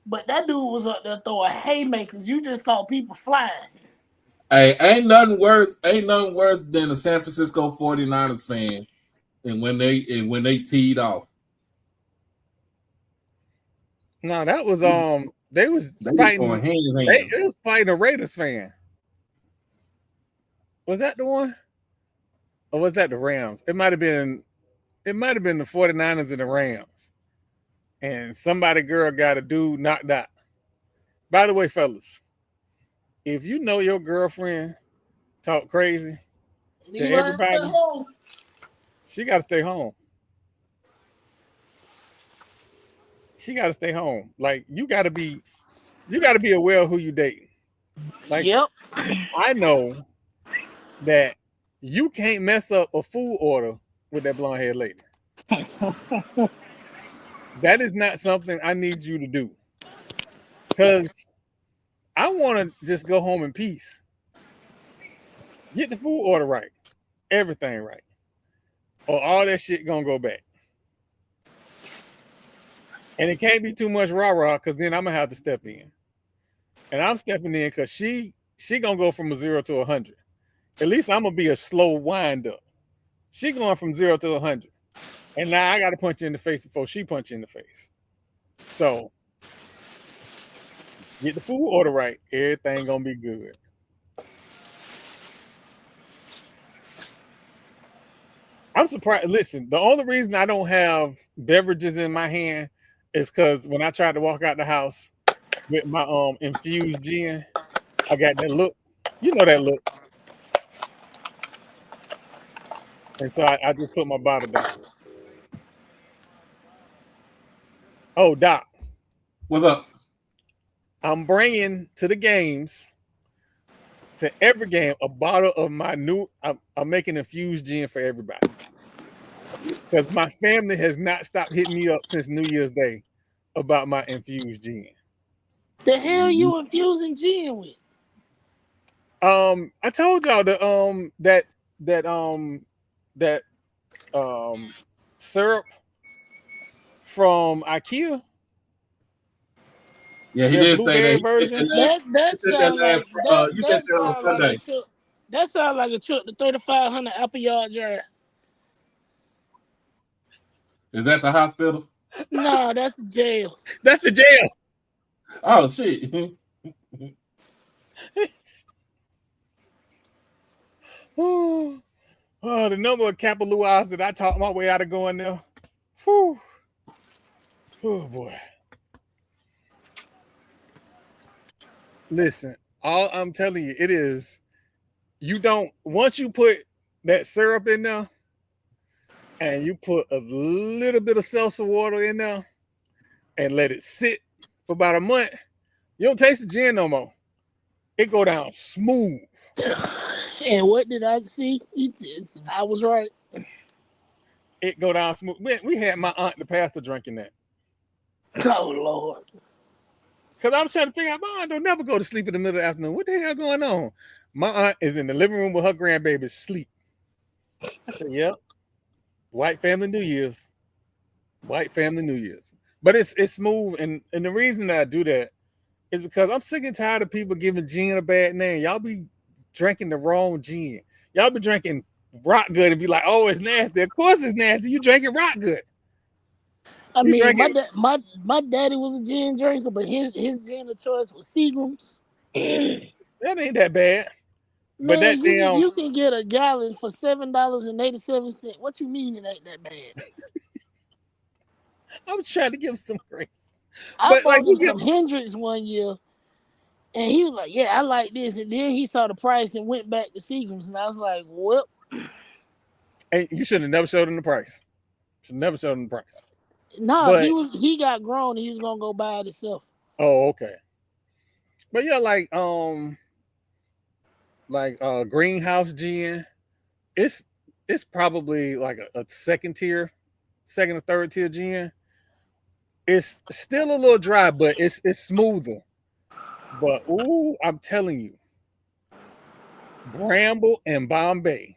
But that dude was up there throwing haymakers. You just saw people flying. Hey, ain't nothing worse than a San Francisco 49ers fan and when they teed off. No, that was they was fighting. It was fighting a Raiders fan. Was that the one? Or was that the Rams? It might have been the 49ers and the Rams. And girl got a dude knocked out. By the way, fellas, if you know your girlfriend talk crazy to everybody, she got to stay home. She got to stay home. Like you got to be aware of who you dating. Like, yep. I know that you can't mess up a food order with that blonde haired lady. That is not something I need you to do. Because I want to just go home in peace. Get the food order right. Everything right. Or all that shit gonna go back. And it can't be too much rah-rah because then I'm gonna have to step in. And I'm stepping in because she gonna go from a 0 to 100. At least I'm gonna be a slow wind up. She going from 0 to 100. And now I gotta punch you in the face before she punch you in the face. So get the food order right. Everything gonna be good. I'm surprised. Listen, the only reason I don't have beverages in my hand is because when I tried to walk out the house with my infused gin, I got that look. You know that look. And so I just put my bottle down. Oh, Doc. What's up? I'm bringing to the games, to every game, a bottle of my new, I'm making infused gin for everybody. Because my family has not stopped hitting me up since New Year's Day about my infused gin. The hell you infusing gin with? I told y'all that syrup from IKEA. Yeah, he did say that. Version. That sounds like you said that on Sunday. That sounds like a trip to 3,500 Apple Yard Drive. Is that the hospital? No, that's the jail. That's the jail. Oh shit. Oh, the number of Kapaluas that I talked my way out of going there. Whew. Oh boy. Listen, all I'm telling you, it is, once you put that syrup in there, and you put a little bit of seltzer water in there and let it sit for about a month, you don't taste the gin no more. It go down smooth. And what did I see? I was right. It go down smooth. We had my aunt, the pastor, drinking that. Oh Lord. Because I was trying to figure out, my aunt don't never go to sleep in the middle of the afternoon. What the hell going on? My aunt is in the living room with her grandbaby sleep. I said, yep. White family New Year's. White family New Year's. But it's smooth. And the reason that I do that is because I'm sick and tired of people giving gin a bad name. Y'all be drinking the wrong gin. Y'all be drinking rock good and be like, oh, it's nasty. Of course it's nasty. You drinking rock good. I You mean, drinking... my daddy was a gin drinker, but his gin of choice was Seagram's. That ain't that bad. But Man, that damn... you can get a gallon for $7.87. What you mean it ain't that bad? I'm trying to give some grace. I But bought like him some Hendrix one year, and he was like, "Yeah, I like this." And then he saw the price and went back to Seagram's, and I was like, "Well." And you should have never showed him the price. Should never showed him the price. No, But he got grown and he was gonna go buy it himself. oh, okay. But yeah, like Greenhouse gin, it's probably like a second or third tier gin. It's still a little dry, but it's smoother. But ooh, I'm telling you, Bramble and Bombay.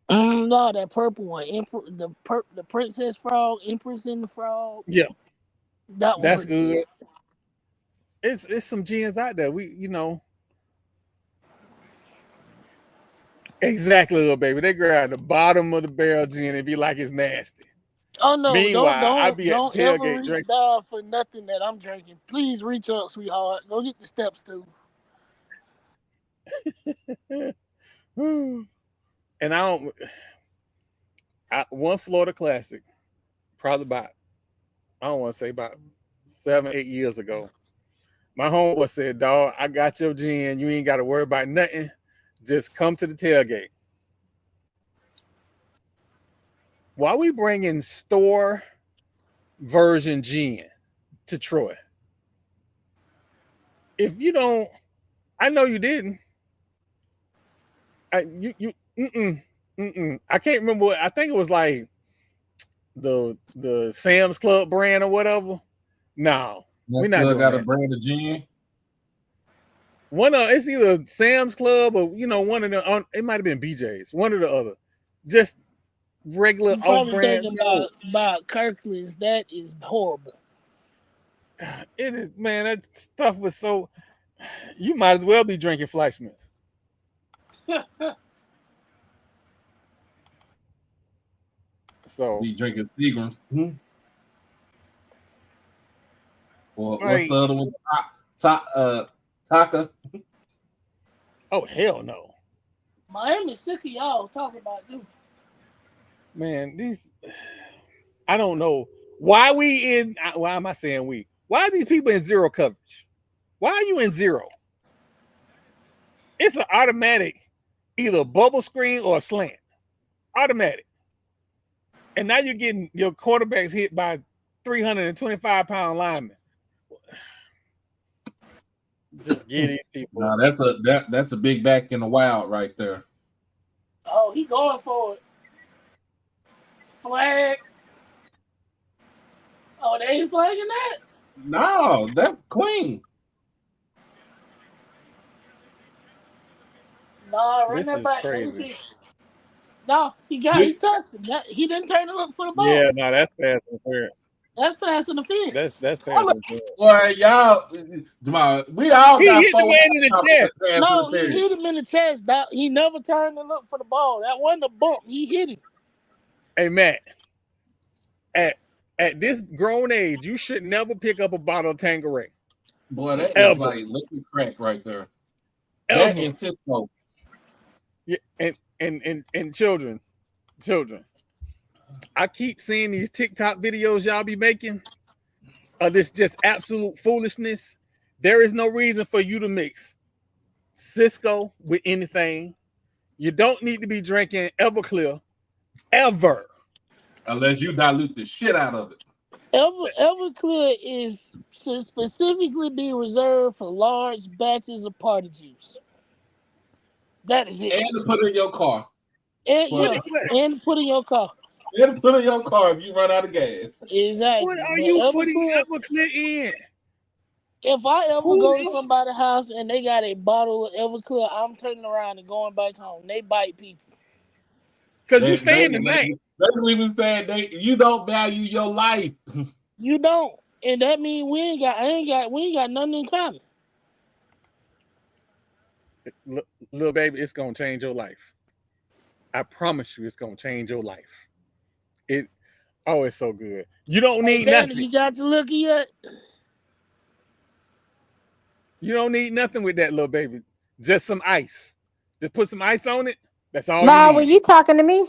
No, that purple one, the Princess Frog, Empress in the Frog. Yeah, That one that's pretty good. It's some gins out there. Exactly, little baby. They grab the bottom of the barrel gin and be like it's nasty. Oh no! Meanwhile, I be at the Ever tailgate reach drinking. down for nothing that I'm drinking. Please reach up, sweetheart. Go get the steps too. And one Florida Classic, probably about, I don't want to say about 7-8 years ago. My homeboy said, "Dog, I got your gin. You ain't got to worry about nothing. Just come to the tailgate." Why we bringing store version gin to Troy? If you don't, I know you didn't. I can't remember what, I think it was like the Sam's Club brand or whatever. No, we're not doing got that. a brand of gin. It's either Sam's Club or one of the, it might have been BJ's, one or the other. Just regular off brand. Thinking about Kirkland's. That is horrible. It is, man. That stuff was so. You might as well be drinking Fleischmann's. So we drinking Seagram's. Or like, what's the other one? Taka. Oh hell no. Miami's sick of y'all talking about them. Man, I don't know why why am I saying we? Why are these people in zero coverage? Why are you in zero? It's an automatic, either bubble screen or a slant. Automatic. And now you're getting your quarterbacks hit by 325-pound linemen. Just get these people. No, that's a big back in the wild right there. Oh, he going for it. Flag. Oh, they ain't flagging that? No, that's clean. Nah, run This that is back. crazy. No, he touched him. He didn't turn to look for the ball. Yeah, no, that's pass interference. That's pass interference. That's pass interference. Boy, y'all, Jamal, we all He got hit the man in the chest. No, he hit him in the chest. He never turned to look for the ball. That wasn't a bump. He hit him. Hey, Matt, at this grown age, you should never pick up a bottle of Tanqueray. Boy, that is like liquid crack right there. That and Cisco. Yeah, and children. I keep seeing these TikTok videos y'all be making of this just absolute foolishness. There is no reason for you to mix Cisco with anything. You don't need to be drinking Everclear ever. unless you dilute the shit out of it. Everclear should specifically be reserved for large batches of party juice. That is it. And to put in your car. And But- and put in your car. And to put in your car if you run out of gas. Exactly. What are But you putting Everclear, Everclear in? if I ever Who go to is- somebody's house and they got a bottle of Everclear, I'm turning around and going back home. They bite people. Because you staying the night. That's what we saying. You don't value your life. You don't, and that means we ain't got nothing in common. Little baby, it's gonna change your life. I promise you, it's gonna change your life. It's so good. You don't need nothing. You got your looky yet? You don't need nothing with that, little baby. Just some ice. Just put some ice on it. That's all Ma, you were need. you talking to me?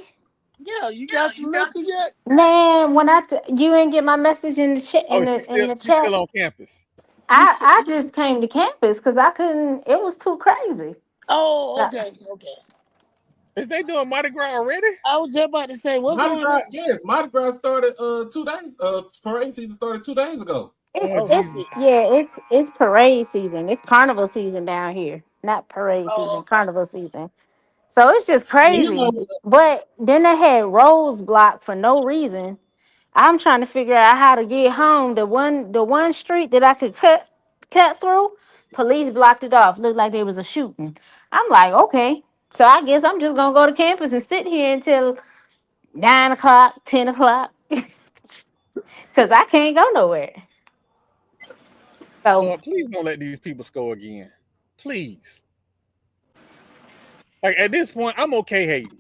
Yeah, you got your looky yet? Man, when you ain't get my message in the chat in the She's chat. still on campus. I just came to campus because I couldn't. It was too crazy. Oh, So- okay. Is they doing Mardi Gras already? I was just about to say, what's Mardi going Gras, on? yes, Mardi Gras started 2 days. Parade season started 2 days ago. It's parade season. It's carnival season down here. Not parade season, Oh. carnival season. So it's just You crazy. know, But then they had roads blocked for no reason. I'm trying to figure out how to get home. The one street that I could cut through, police blocked it off. Looked like there was a shooting. I'm like, okay. So I guess I'm just gonna go to campus and sit here until 9 o'clock, 10 o'clock. Cause I can't go nowhere. So Lord, please don't let these people score again. Please. Like at this point, I'm okay hating.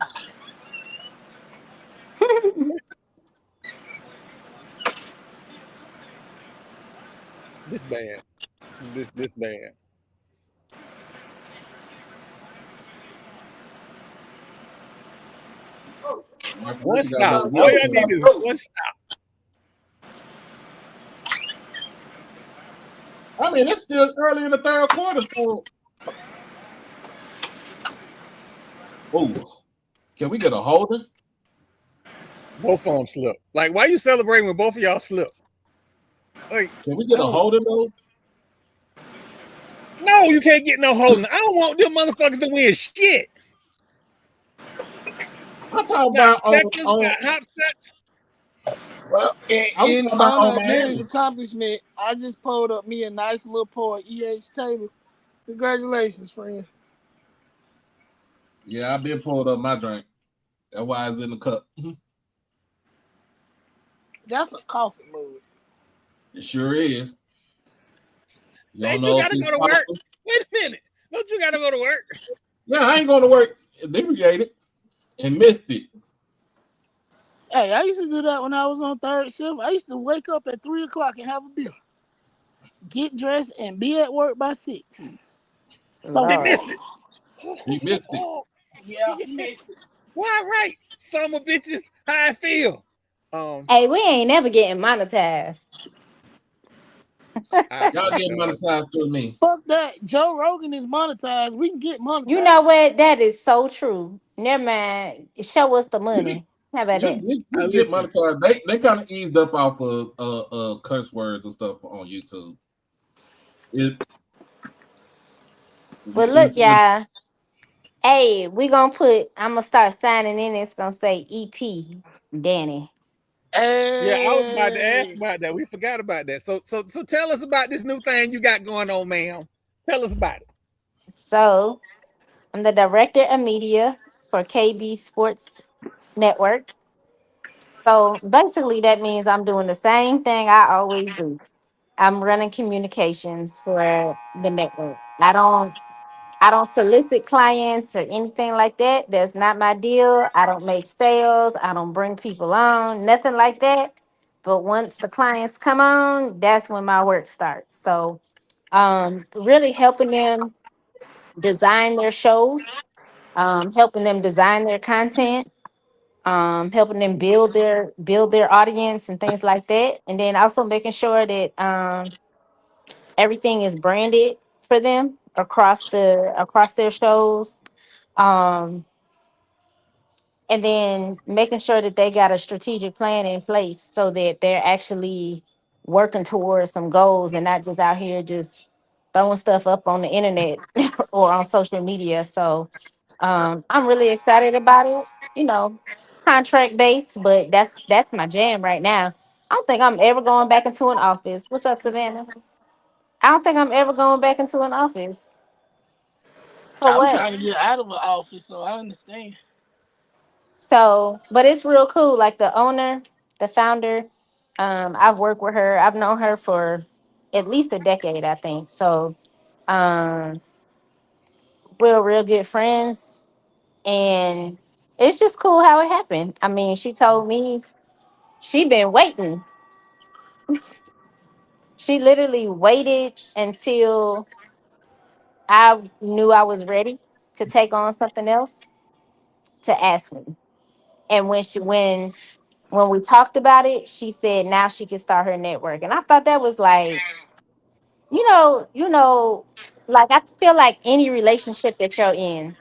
This bad. This bad. One stop. All y'all need is one stop. I mean, it's still early in the third quarter, so. Oh, can we get a holding? Both of them slip. Like, why you celebrating when both of y'all slip? Like, can we get a holding though? No, you can't get no holding. I don't want them motherfuckers to win shit. I'm talking about checkers, got hopscotch. Well, in about honor of Miami. Danny's accomplishment, I just pulled up me a nice little pour of E.H. Taylor. Congratulations, friend. Yeah, I've been pulled up my drink. That's why it's in the cup. That's a coffee move. It sure is. Ain't you gotta go to work? Wait a minute. Don't you gotta go to work? Yeah, I ain't going to work. Inebriated and missed it. Hey, I used to do that when I was on third shift. I used to wake up at 3 o'clock and have a beer, get dressed, and be at work by 6. So He missed it. He missed it. Yeah, he missed it. Why right? Summer bitches, how I feel. hey, we ain't never getting monetized. Y'all get monetized through me. Fuck that. Joe Rogan is monetized. We can get monetized. You know what? That is so true. Never mind. Show us the money. How about that? You get monetized. They kind of eased up off of curse words and stuff on YouTube. But look, y'all. Hey, I'm gonna start signing in. It's gonna say EP Danny. Yeah, I was about to ask about that. We forgot about that. So tell us about this new thing you got going on, ma'am. Tell us about it. So I'm the director of media for KB Sports Network. So basically that means I'm doing the same thing I always do. I'm running communications for the network. I don't solicit clients or anything like that. That's not my deal. I don't make sales. I don't bring people on, nothing like that. But once the clients come on, that's when my work starts. So really helping them design their shows, helping them design their content, helping them build their audience and things like that. And then also making sure that everything is branded for them across their shows. and then making sure that they got a strategic plan in place so that they're actually working towards some goals and not just out here just throwing stuff up on the internet or on social media. So I'm really excited about it. You know, it's contract based, but that's my jam right now. I don't think I'm ever going back into an office. What's up, Savannah? I don't think I'm ever going back into an office. For I'm what? trying to get out of the office, so I understand. So, but it's real cool. Like the owner, the founder, I've worked with her. I've known her for at least a decade, I think. So, um, we're real good friends, and it's just cool how it happened. I mean, she told me she been waiting. She literally waited until I knew I was ready to take on something else to ask me. And when we talked about it, she said now she can start her network. And I thought that was like, like I feel like any relationship that you're in,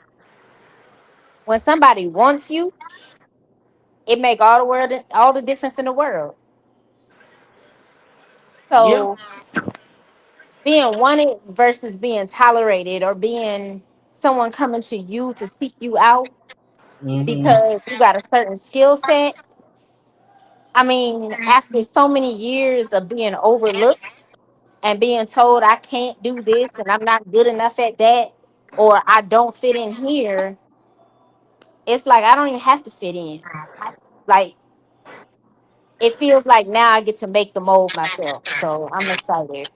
when somebody wants you, it make all the difference in the world. Yeah. So being wanted versus being tolerated or being someone coming to you to seek you out Mm-hmm. because you got a certain skill set. I mean, after so many years of being overlooked and being told I can't do this and I'm not good enough at that, or I don't fit in here, it's like I don't even have to fit in. Like it feels like now I get to make the mold myself. So I'm excited.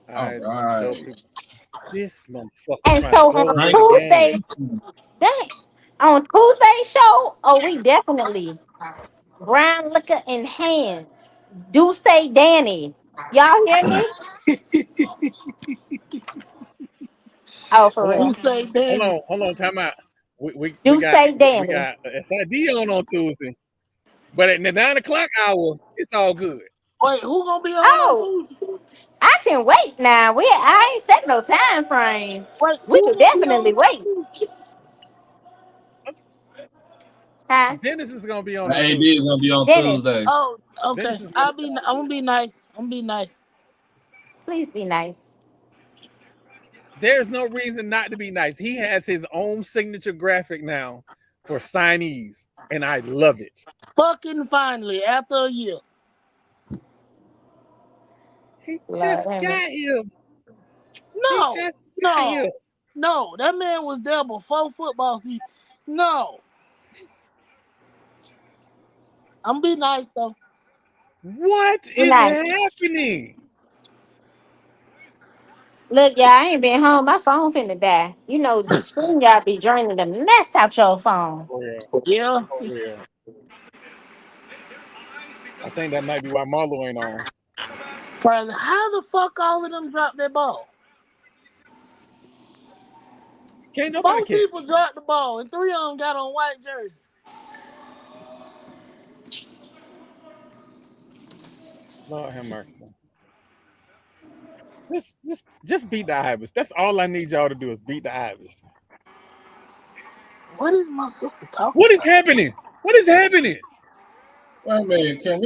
All All right, so right. this motherfucker And trying to so throw on us Thank in the game. Tuesdays, dang, on Tuesday show, oh, we definitely brown liquor in hand. Do say Danny. Y'all hear me? Oh, for Hold on, You real. say Danny. hold on, time out. We Do got say we Danny. got a SID on Tuesday, but at the 9 o'clock hour, it's all good. Wait, who gonna be on Oh, Tuesday? I can wait now. I ain't set no time frame. Wait, We who can gonna be on definitely wait. Tuesday? Huh? Dennis is gonna be on The on AD Tuesday. is gonna be on Dennis, Tuesday. Oh, okay. Dennis is gonna. I'm gonna be nice. I'm gonna be nice. please be nice. There's no reason not to be nice. He has his own signature graphic now for signees, and I love it. Fucking finally, after a year. He Lord, just have mercy. got here. He No, just got no, here. no. That man was there before football season. No, I'm be nice though. What Be is nice. happening? Look, y'all, I ain't been home. My phone finna die. You know, screen y'all be draining the mess out your phone. For real, Yeah, for real. I think that might be why Marlo ain't on. brother. How the fuck all of them dropped their ball? Can't nobody Four people catch. dropped the ball, and three of them got on white jerseys. Lord have mercy. Just beat the Ivers. That's all I need y'all to do is beat the Ivers. What is my sister talking What is about? happening? What is happening? Wait a minute. Can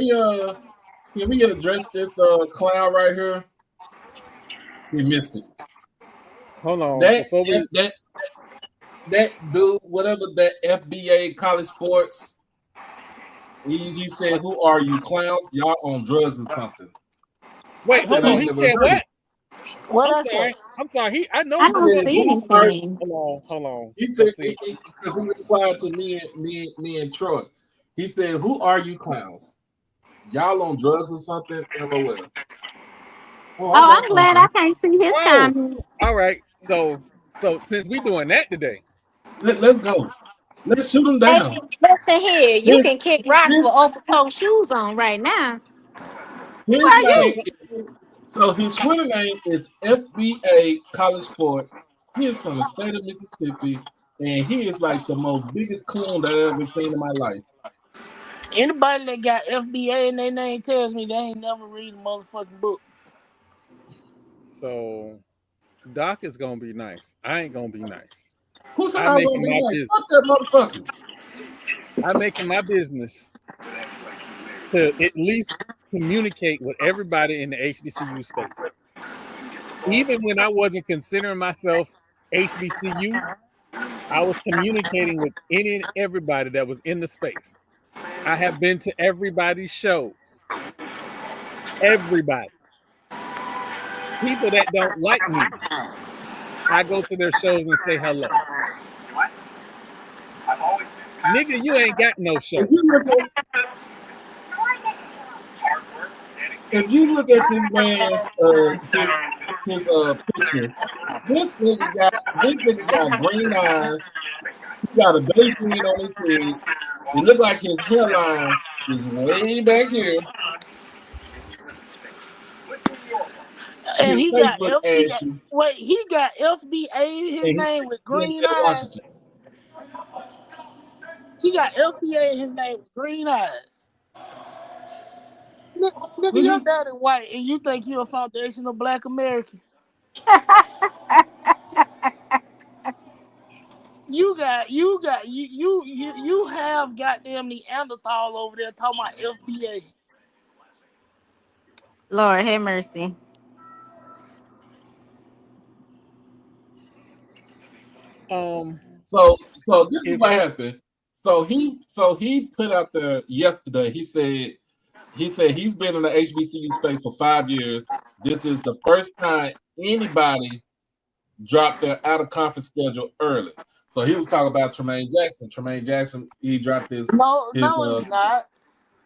we address this clown right here? We missed it. Hold on. That Before we that that dude, whatever that FBA college sports, he said, "Who are you clowns? Y'all on drugs or something?" I wait, said hold I on. ain't He never said heard what? it. What I'm I say? sorry. I'm sorry. I know I he He don't said said see what. he heard. anything. Hold on. He said Cause see, because he replied to me and Troy. He said, "Who are you clowns? Y'all on drugs or something?" LOL. Oh, I Oh, got I'm glad I something. can't see his oh, comment. all right. So since we doing that today, Let's go. Let's shoot him Baby, down. listen here. You His can kick rocks with his open-toe shoes on right now. Who his are name you? is so his Twitter name is FBA College Sports. He is from the state of Mississippi, and he is like the most biggest coon that I've ever seen in my life. Anybody that got FBA in their name tells me they ain't never read a motherfucking book. so Doc is gonna be nice. I ain't gonna be nice. Who said I I was make gonna it be my nice? business. Fuck that motherfucker. I make it my business to at least communicate with everybody in the HBCU space. Even when I wasn't considering myself HBCU, I was communicating with any and everybody that was in the space. I have been to everybody's shows. Everybody. People that don't like me, I go to their shows and say hello. Nigga, you ain't got no show. If you look at this man's his picture, this nigga got green eyes. He got a base green on his head. It looked like his hairline is way back here. And His he face got look FBA. ashy, Wait, he got FBA in his and name with he green in eyes. Washington. He got FBA in his name with green eyes. Nigga, your Mm-hmm. daddy white, and you think you a foundational Black American? You have goddamn Neanderthal over there talking about FBA. Lord have mercy. So this is If what happened. So he put out there yesterday. He said he's been in the HBCU space for 5 years. This is the first time anybody dropped their out of conference schedule early. So he was talking about Tremaine Jackson. Tremaine Jackson, he dropped his No, it's not.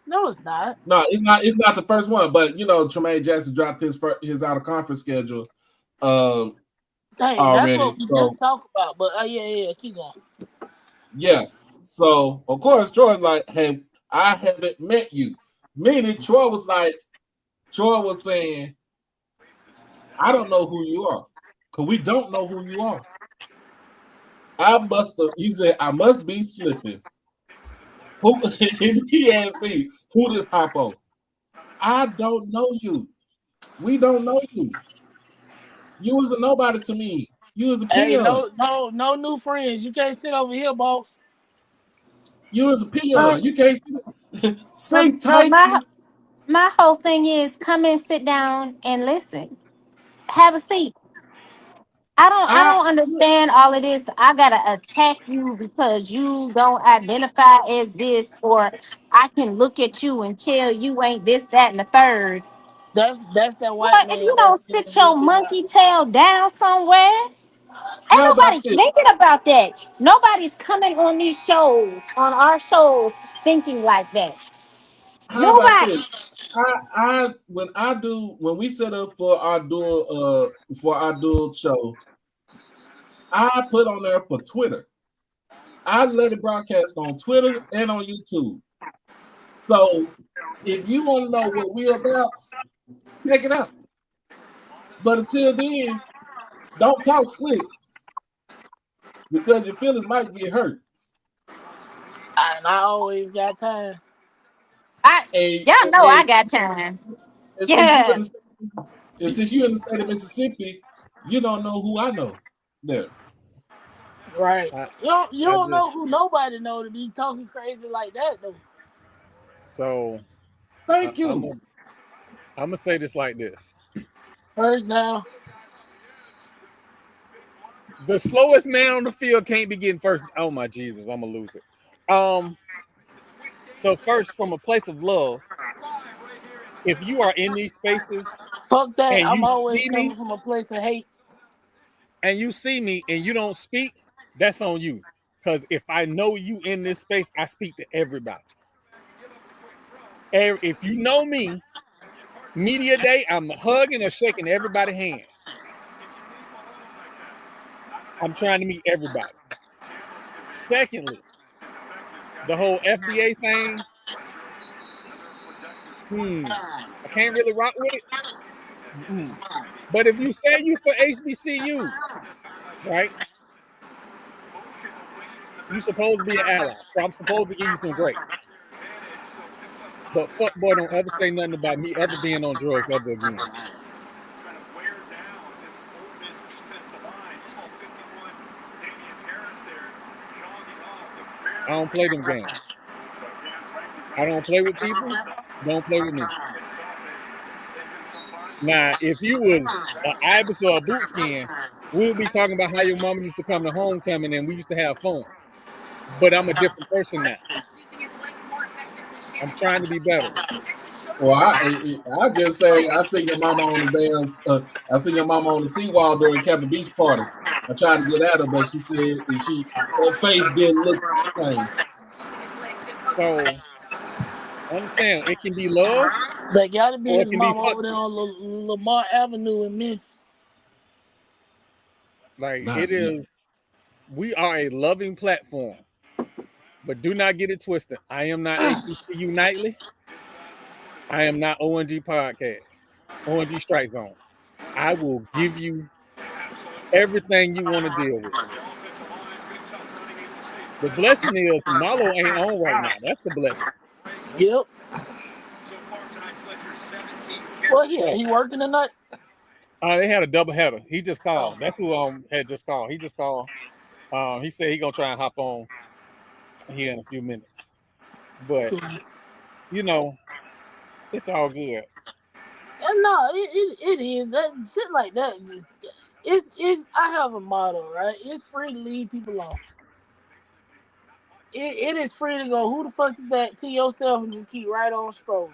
No, it's not. no, it's not the first one, but Tremaine Jackson dropped his out of conference schedule Dang, that's already. what we So just talked about. But yeah, keep going. yeah. So of course Troy's like, hey, I haven't met you. Meaning Troy was saying, I don't know who you are. Because we don't know who you are. He said, I must be slipping. He asked me, who this Hoppo? I don't know you. We don't know you. You was a nobody to me. You was a Hey, peon. no new friends. You can't sit over here, boss. You was a peon. But You can't say but type. my whole thing is come and sit down and listen. Have a seat. I I don't understand all of this. I gotta attack you because you don't identify as this, or I can look at you and tell you ain't this, that, and the third. That's that white What if man you that's don't being sit a your little bit monkey tail down somewhere? Ain't how about nobody this? thinking about that. Nobody's coming on these shows, on our shows, thinking like that. How about Nobody. this? When we set up for our dual show, I put on there for Twitter. I let it broadcast on Twitter and on YouTube. So if you want to know what we're about, check it out. But until then, don't talk slick because your feelings might get hurt. and I always got time. I And, Y'all know I and, got time. and since you Yeah. in the state of Mississippi, you don't know who I know there. Right. I, You I don't know just who nobody know to be talking crazy like that though. so Thank I'm you. gonna say this like this: First down. the slowest man on the field can't be getting first. Oh my Jesus, I'm gonna lose it. So first, from a place of love, if you are in these spaces Fuck that. and I'm you always see coming me from a place of hate. and you don't speak, that's on you. Because if I know you in this space, I speak to everybody. If you know me, media day, I'm hugging or shaking everybody's hand. I'm trying to meet everybody. Secondly, the whole FBA thing, I can't really rock with it. But if you say you for HBCUs, right, you supposed to be an ally. So I'm supposed to give you some grace. But fuck boy, don't ever say nothing about me ever being on drugs ever again. I don't play them games. I don't play with people. Don't play with me. Now, if you was an ibis or a boot skin, we would be talking about how your mama used to come to homecoming and we used to have fun. But I'm a different person now. I'm trying to be better. Well, I just say I seen your mama on the damn. I seen your mama on the seawall during Captain Beach party. I tried to get at her, but she said her face didn't look the same. So understand, it can be love They gotta be or it his can be mama fuck. over there on Lamar Avenue in Memphis. Like Nah, it is. We are a loving platform, but do not get it twisted. I am not HBCU Nightly. I am not ONG Podcast, ONG Strike Zone. I will give you everything you want to deal with. The blessing is Malo ain't on right now. That's the blessing. Yep. Well, yeah, So, he working tonight. they had a double header. He just called. That's who had just called. He just called. He said he gonna try and hop on here in a few minutes. But you know, it's all good. And no, it is that shit like that. Just it's. I have a motto, right? It's free to leave people alone. It is free to go. Who the fuck is that to yourself and just keep right on scrolling.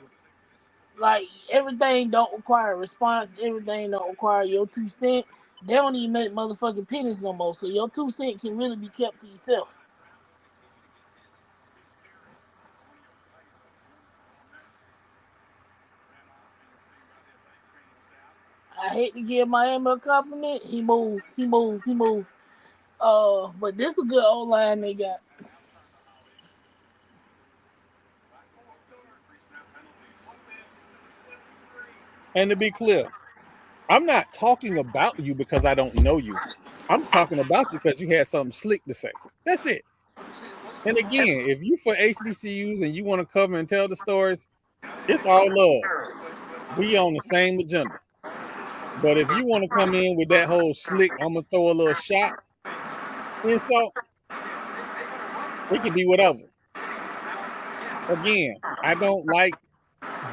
Like everything don't require a response. Everything don't require your 2 cents. They don't even make motherfucking pennies no more. So your 2 cents can really be kept to yourself. I hate to give Miami a compliment. He moved. He moved. He moved. But this is a good old line they got. And to be clear, I'm not talking about you because I don't know you. I'm talking about you because you had something slick to say. That's it. And again, if you for HBCUs and you want to cover and tell the stories, it's all love. We on the same agenda. But if you want to come in with that whole slick, I'm gonna throw a little shot, insult, it can be whatever. Again, I don't like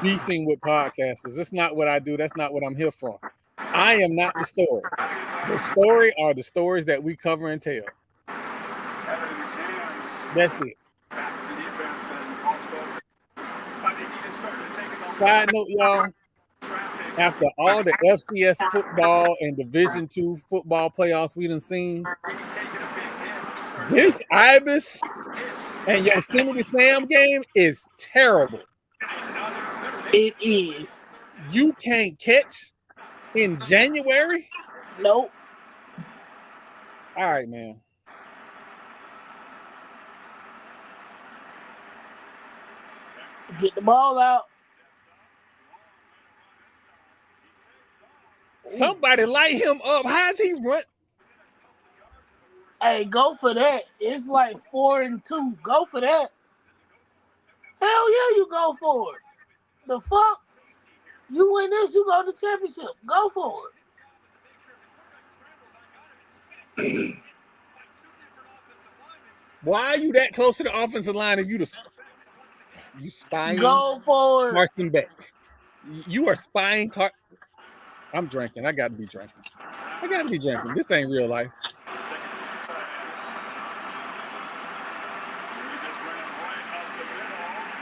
beefing with podcasters. That's not what I do. That's not what I'm here for. I am not the story. The story are the stories that we cover and tell. That's it. Side note, y'all, after all the FCS football and Division II football playoffs we done seen, this Ibis and Yosemite Sam game is terrible. It is. You can't catch in January? Nope. All right, man. Get the ball out. Somebody light him up. How's he run? Hey, go for that. It's like 4-2. Go for that. Hell yeah, you go for it. The fuck? You win this, you go to the championship. Go for it. Why are you that close to the offensive line if you spying Go for it. Carson Beck? You are spying I'm drinking. I got to be drinking. This ain't real life.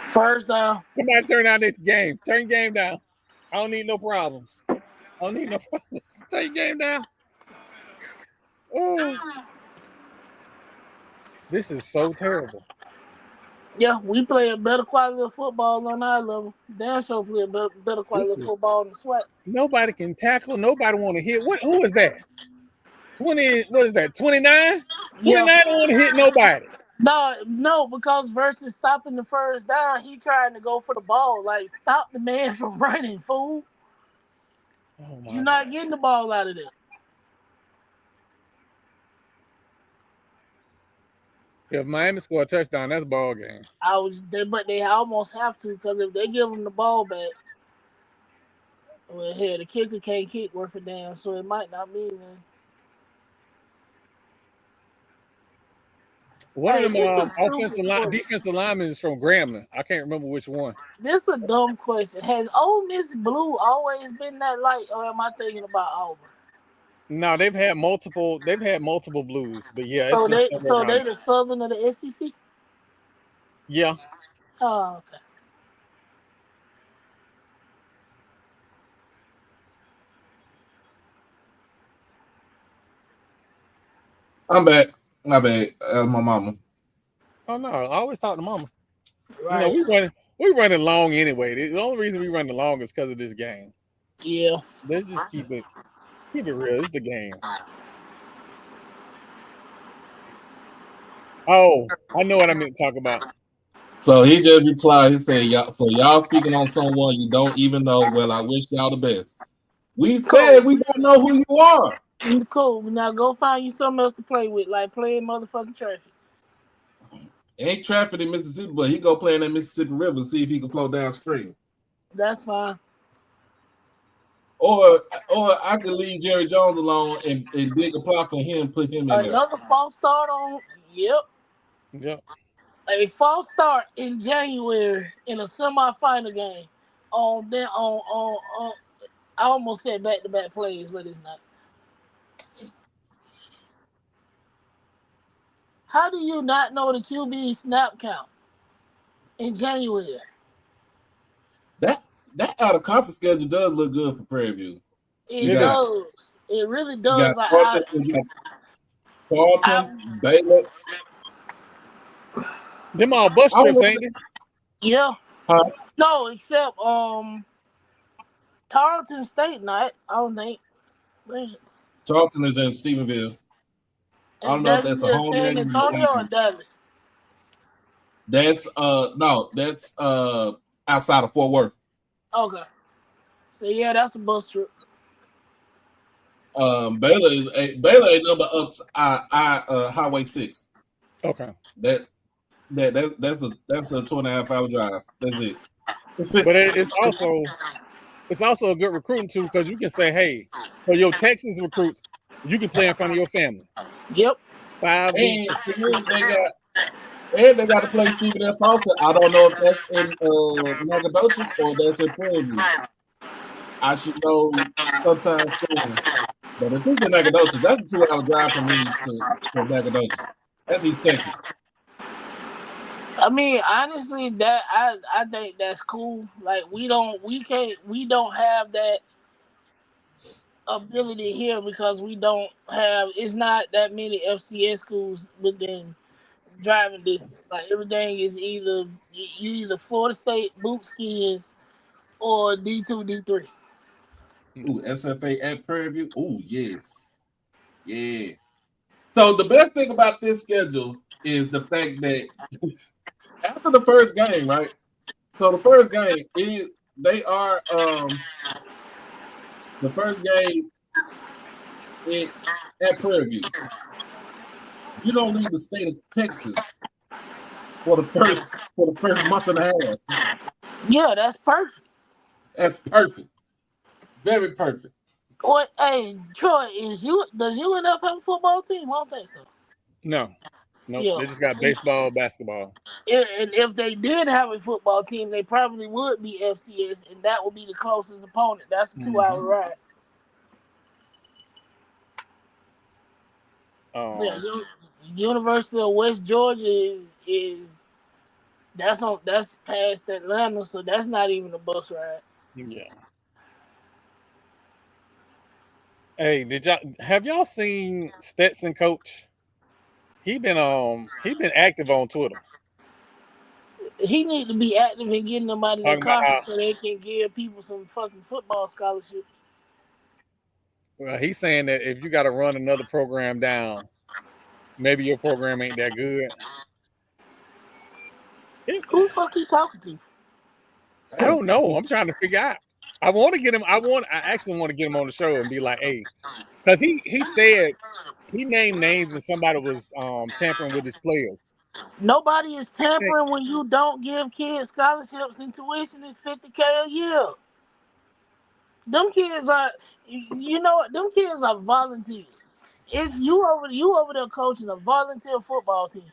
First down. Somebody turn down this game. Turn game down. I don't need no problems. Turn game down. Oh, this is so terrible. Yeah, we play a better quality of football on our level. Damn sure play a better quality of football in the SWAT. Nobody can tackle. Nobody want to hit. Who is that? 20, what is that? 29? 29 don't want to hit nobody. No, because versus stopping the first down, he trying to go for the ball. Like, stop the man from running, fool. Oh my You're not God. getting the ball out of there. If Miami score a touchdown, that's ball game. But they almost have to, because if they give them the ball back, well, hell, the kicker can't kick worth a damn, so it might not mean, man. One of them This is stupid defensive linemen is from Grambling. I can't remember which one. This is a dumb question. Has Ole Miss blue always been that light, or am I thinking about Auburn? No, they've had multiple blues, but yeah, it's So been they somewhere around. the Southern of the SEC. Yeah. Oh, okay. I'm back. My bad. My mama. Oh no, I always talk to mama. Right. You know, we running long anyway. The only reason we running long is because of this game. Yeah. Let's just keep it real. It's the game. Oh, I know what I meant to talk about. So he just replied. He said, y'all speaking on someone you don't even know. Well, I wish y'all the best. We said we don't know who you are. Cool. Now go find you something else to play with, like playing motherfucking traffic. Ain't traffic in Mississippi, but he go play in that Mississippi River, see if he can flow downstream. That's fine. Or I could leave Jerry Jones alone and dig a plot for him, put him in there. Another false start on. Yep. Yep. A false start in January in a semifinal game. I almost said back-to-back plays, but it's not. How do you not know the QB snap count in January? That out of conference schedule does look good for Prairie View. It does. It really does. Carlton, Baylor. Them all bus trips, ain't they? Yeah. Huh? No, except Tarleton State night. I don't think. Tarleton is in Stephenville. I don't know if that's a home San Antonio or Dallas. That's outside of Fort Worth. Okay. So yeah, that's a bus trip. Baylor ain't number up Highway 6. Okay. That's a 2.5 hour drive. That's it. But it's also a good recruiting tool because you can say, hey, for your Texas recruits, you can play in front of your family. Yep. 5 weeks. And they got to play Stephen F. Fawcett. I don't know if that's in Nacogdoches or that's in Prairie View. I should know sometime soon. But if it's in Nacogdoches, that's a 2 hour drive from me to Nacogdoches. That's East Texas. I mean, honestly, that I think that's cool. Like we don't have that ability here because it's not that many FCS schools within driving distance. Like everything is either Florida State Bootskins or D2, D3. Ooh, SFA at Prairie View. Ooh, yes. Yeah. So the best thing about this schedule is the fact that after the first game, right? So the first game the first game it's at Prairie View. You don't leave the state of Texas for the first month and a half. Yeah, that's perfect. That's perfect. Very perfect. What? Hey, Troy, does UNF have a football team? I don't think so. No. Yeah. They just got baseball, basketball. And if they did have a football team, they probably would be FCS, and that would be the closest opponent. That's a 2 hour ride. University of West Georgia is that's past Atlanta, so that's not even a bus ride. Yeah. Hey, have y'all seen Stetson coach? He been active on Twitter. He need to be active in getting them out of their conference so they can give people some fucking football scholarships. Well, he's saying that if you got to run another program down, maybe your program ain't that good. Who the fuck he talking to? I don't know. I'm trying to figure out. I actually want to get him on the show and be like, hey, because he said he named names when somebody was tampering with his players. Nobody is tampering when you don't give kids scholarships and tuition is $50K a year. Them kids are, them kids are volunteers. If you over there coaching a volunteer football team,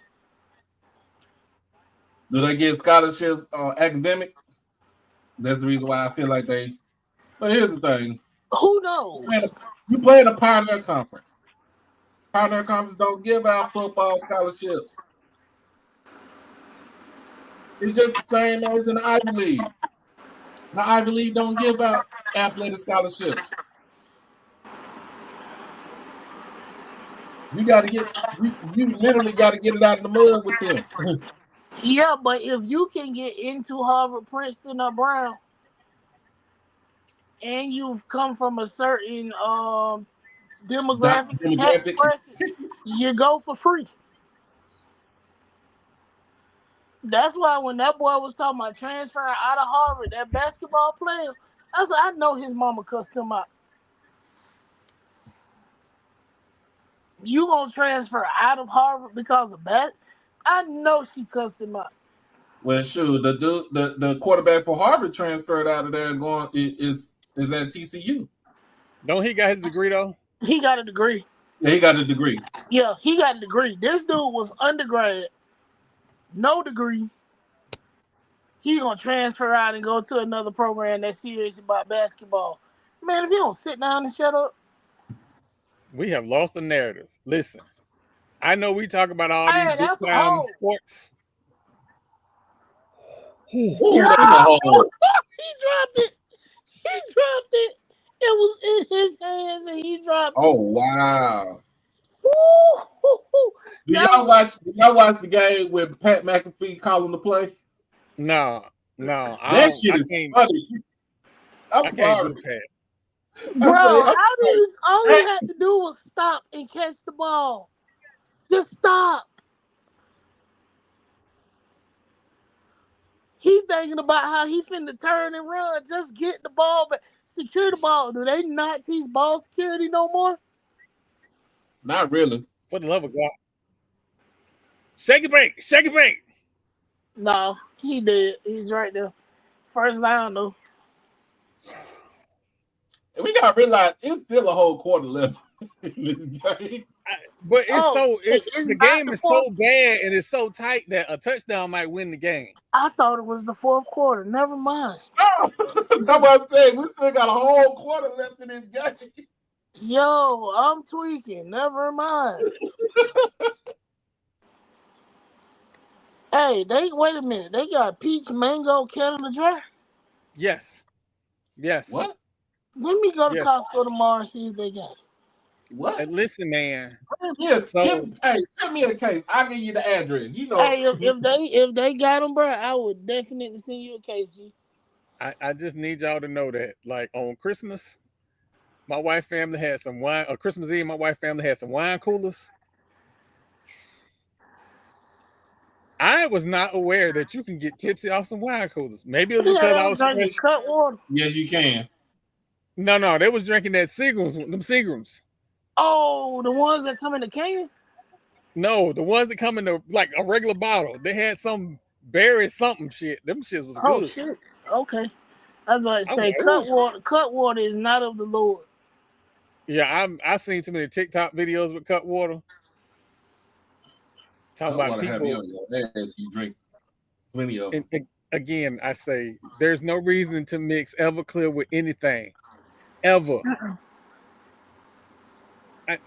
Do they get scholarships academic? That's the reason why I feel like they. But here's the thing: Who knows? you play in a Pioneer Conference. Pioneer Conference don't give out football scholarships. It's just the same as in the Ivy League. The Ivy League don't give out athletic scholarships. You got to get you literally got to get it out of the mud with them. Yeah, but if you can get into Harvard, Princeton, or Brown, and you've come from a certain demographic tax Demographic. bracket, you go for free. That's why when that boy was talking about transferring out of Harvard, that basketball player, I was like, I know his mama cussed him out. You gonna transfer out of Harvard because of that? I know she cussed him out. Well, sure, the quarterback for Harvard transferred out of there and going is at TCU. Don't he got his degree though? He got a degree. Yeah, he got a degree. Yeah, he got a degree. This dude was undergrad, no degree. He gonna transfer out and go to another program that's serious about basketball. Man, if you don't sit down and shut up. We have lost the narrative. Listen, I know we talk about all Hey, these big that's a time hole. sports. Ooh, that's a hole. He dropped it. He dropped it. It was in his hands and he dropped it. Oh wow. Woo! Do y'all watch the game with Pat McAfee calling the play? No. That shit is funny. I'm sorry. Bro, all you had to do was stop and catch the ball. Just stop. He thinking about how he finna turn and run. Just get the ball back. Secure the ball. Do they not teach ball security no more? Not really. For the love of God. Shake it break. No, he did. He's right there. First down though. And we gotta realize it's still a whole quarter left in this game. But the game is so bad and it's so tight that a touchdown might win the game. I thought it was the fourth quarter. Never mind. No, that's what I'm saying. We still got a whole quarter left in this game. Yo, I'm tweaking. Never mind. Hey, wait a minute. They got peach, mango, Canada Dry. Yes. What? Let me go to Costco tomorrow and see if they got it. What? And listen, man. Hey, send me a case. I'll give you the address. You know. Hey, if they got them, bro, I would definitely send you a case. G. I just need y'all to know that, like on Christmas, my wife family had some wine. On Christmas Eve, my wife family had some wine coolers. I was not aware that you can get tipsy off some wine coolers. Maybe it was because I was drinking cut water. Yes, you can. No, they was drinking that Seagrams. Oh, the ones that come in the can? No, the ones that come in like a regular bottle. They had some berry something shit. Them shits was good. Oh shit. Okay. I was about to say cut water is not of the Lord. Yeah, I seen too many TikTok videos with cut water. Talking about people. You drink plenty of them. And again, I say there's no reason to mix Everclear with anything. Ever. I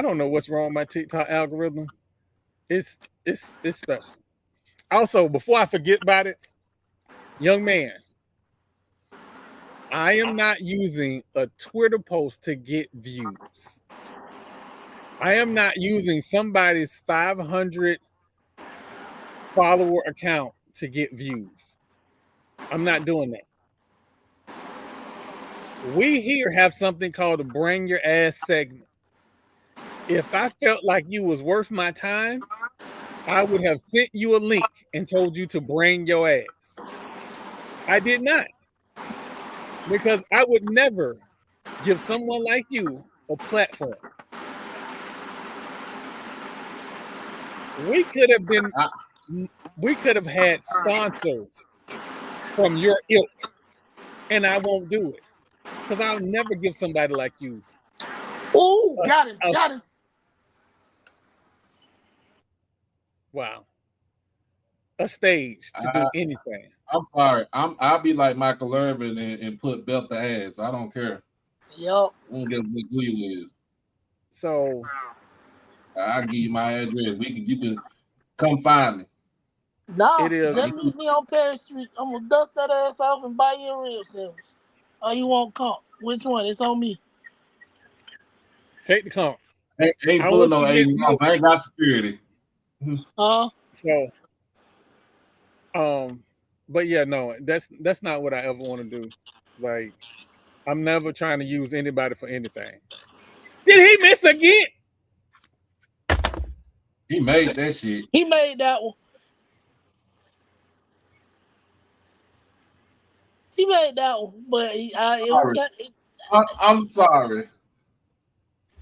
don't know what's wrong with my TikTok algorithm. It's special. Also, before I forget about it, young man, I am not using a Twitter post to get views. I am not using somebody's 500 follower account to get views. I'm not doing that. We here have something called a Bring Your Ass segment. If I felt like you was worth my time, I would have sent you a link and told you to bring your ass. I did not. Because I would never give someone like you a platform. We could have had sponsors from your ilk, and I won't do it. Because I'll never give somebody like you. Oh, got it. Wow. a stage to do anything. I'm sorry. I'll be like Michael Irvin and put belt the ass. I don't care. Yup. I don't give a what who you is. So I'll give you my address. You can come find me. No, it is. just meet me on Perry Street. I'm gonna dust that ass off and buy you a rib sandwich. Oh, you want comp? Which one? It's on me. Take the comp. Ain't I pulling want no you to get 80 off. I ain't got security. Huh? So, but yeah, no, that's not what I ever want to do. Like, I'm never trying to use anybody for anything. Did he miss again? He made that shit. He made that one. He made that one, but I'm sorry.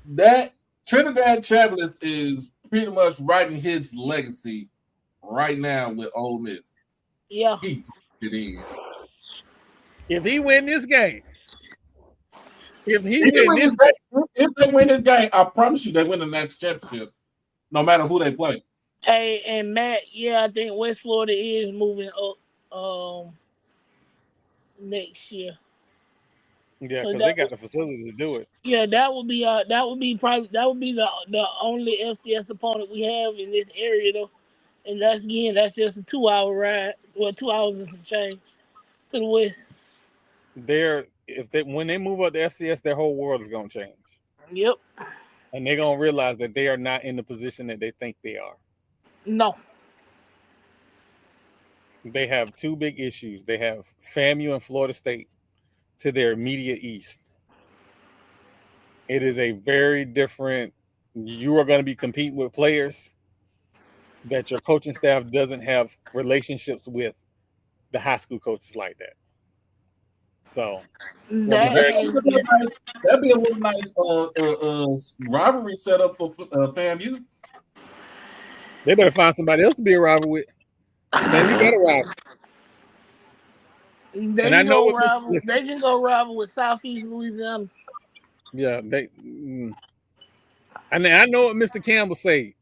That Trinidad Chambliss is pretty much writing his legacy right now with Ole Miss. Yeah. He did it in. If he win this game, if they win this game, I promise you they win the next championship, no matter who they play. Hey, and Matt, yeah, I think West Florida is moving up next year. Yeah, because they got the facilities to do it. Yeah, that would be the only FCS opponent we have in this area though. And that's just a 2-hour ride. Well, 2 hours and some change to the west. When they move up to FCS, their whole world is gonna change. Yep. And they're gonna realize that they are not in the position that they think they are. No. They have two big issues. They have FAMU and Florida State to their immediate east. It is a very different. You are going to be competing with players that your coaching staff doesn't have relationships with the high school coaches like that. So that'd be a little nice rivalry set up for FAMU. They better find somebody else to be a rival with. FAMU better rival. They can go rival with Southeast Louisiana. Yeah, and I know what Mr. Campbell said,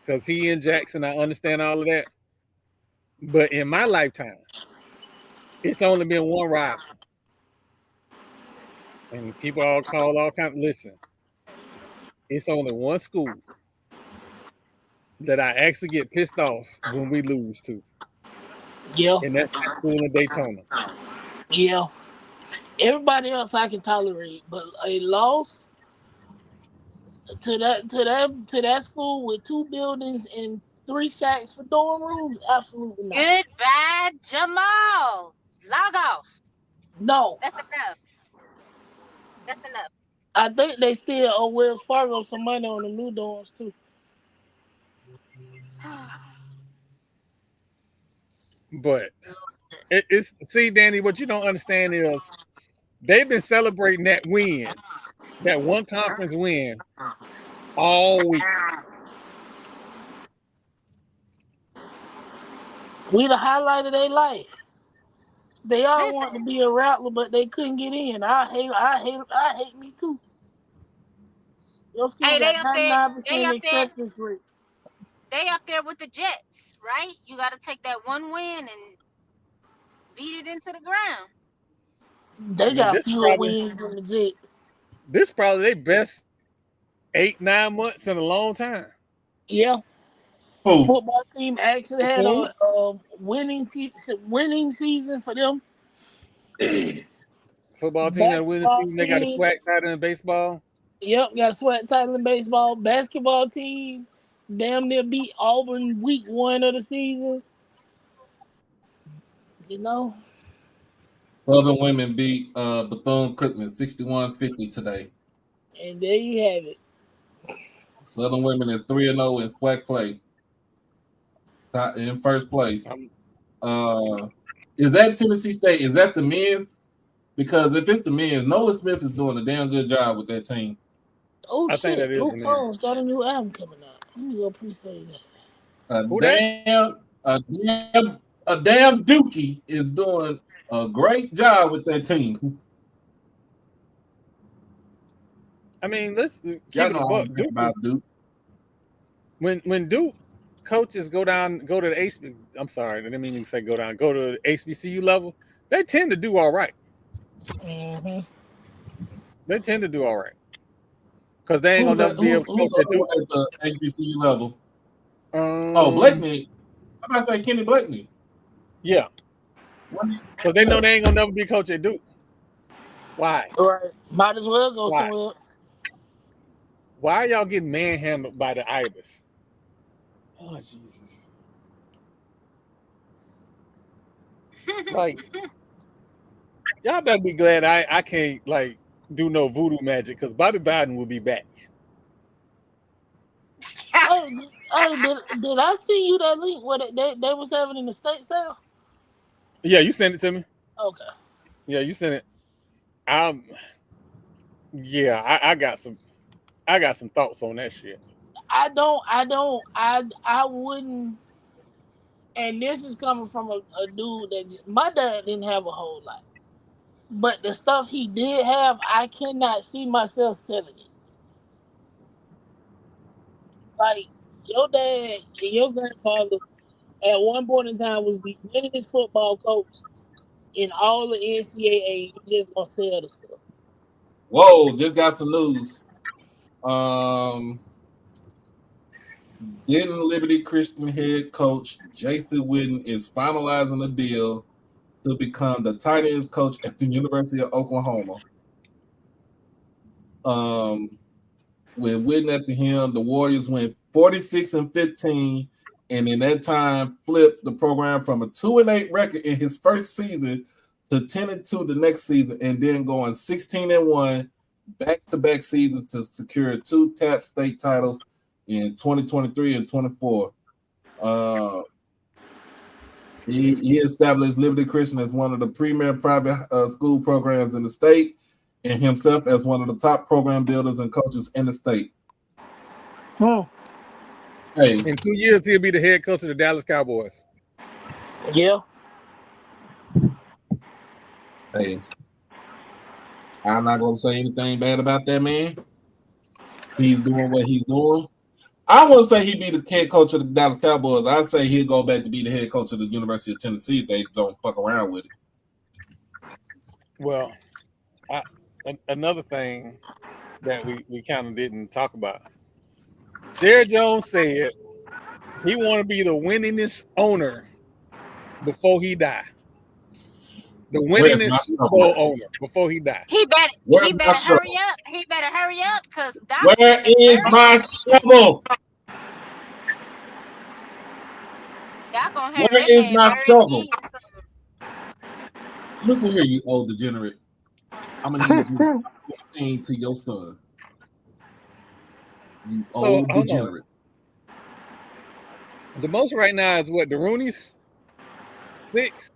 because he and Jackson, I understand all of that. But in my lifetime, it's only been one rival. And people all call all kinds. Listen, it's only one school that I actually get pissed off when we lose to. Yeah. And that's the school in Daytona. Yeah. Everybody else I can tolerate, but a loss to that school with 2 buildings and 3 shacks for dorm rooms, absolutely not. Goodbye, Jamal. Log off. No. That's enough. That's enough. I think they still owe Wells Fargo some money on the new dorms too. But see, Danny, what you don't understand is they've been celebrating that win, that one conference win, all week. We the highlight of their life. They all want to be a Rattler, but they couldn't get in. I hate me too. Your school got 99% acceptance rate. They up there with the Jets, right? You got to take that one win and beat it into the ground. They got fewer wins than the Jets. This probably their best 8-9 months in a long time. Yeah. Football team actually had a winning season for them. Football team that winning season, they got a swag title in baseball. Yep, got a swag title in baseball. Basketball team damn near beat Auburn week 1 of the season. You know. Southern women beat Bethune-Cookman 61-50 today. And there you have it. Southern women is 3-0 in SWAC play. In first place. Is that Tennessee State? Is that the men's? Because if it's the men's, Noah Smith is doing a damn good job with that team. Oh, I think that is got a new album coming out. Let me go pre-say that. A damn Dookie is doing a great job with that team. I mean, let's keep it a buck. Duke. When Duke coaches go to the HB. I'm sorry, I didn't mean to say go down. Go to the HBCU level. They tend to do all right. Mm-hmm. They tend to do all right because they ain't Who's gonna that? never be able to Who's coach at Duke. at the HBCU level? Oh, Blakeney. I'm about to say Kenny Blakeney. Yeah, because they know they ain't gonna never be coach at Duke. Why? Right. Might as well go Why? somewhere. Why are y'all getting manhandled by the Ibis? Oh Jesus! Like y'all better be glad I can't like do no voodoo magic because Bobby Biden will be back. Hey, did I see you that link where they was having in the state sale? Yeah, you sent it to me. Okay. Yeah, you sent it. Yeah, I got some thoughts on that shit. I wouldn't, and this is coming from a dude that my dad didn't have a whole lot. But the stuff he did have, I cannot see myself selling it. Like your dad and your grandfather at one point in time was the winningest football coach in all the NCAA. You just gonna sell the stuff. Whoa, just got the news. Denton Liberty Christian head coach Jason Witten is finalizing a deal to become the tight end coach at the University of Oklahoma. With Witten at the helm, the Warriors went 46-15, and in that time flipped the program from a 2-8 record in his first season to 10-2 the next season, and then going 16-1 back-to-back seasons to secure 2 TAP state titles in 2023 and 24. He established Liberty Christian as one of the premier private school programs in the state, and himself as one of the top program builders and coaches in the state. Hey, In 2 years, he'll be the head coach of the Dallas Cowboys. Yeah. Hey, I'm not gonna say anything bad about that man. He's doing what he's doing. I wouldn't say he'd be the head coach of the Dallas Cowboys. I'd say he'll go back to be the head coach of the University of Tennessee if they don't fuck around with it. Well, another thing that we kind of didn't talk about. Jerry Jones said he want to be the winningest owner before he die. The winningest Super Bowl owner before he die. He better hurry up. He better hurry up because where is my shovel? Where is my shovel? Listen here, you old degenerate. I'm gonna need you to to your son. You old degenerate. The most right now is what, the Roonies? 6?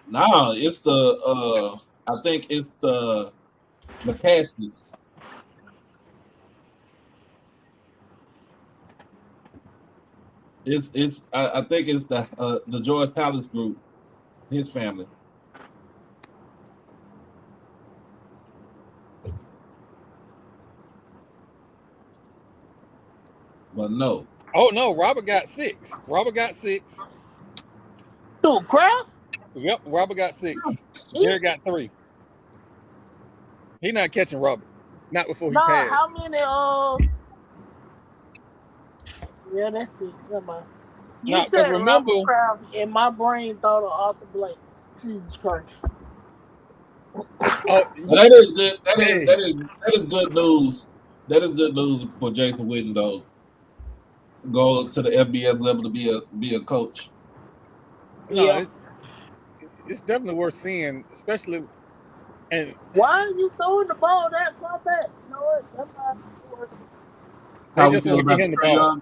Nah, it's the I think it's the McCaskies. I think it's the George Palace group, his family. But no. Oh no, Robert got 6. Robert got 6. Who, Kraft? Yep, Robert got 6. Jerry got 3. He not catching Robert. Not before he passed. How many yeah, that's 6. You said remember Robert Kraft, and my brain thought of Arthur Blake. Jesus Christ. Oh, that is good. That is good news. That is good news for Jason Witten, though. Go to the FBS level to be a coach. Yeah, it's definitely worth seeing, especially. And why are you throwing the ball that far back? You know what? That's not how we feel about Trae Young.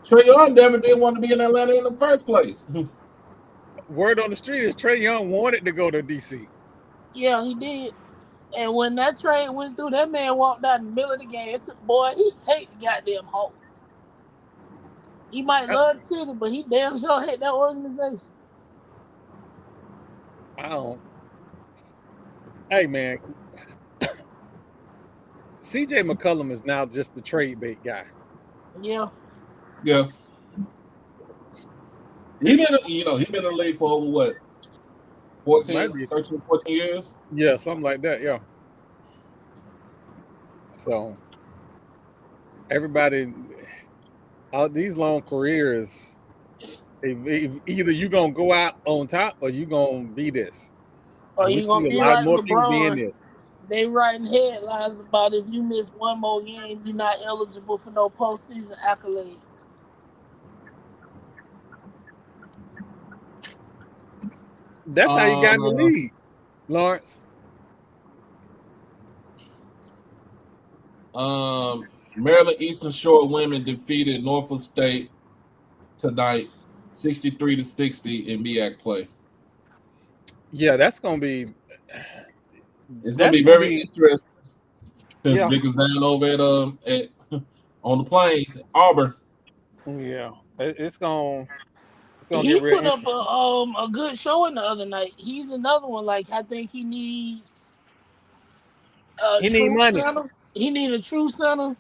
Trae Young never did want to be in Atlanta in the first place. Word on the street is Trae Young wanted to go to DC. Yeah, he did. And when that trade went through, that man walked out in the middle of the game. Boy, he hate the goddamn Hawks. He might love the city, but he damn sure hate that organization. I don't. Hey, man. CJ McCollum is now just the trade bait guy. Yeah. Yeah. He been he been in the league for over what, Might be, 13, 14 years. yeah, something like that. Yeah. So everybody, all these long careers, either you gonna go out on top or you gonna be this. Or And we you see gonna a be lot like more people being LeBron? this. They writing headlines about if you miss one more game, you're not eligible for no postseason accolades. That's how you got in the Uh, league, Lawrence. Maryland Eastern Shore women defeated Norfolk State tonight, 63-60 in MEAC play. Yeah, that's gonna be. It's gonna That's be gonna very be. interesting since Yeah. Vic is down over at on the plains, Auburn. Yeah. It's gonna get He real put up interesting. a good showing the other night. He's another one. Like I think he needs a He need true money. center. He need a true center.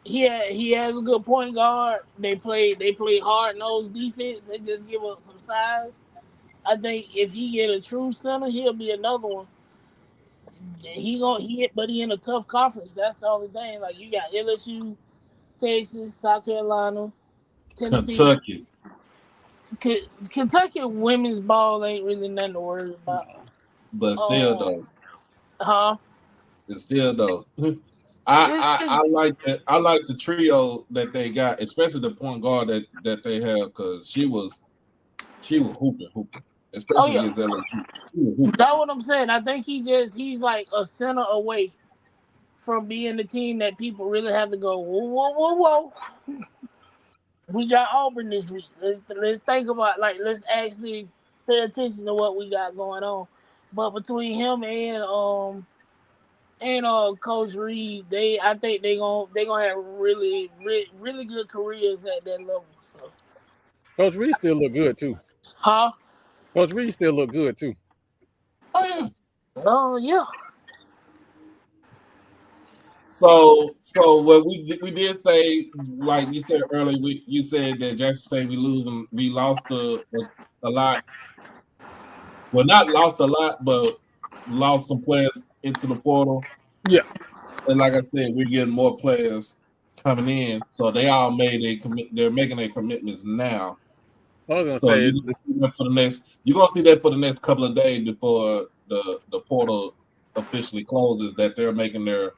He has a good point guard. They play hard nosed defense. They just give up some size. I think if he get a true center, he'll be another one. But he in a tough conference. That's the only thing. Like you got LSU, Texas, South Carolina, Tennessee. Kentucky, Kentucky women's ball ain't really nothing to worry about. but still Um, though, huh? it's still though. It, I like that. I like the trio that they got, especially the point guard that they have, because she was hooping, oh especially yeah, against LSU. She was hooping. that's what I'm saying. I think he's like a center away from being the team that people really have to go whoa whoa whoa whoa. We got Auburn this week. Let's think about let's actually pay attention to what we got going on. But between him and Coach Reed, I think they gonna have really good careers at that level. So, Coach Reed still look good too. huh? Coach Reed still look good too. Oh yeah. Oh yeah. So what we did say, like you said earlier, you said that Jackson State we lost a lot. Well, not lost a lot, but lost some players into the portal. Yeah. And like I said, we're getting more players coming in, so they all made a commit. They're making their commitments now. I was gonna So say you're gonna see that for the next couple of days before the portal officially closes. That they're making their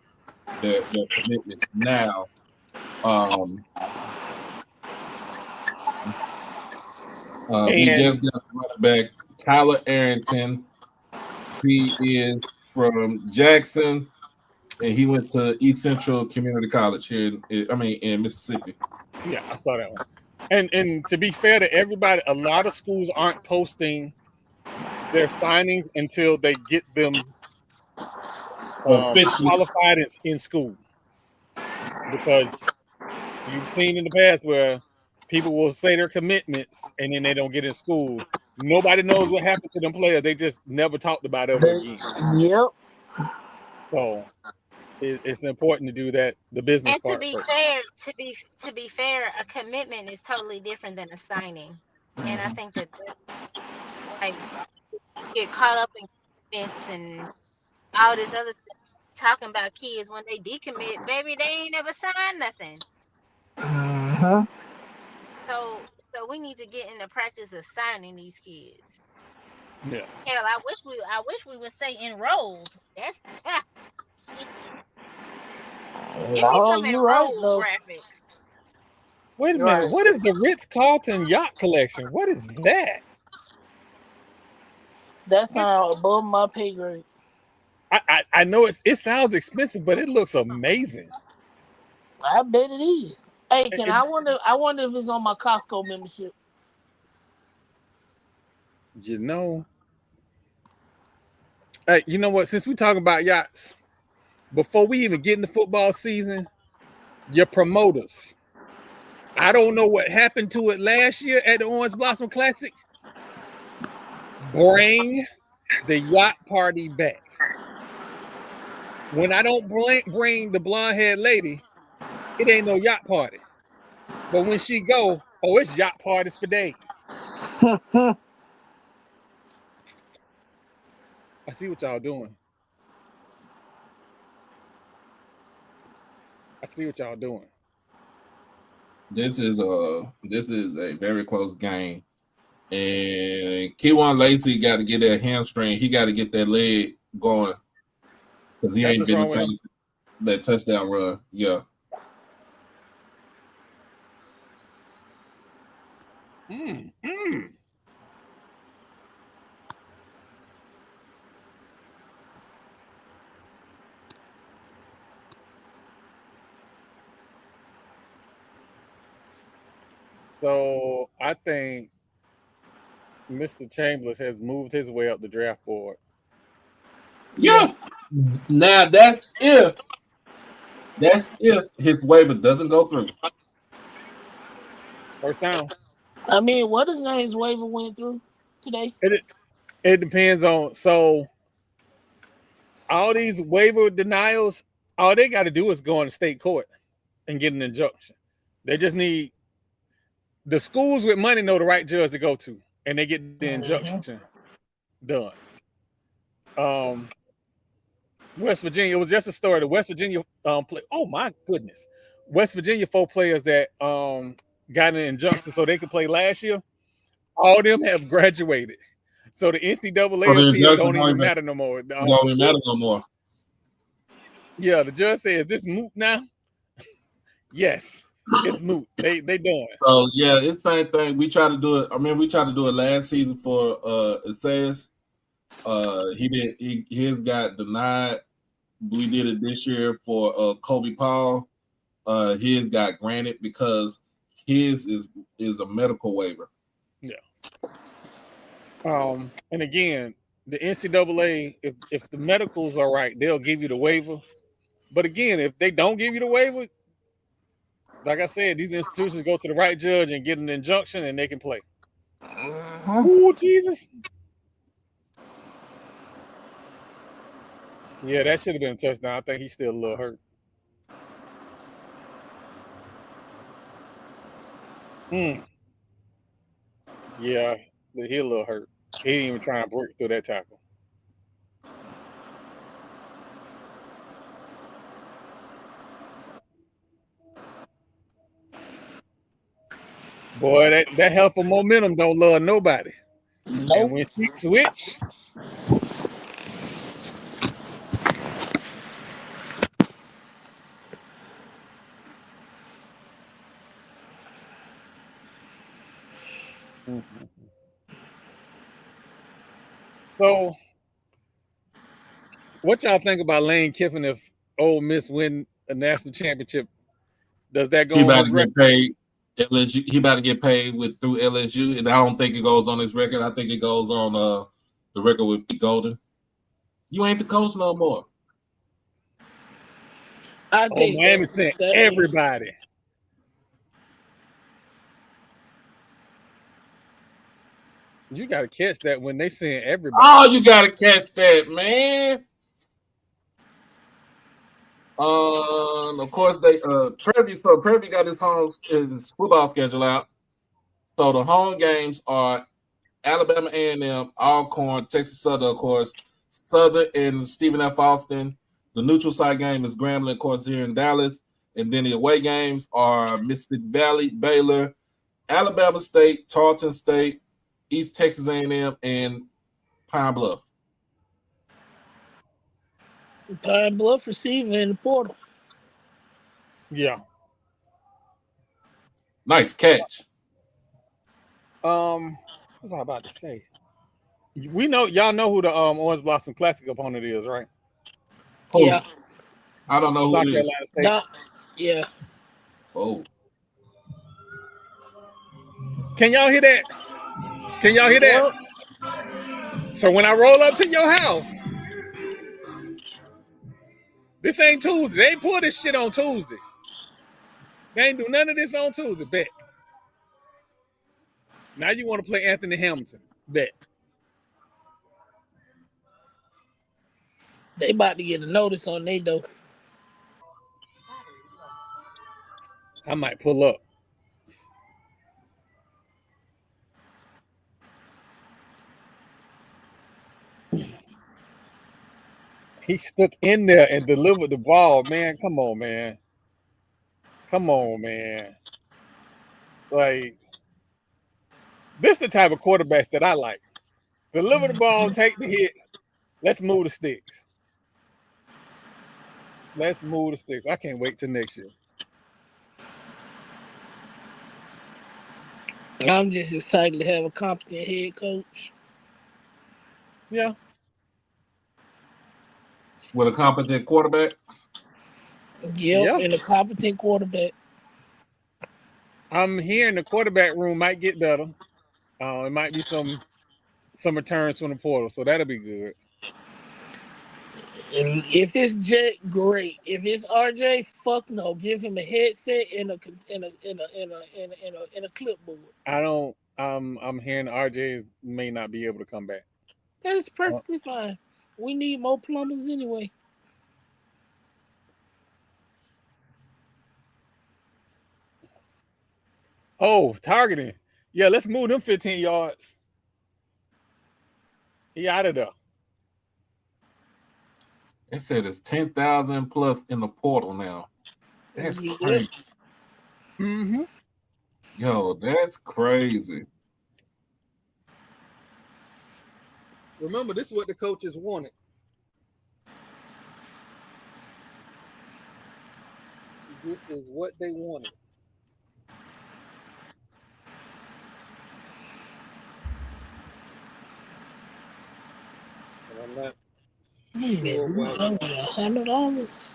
commitments now. We and just got running back Tyler Arrington. He is from Jackson, and he went to East Central Community College here. In Mississippi. yeah, I saw that one. And to be fair to everybody, a lot of schools aren't posting their signings until they get them Officially, qualified in school, because you've seen in the past where people will say their commitments and then they don't get in school. Nobody knows what happened to them players. They just never talked about it ever again. Yep. So it's important to do that, the business And to part be first. fair, a commitment is totally different than a signing. And I think that like get caught up in commitments and all this other stuff. Talking about kids when they decommit, baby, they ain't never signed nothing. Uh-huh. So we need to get in the practice of signing these kids. Yeah. Hell, I wish we would say enrolled. That's give me No, some you're right enrolled though. graphics. Wait a You're minute. right. What is the Ritz-Carlton yacht collection? What is that? That's not above my pay grade. I know it sounds expensive, but it looks amazing. I bet it is. Hey, It- can it- I wonder if it's on my Costco membership. you know, hey, you know what? Since we talking about yachts, before we even get in the football season, your promoters. I don't know what happened to it last year at the Orange Blossom Classic. Bring the yacht party back. When I don't bring the blonde haired lady, it ain't no yacht party. But when she go, oh, it's yacht parties for days. I see what y'all doing. I see what y'all doing. This is a very close game. And Keywan Lacey got to get that hamstring. He got to get that leg going because he ain't been the same. That touchdown run, yeah. So I think Mr. Chambers has moved his way up the draft board. Yeah. Now that's if his waiver doesn't go through. First down. I mean, what his name's waiver went through today? It depends on, so all these waiver denials, all they got to do is go in the state court and get an injunction. They just need, the schools with money know the right judge to go to, and they get the injunction done. West Virginia, it was just a story. The West Virginia play. Oh my goodness, West Virginia 4 players that got an injunction so they could play last year. All of them have graduated, so the NCAA appeal don't even matter no more. Don't even matter no more. Yeah, the judge says, "Is this moot now?" Yes, it's moot. They done. So yeah, it's the same thing. We tried to do it. I mean, we tried to do it last season for Estes. His got denied. We did it this year for Kobe Paul. His got granted because his is a medical waiver. Yeah. And again, the NCAA, if the medicals are right, they'll give you the waiver. But again, if they don't give you the waiver, like I said, these institutions go to the right judge and get an injunction, and they can play. Oh, Jesus. Yeah, that should have been a touchdown. I think he's still a little hurt. Yeah, he's a little hurt. He didn't even try and break through that tackle. Boy, that helpful momentum don't love nobody. Nope. And when she switch, So, what y'all think about Lane Kiffin if Ole Miss win a national championship? Does that go on his record? Get paid. LSU, he about to get paid through LSU, and I don't think it goes on his record. I think it goes on the record with Pete Golden. You ain't the coach no more. I think Miami sent everybody. You got to catch that when they send everybody. Oh, you got to catch that, man. Of course, they Prevy got his football schedule out. So the home games are Alabama A&M, Alcorn, Texas Southern, of course, Southern and Stephen F. Austin. The neutral side game is Grambling, of course, here in Dallas. And then the away games are Mississippi Valley, Baylor, Alabama State, Tarleton State, East Texas A&M, and Pine Bluff. Pine Bluff receiving in the portal. Yeah. Nice catch. What was I about to say? We know y'all know who the Orange Blossom Classic opponent is, right? Oh, yeah. I don't know who South it Carolina is. State. No. Yeah. Oh. Can y'all hear that? Can y'all hear that? So when I roll up to your house, this ain't Tuesday. They ain't pull this shit on Tuesday. They ain't do none of this on Tuesday. Bet. Now you want to play Anthony Hamilton. Bet. They about to get a notice on they though. I might pull up. He stuck in there and delivered the ball. Man, come on, man. Come on, man. Like, this is the type of quarterbacks that I like. Deliver the ball, take the hit. Let's move the sticks. Let's move the sticks. I can't wait till next year. I'm just excited to have a competent head coach. Yeah. With a competent quarterback. Yep, and a competent quarterback. I'm hearing the quarterback room might get better. It might be some returns from the portal, so that'll be good. And if it's Jet, great. If it's RJ, fuck no. Give him a headset and a clipboard. I'm hearing RJ may not be able to come back. That is perfectly fine. We need more plumbers anyway. Oh, targeting. Yeah, let's move them 15 yards. He out of there. It said it's 10,000 plus in the portal now. That's crazy. Mm-hmm. Yo, that's crazy. Remember, this is what the coaches wanted. This is what they wanted. And I'm not sure why. $100.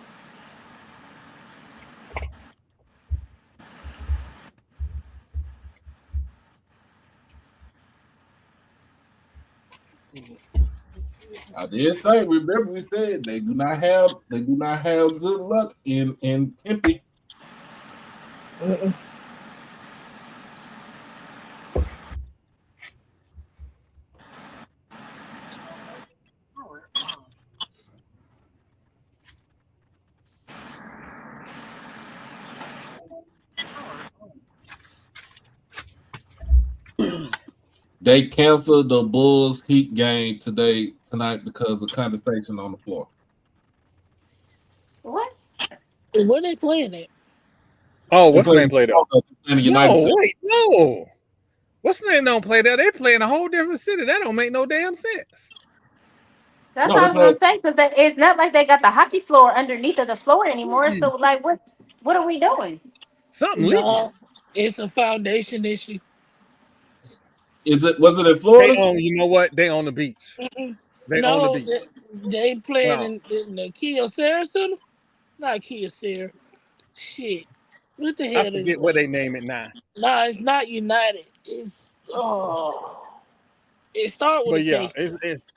I did say, remember we said they do not have good luck in Tempe. They canceled the Bulls Heat game tonight because of condensation on the floor. What? Where they playing at? Oh, what's the name played out? No. What's the name don't play there? They play in a whole different city. That don't make no damn sense. That's what I was gonna say, because it's not like they got the hockey floor underneath of the floor anymore. So like, what are we doing? Something leaking. It's a foundation issue. Was it in Florida? You know what? They on the beach. They on the beach. They playing in the Kyocera Center? Not Kyocera. Shit. What the hell I forget what they name it now. Nah, it's not United. It's it started with a K. It's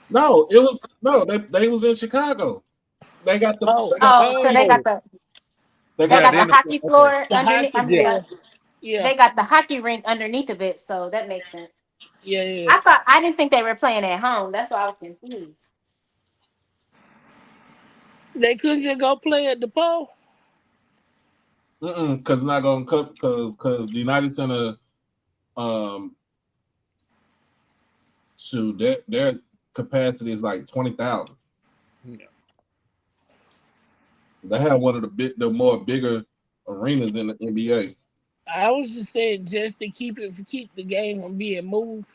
no, it was they was in Chicago. They got the so they got the hockey floor underneath. Yeah. They got the hockey rink underneath of it, so that makes sense. Yeah. I didn't think they were playing at home. That's why I was confused. They couldn't just go play at the pole. Because not gonna cut because the United Center, their capacity is like 20,000. Yeah. They have one of the more bigger arenas in the NBA. I was just saying, just to keep the game from being moved.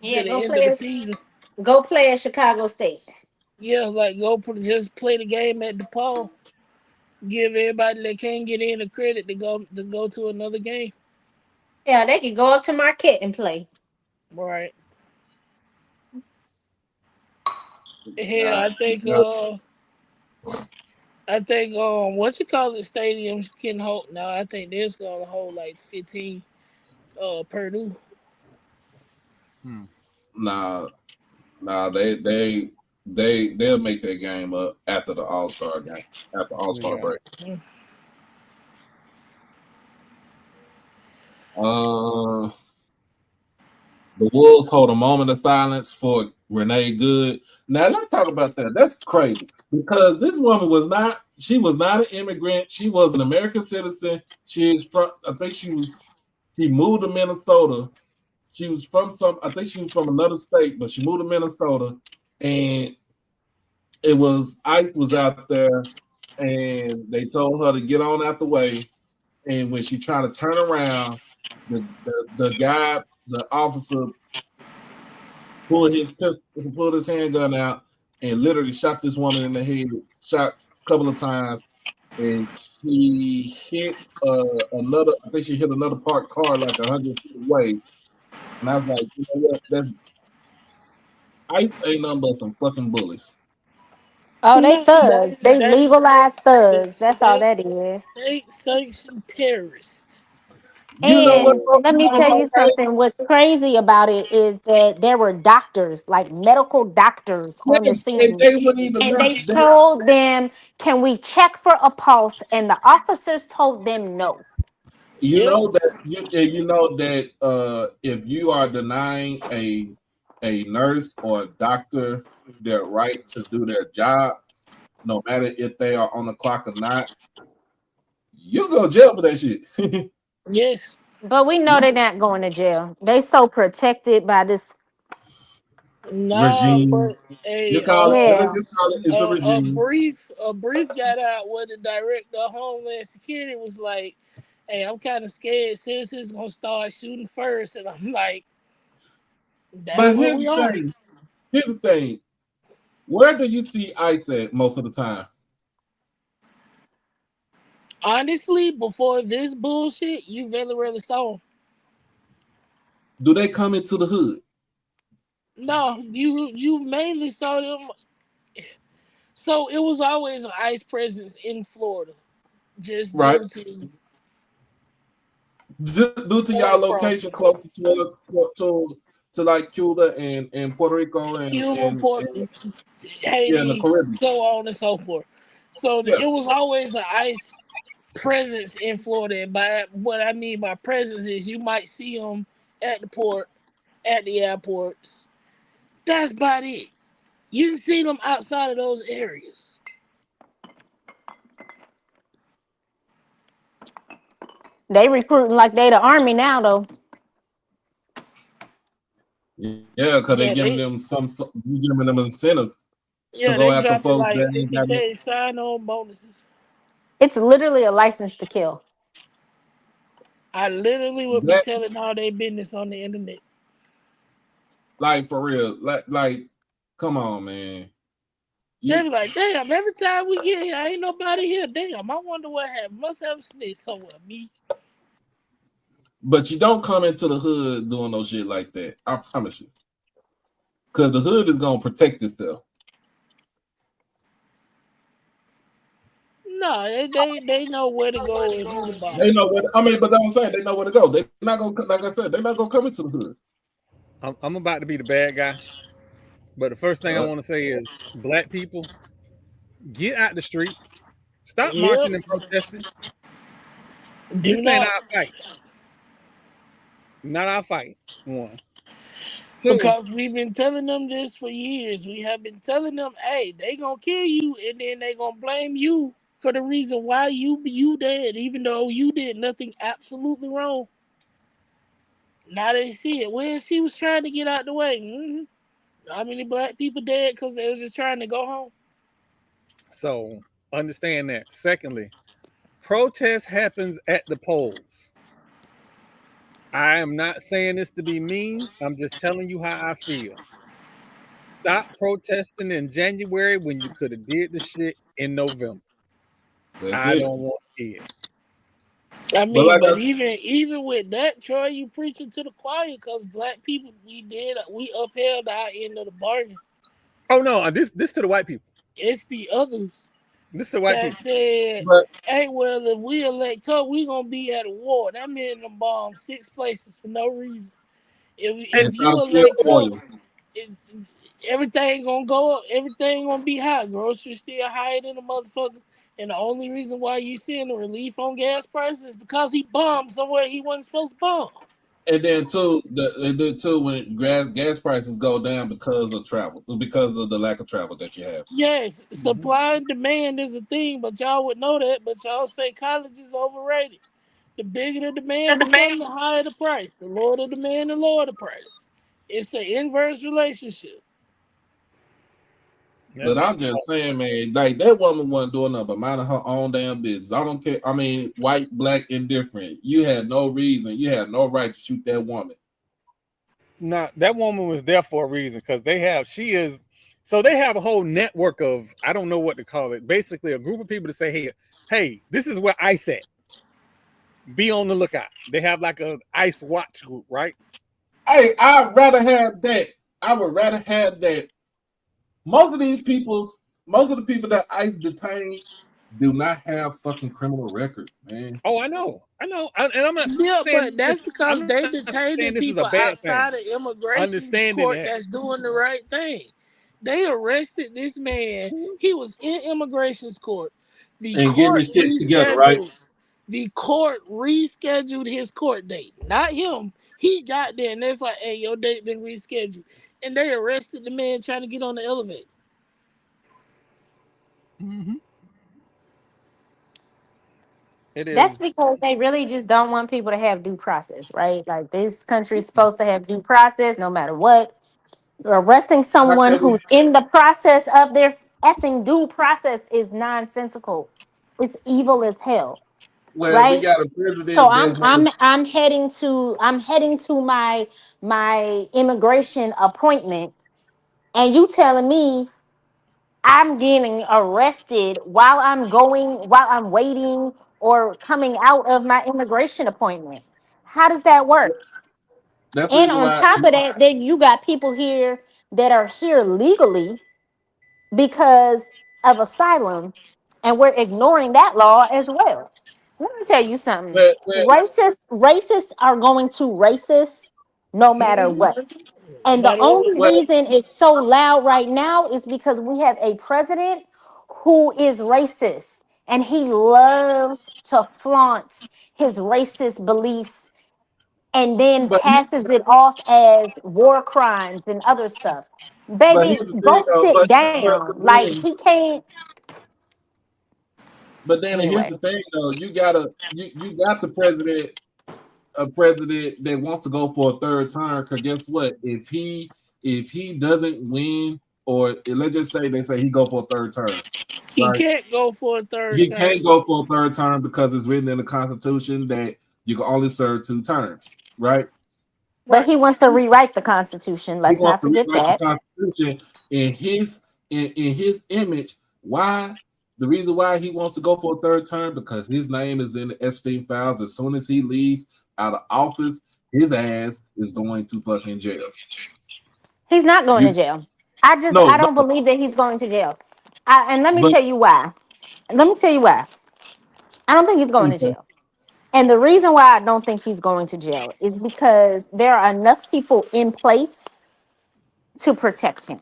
Yeah, go play at Chicago State. Yeah, like just play the game at DePaul. Give everybody that can't get in the credit to go to another game. Yeah, they can go up to Marquette and play. Right. Yeah, I think what you call it stadiums can hold. No, I think this gonna hold like 15. Purdue. Nah, they'll make their game up after the All-Star game, after All-Star break. The Wolves hold a moment of silence for Renee Good. Now let's talk about that. That's crazy because this woman was not an immigrant. She was an American citizen. She moved to Minnesota. She was from I think she was from another state, but she moved to Minnesota, and it was ICE was out there, and they told her to get on out the way. And when she tried to turn around, the guy, the officer, pulled his handgun out, and literally shot this woman in the head, shot a couple of times, and she hit another. I think she hit another parked car like 100 feet away. And I was like, you know what? That's ICE ain't nothing but some fucking bullies. Oh, they thugs. They legalized thugs. That's all that is. State-sanctioned terrorists. You know And what's so, let me tell you something. What's crazy about it is that there were doctors, like medical doctors, on the yes, and scene. they wouldn't even And let they told them, can we check for a pulse? And the officers told them no. you know that you know that if you are denying a nurse or a doctor their right to do their job, no matter if they are on the clock or not, you go to jail for that shit. Yes. But we know they're not going to jail. They so protected by this. Nah, Regime. but a Just call it. Yeah. Just call it. It's a regime. a brief got out where the director of Homeland Security was like, "Hey, I'm kind of scared. Citizens gonna start shooting first," and I'm like, "That's But where here's we the are." thing. Here's the thing. Where do you see ICE at most of the time? Honestly, before this bullshit, you very rarely saw 'em. Do they come into the hood? No, you mainly saw them. So it was always an ICE presence in Florida, just Right. Due to port y'all across location closer to like Cuba and Puerto Rico Cuba, Port, and yeah, in the Haiti, Caribbean. so on and so forth. So Yeah. it was always an ICE presence in Florida. And by what I mean by presence is you might see them at the port, at the airports. That's about it. You didn't see them outside of those areas. They recruiting like they the army now, though. Yeah, because they Yeah, giving them you giving them incentive to go they after dropping folks like that ain't got no, 50K sign-on bonuses. It's literally a license to kill. I literally would be that, telling all their business on the internet. like for real. Like come on, man. They be like, damn, every time we get here, ain't nobody here. Damn, I wonder what happened. Must have a snitch somewhere. Me. But you don't come into the hood doing no shit like that. I promise you. Because the hood is gonna protect itself. No, they know where to go and who to bomb. They know what I mean, but I'm saying they know where to go. They're not gonna, like I said, they're not gonna come into the hood. I'm about to be the bad guy, but the first thing I want to say is, black people, get out the street, stop marching and protesting. This ain't our fight. Not our fight. One. Two. Because we've been telling them this for years. We have been telling them, hey, they gonna kill you, and then they gonna blame you for the reason why you dead, even though you did nothing absolutely wrong. Now they see it. Well, she was trying to get out the way. How many black people dead because they was just trying to go home? So understand that. Secondly, protest happens at the polls. I am not saying this to be mean. I'm just telling you how I feel. Stop protesting in January when you could have did the shit in November. I don't want to hear it. I mean, but even with that, Troy, you preaching to the choir because black people, we upheld our end of the bargain. Oh no, this to the white people. It's the others. This is the white people. Said, hey, well, if we elect her, we gonna be at a war. That man them bombed 6 places for no reason. If you elect her, everything gonna go up. Everything gonna be high. Groceries still higher than a motherfucker. And the only reason why you seeing the relief on gas prices is because he bombed somewhere he wasn't supposed to bomb. And then too, when gas prices go down because of travel, because of the lack of travel that you have. Yes, supply and demand is a thing, but y'all would know that. But y'all say college is overrated. The bigger the demand becomes, the higher the price. The lower the demand, the lower the price. It's an inverse relationship. But I'm just saying, man, like that woman wasn't doing nothing but minding her own damn business. I don't care. I mean, white, black, indifferent. You had no reason. You had no right to shoot that woman. No, that woman was there for a reason because they have a whole network of, I don't know what to call it, basically a group of people to say, hey, this is where ICE at. Be on the lookout. They have like a ICE watch group, right? Hey, I'd rather have that. I would rather have that. Most of the people that ICE detain do not have fucking criminal records, man. Oh, I know. And I'm not but that's because they detaining people outside of immigration court that's doing the right thing. They arrested this man. He was in immigration court. And getting this shit together, right? The court rescheduled his court date, not him. He got there and it's like, hey, your date been rescheduled. And they arrested the man trying to get on the elevator. Mm-hmm. That's because they really just don't want people to have due process, right? Like this country is supposed to have due process no matter what. Arresting someone who's in the process of their effing due process is nonsensical. It's evil as hell. Well, right? we got a president. So I'm heading to my immigration appointment, and you telling me I'm getting arrested while I'm waiting or coming out of my immigration appointment. How does that work? That's the And reason on why. top of that, then you got people here that are here legally because of asylum, and we're ignoring that law as well. Let me tell you something. Racists are going to racist no matter what. And the only reason it's so loud right now is because we have a president who is racist and he loves to flaunt his racist beliefs and then passes it off as war crimes and other stuff. Baby, go sit down. Like he can't. But then here's the thing, though. You got the president, a president that wants to go for a third term. Because guess what? If he doesn't win, or let's just say they say he go for a third term, he can't go for a third. He can't go for a third term because it's written in the Constitution that you can only serve 2 terms, right? But he wants to rewrite the Constitution. Let's not forget that. The Constitution in his image. Why? The reason why he wants to go for a third term because his name is in the Epstein files. As soon as he leaves out of office, his ass is going to fucking jail. He's not going to jail. I don't believe that he's going to jail. And let me tell you why. I don't think he's going to jail. And the reason why I don't think he's going to jail is because there are enough people in place to protect him.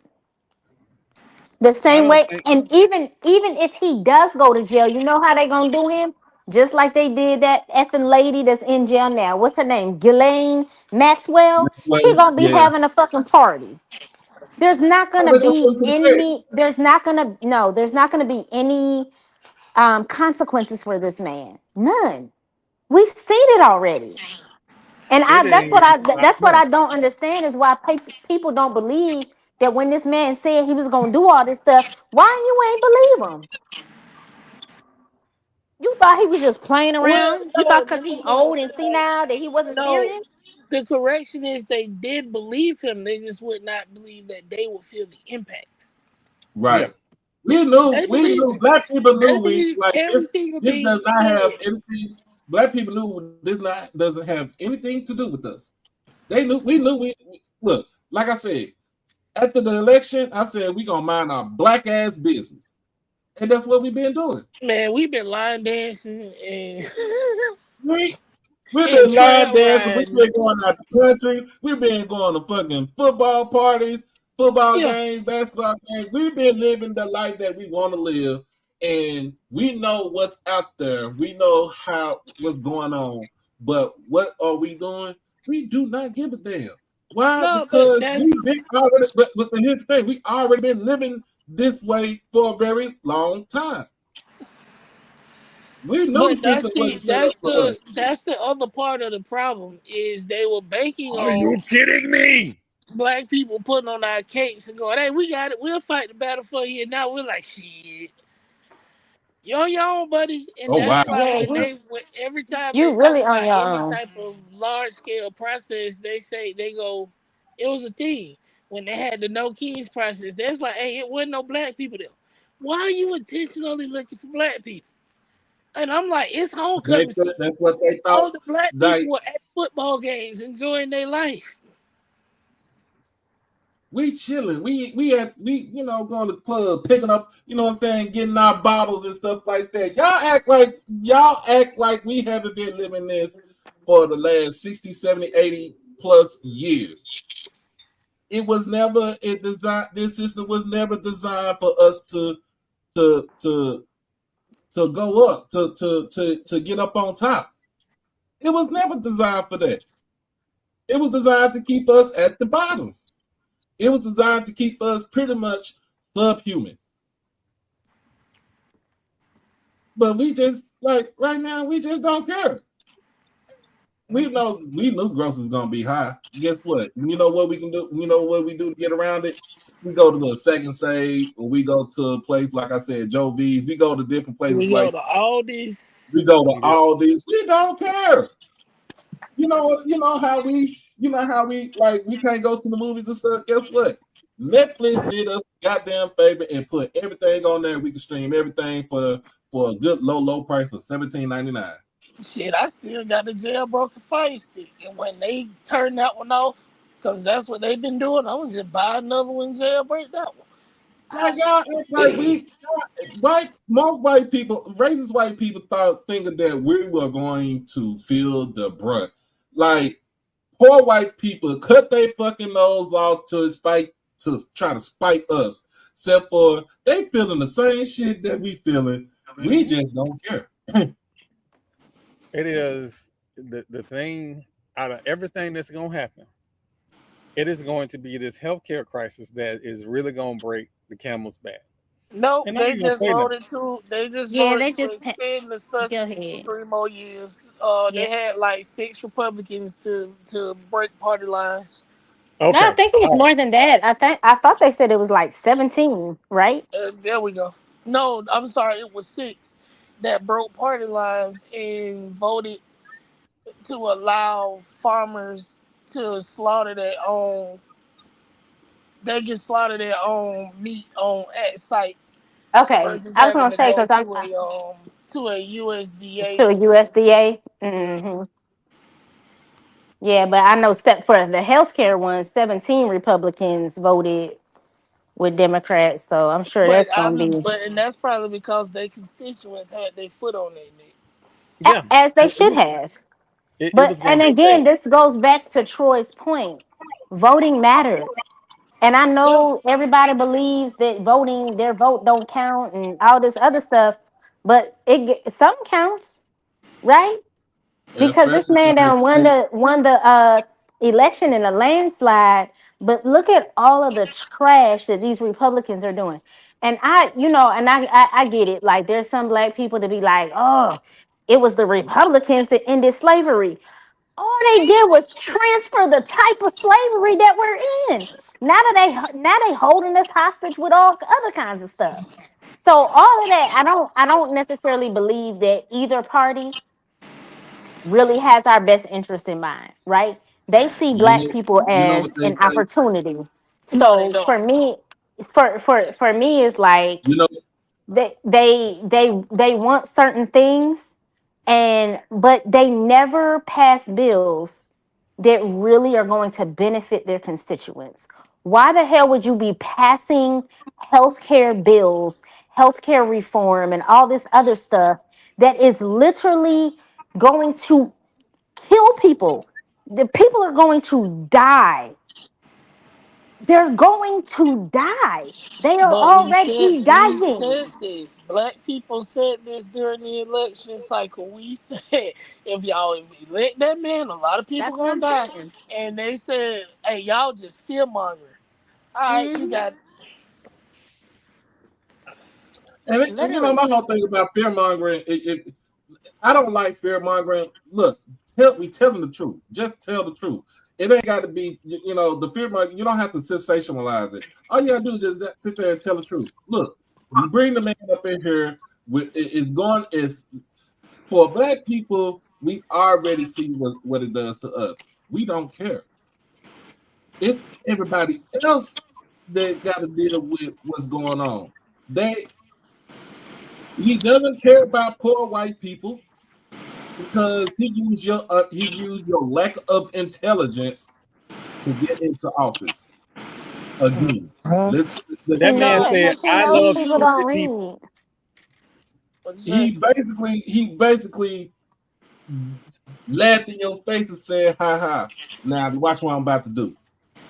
The same way, and even if he does go to jail, you know how they gonna do him? Just like they did that effing lady that's in jail now. What's her name? Ghislaine Maxwell. He gonna be having a fucking party. There's not gonna be any. There's not gonna be any consequences for this man. None. We've seen it already. And that's what I don't understand is why people don't believe that when this man said he was gonna do all this stuff, why you ain't believe him? You thought he was just playing around? You thought because he's old and senile that he wasn't serious? The correction is they did believe him. They just would not believe that they would feel the impacts. Right. Yeah. We knew. Black people knew this does not have anything. Black people knew this doesn't have anything to do with us. They knew. We knew. Look, like I said, after the election, I said we gonna mind our black ass business, and that's what we've been doing. Man, we've been line dancing and we've been line dancing. We've been going out the country. We've been going to fucking football parties, games, basketball games. We've been living the life that we want to live. And we know what's out there. We know what's going on. But what are we doing? We do not give a damn. Why? Because we've been already. But here's the thing: we already been living this way for a very long time. We knew the But system wasn't set up for us. that's the other part of the problem is they were banking Are you on kidding me? black people putting on our capes and going, "Hey, we got it. We'll fight the battle for you." And now we're like, "Shit, you on your own, buddy." And Oh that's wow. why Yeah, every time you they talk really on about your any own. type of large scale process, they say they go, "It was a thing when they had the no kids process." They was like, "Hey, it wasn't no black people there. Why are you intentionally looking for black people?" And I'm like, "It's homecoming season. That's what they thought. All the black Like people were at football games enjoying their life." we chilling. We going to the club, picking up, you know what I'm saying, getting our bottles and stuff like that. Y'all act like we haven't been living this for the last 60, 70, 80 plus years. It was never this system was never designed for us to go up, to get up on top. It was never designed for that. It was designed to keep us at the bottom. It was designed to keep us pretty much subhuman. But we just like right now, we just don't care. We knew growth was gonna be high. Guess what? You know what we can do? You know what we do to get around it? We go to the second save, or we go to a place like I said, Joe V's. We go to different places We go like to all these. we go to Yeah. all these. We don't care. You know how we like we can't go to the movies and stuff. Guess what? Netflix did us a goddamn favor and put everything on there. We can stream everything for a good low price for $17.99. Shit, I still got the jailbroken fire stick. And when they turn that one off, because that's what they've been doing, I'm gonna just buy another one, jailbreak that one. Like y'all act like most white people, racist white people thinking that we were going to feel the brunt. Like poor white people cut their fucking nose off to try to spite us. Except for they feeling the same shit that we feeling. We just don't care. It is the thing out of everything that's going to happen. It is going to be this healthcare crisis that is really going to break the camel's back. Nope, And I they ain't gonna just say that. voted to Yeah, they just extend the go subsidies for ahead. 3 more years. They Yeah. had like 6 Republicans to break party lines. No, I Okay. think it was All right. more than that. I thought they said it was like 17, right? There we go. No, I'm sorry, it was 6 that broke party lines and voted to allow farmers to slaughter their own. They can slaughter their own meat on at site Okay. versus I was having gonna to say go because I'm to a USDA to a facility. USDA. Yeah, but I know step for the healthcare one, 17 Republicans voted with Democrats, so I'm sure But that's gonna I'm be but and that's probably because their constituents had their foot on their neck. Yeah. as they It, should have. it But was and going to be again, bad. this goes back to Troy's point. Voting matters. And I Yeah. know everybody believes that voting, their vote don't count and all this other stuff, but some counts, right? Because this Especially man in the down state. won the election in a landslide. But look at all of the trash that these Republicans are doing. And I get it. Like there's some black people to be like, oh, it was the Republicans that ended slavery. All they did was transfer the type of slavery that we're in. Now they holding us hostage with all other kinds of stuff. So all of that, I don't necessarily believe that either party really has our best interest in mind, right? They see black people You know as what they an say. opportunity. No, they So don't. for me, it's like You know, they want certain things, and but they never pass bills that really are going to benefit their constituents. Why the hell would you be passing healthcare bills, healthcare reform, and all this other stuff that is literally going to kill people? The people are going to die. They're going to die. They are But already we dying. said this. Black people said this during the election cycle. We said if y'all elect that man, a lot of people That's what gonna I'm die. saying. And they said, "Hey, y'all just fear mongering." All right, you Mhm. got and Literally. my whole thing about fear mongering, I don't like fear mongering. Look, we telling the truth. Just tell the truth. It ain't got to be, the fear mongering. You don't have to sensationalize it. All you gotta do is just sit there and tell the truth. Look, you bring the man up in here. It's for black people. We already see what it does to us. We don't care. It's everybody else that got to deal with what's going on. He doesn't care about poor white people because he used your lack of intelligence to get into office again. That man No, said, but see, "I those love people don't stupid people." read. He basically laughed in your face and said, "Ha ha! Now watch what I'm about to do.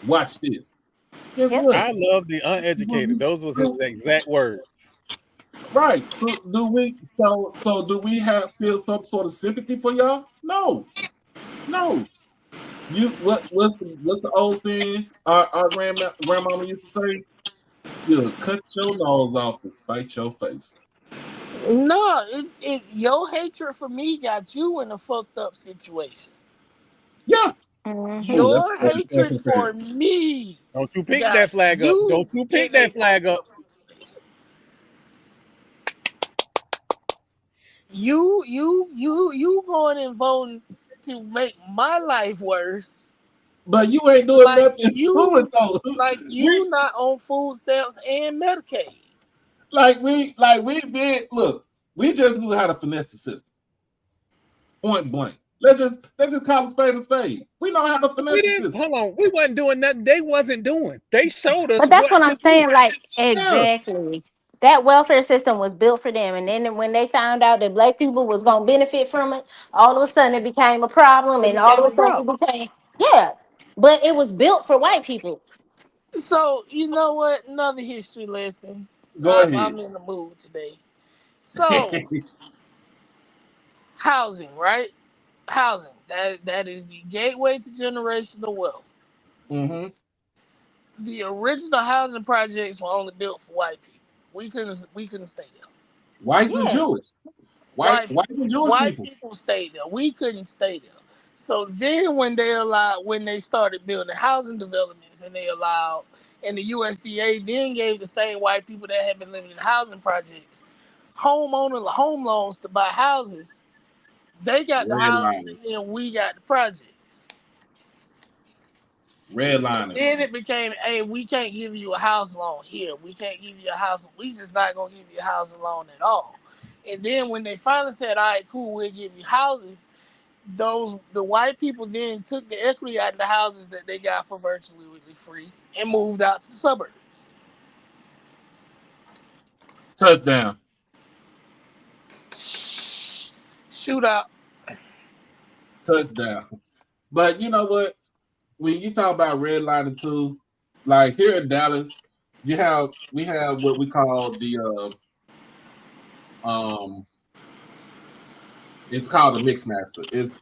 Watch this." Guess Yep. what? I love the uneducated. Those was his exact words. Right. So do we? So do we feel some sort of sympathy for y'all? No. What's the old saying? Our grandmama used to say, "You'll cut your nose off to spite your face." No, your hatred for me got you in a fucked up situation. Yeah. Mm-hmm. Oh, that's Your that's hatred for embarrassing. me Don't you pick got that flag up. you Don't you in pick a that flag fucked up. up situation. You going and voting to make my life worse. But you ain't doing Like nothing to it though. you not on food stamps and Medicaid. We just knew how to finesse the system. Point blank. Let's just call a spade a spade. We know how to We finesse the didn't. system. Hold on. We wasn't doing nothing. They wasn't doing. They showed us But that's what what to I'm do. saying. Like, Yeah. exactly. That welfare system was built for them. And then when they found out that black people was going to benefit from it, all of a sudden it became a problem. It And all became of a a sudden problem. it became, yeah. But it was built for white people. So you know what? Another history lesson. Go ahead. I'm in the mood today. So housing, right? Housing. That is the gateway to generational wealth. Mm-hmm. The original housing projects were only built for white people. We couldn't stay there. Whites and Yeah. Jewish. Whites and Jewish White people. people stayed there. We couldn't stay there. So then when they started building housing developments and the USDA then gave the same white people that had been living in housing projects home loans to buy houses, they got the houses Redlining. and then we got the projects. And Redlining. then it became, hey, we can't give you a house loan here. We can't give you a house. We just not gonna give you a housing loan at all. And then when they finally said, all right, cool, we'll give you houses, the white people then took the equity out of the houses that they got for virtually free and moved out to the suburbs. Touchdown. Shootout. Touchdown. But you know what? When you talk about redlining too, like here in Dallas, we have what we call the it's called a mix master. It's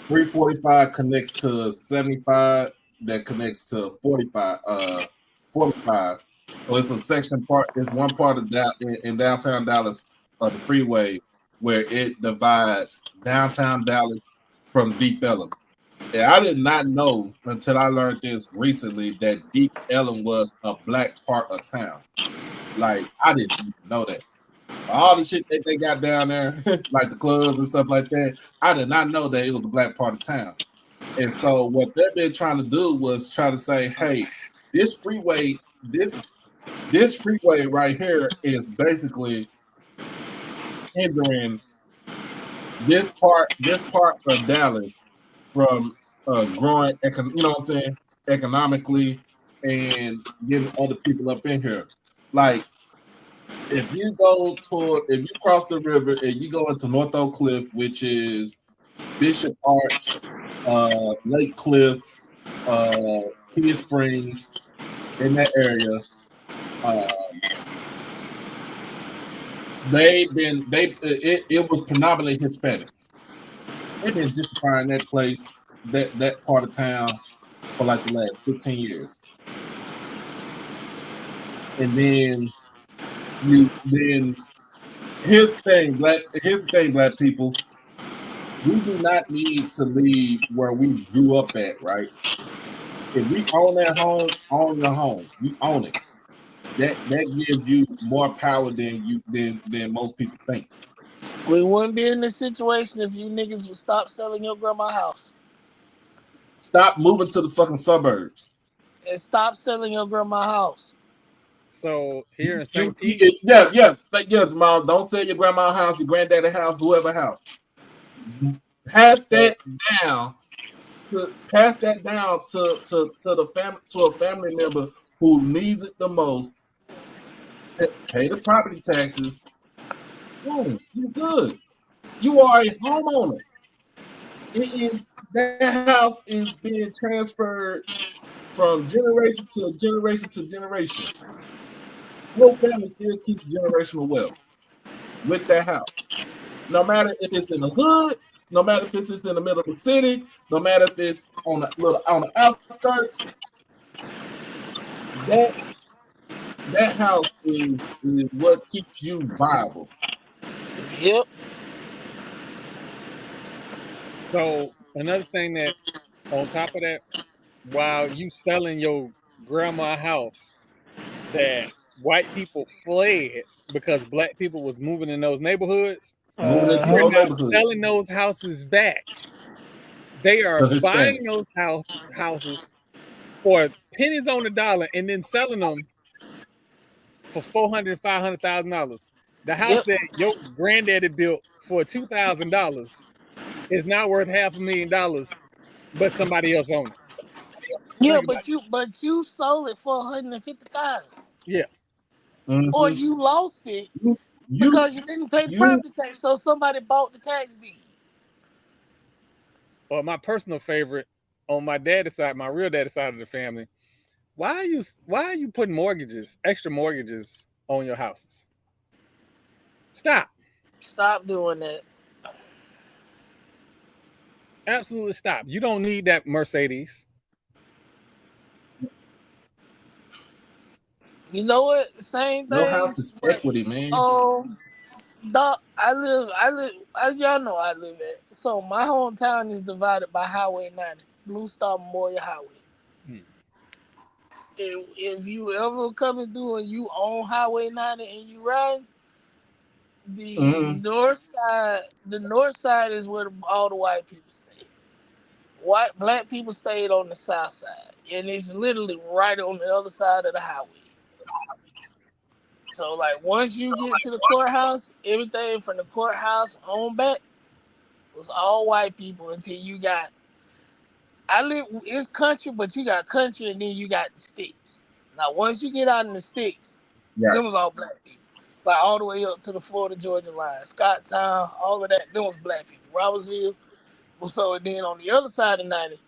345 connects to 75 that connects to 45. So it's a section part, it's one part of that in downtown Dallas of the freeway where it divides downtown Dallas from Deep Ellum. And I did not know until I learned this recently that Deep Ellum was a black part of town. Like I didn't even know that. All the shit that they got down there, like the clubs and stuff like that, I did not know that it was a black part of town. And so what they've been trying to do was try to say, hey, this freeway, this freeway right here is basically hindering this part of Dallas from growing, you know what I'm saying, economically and getting other people up in here. Like if you cross the river and you go into North Oak Cliff, which is Bishop Arts, Lake Cliff, Key Springs, in that area, it was predominantly Hispanic. They've been gentrifying that place, that part of town for like the last 15 years. And then Here's the thing, black people. We do not need to leave where we grew up at, right? If we own that home, own your home. You own it. That gives you more power than most people think. We wouldn't be in this situation if you niggas would stop selling your grandma house Stop moving to the fucking suburbs. and stop selling your grandma house. So here in St. Pete, Yes, mom. Don't sell your grandma's house, your granddaddy house, whoever house. Pass that down. Pass that down to the family, to a family member who needs it the most. Pay the property taxes. Boom, you're good. You are a homeowner. It is that house is being transferred from generation to generation to generation. Your family still keeps generational wealth with that house. No matter if it's in the hood, no matter if it's just in the middle of the city, no matter if it's on the outskirts, that house is what keeps you viable. Yep. so another thing that on top of that, while you selling your grandma house, that white people fled because black people was moving in those neighborhoods, Moving into they're those now neighborhoods selling those houses back. They are for buying Hispanics. those houses for pennies on the dollar and then selling them for $400,000-$500,000. The house Yep. that your granddaddy built for $2,000 is now worth $500,000, but somebody else owns it. Yeah, Think about it. but you sold it for 150,000, Yeah. or Mm-hmm. you lost it You, you, because you didn't pay the you. property tax, so somebody bought the tax deed. Or my personal favorite on my daddy's side, my real daddy's side of the family. Why are you putting extra mortgages on your houses? Stop. Stop doing that. Absolutely stop. You don't need that Mercedes. You know what? Same Your thing. house is But equity, man. um, y'all know I live at. So my hometown is divided by Highway 90, Blue Star Memorial Highway. Hmm. If you ever coming through and you own Highway 90 and you ride, Mm-hmm. the north side is where all the white people stay. Black people stayed on the south side, and it's literally right on the other side of the highway. So like once you get to the courthouse, everything from the courthouse on back was all white people until you got. I live it's country, but you got country and then you got the sticks. Now once you get out in the sticks, Right. them was all black people. Like all the way up to the Florida Georgia line, Scotttown, all of that, them was black people. Robertsville. Well, so then on the other side of 90,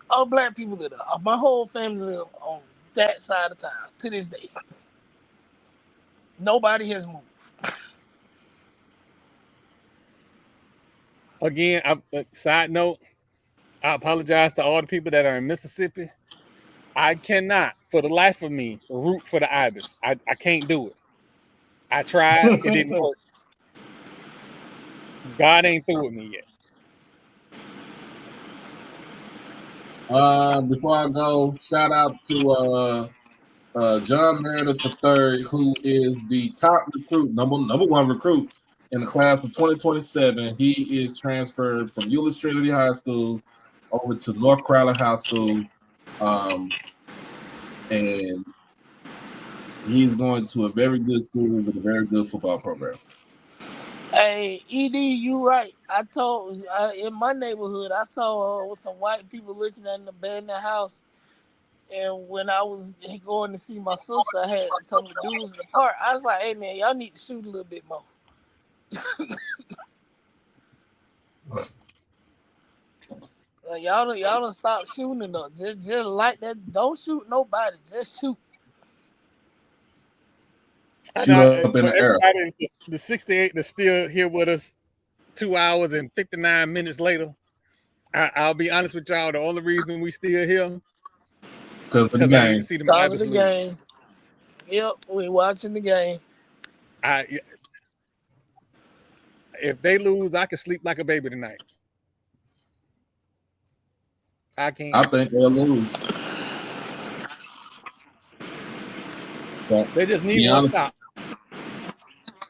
all black people live there. My whole family live on that side of town to this day. Nobody has moved. Again, side note, I apologize to all the people that are in Mississippi. I cannot, for the life of me, root for the Ibis. I can't do it. I tried, it didn't work. God ain't through with me yet. Before I go, shout out to John Meredith III, who is the top recruit, number one recruit in the class of 2027. He is transferred from Euless Trinity High School over to North Crowley High School, and he's going to a very good school with a very good football program. Hey, Ed, you right. I told in my neighborhood, I saw some white people looking at an abandoned house. And when I was going to see my sister, I had some of the dudes in the park. I was like, "Hey man, y'all need to shoot a little bit more. Y'all don't stop shooting though. Just like that. Don't shoot nobody. Just shoot." And Shoot up in for the air. everybody, the 68 that's still here with us 2 hours and 59 minutes later, I'll be honest with y'all. The only reason we still here Because of the because I need to game. see them Cause of Ibis the lose. game. Yep, we watching the game. I if they lose, I can sleep like a baby tonight. I can't. I think they'll lose. So, They just need be one honest, stop.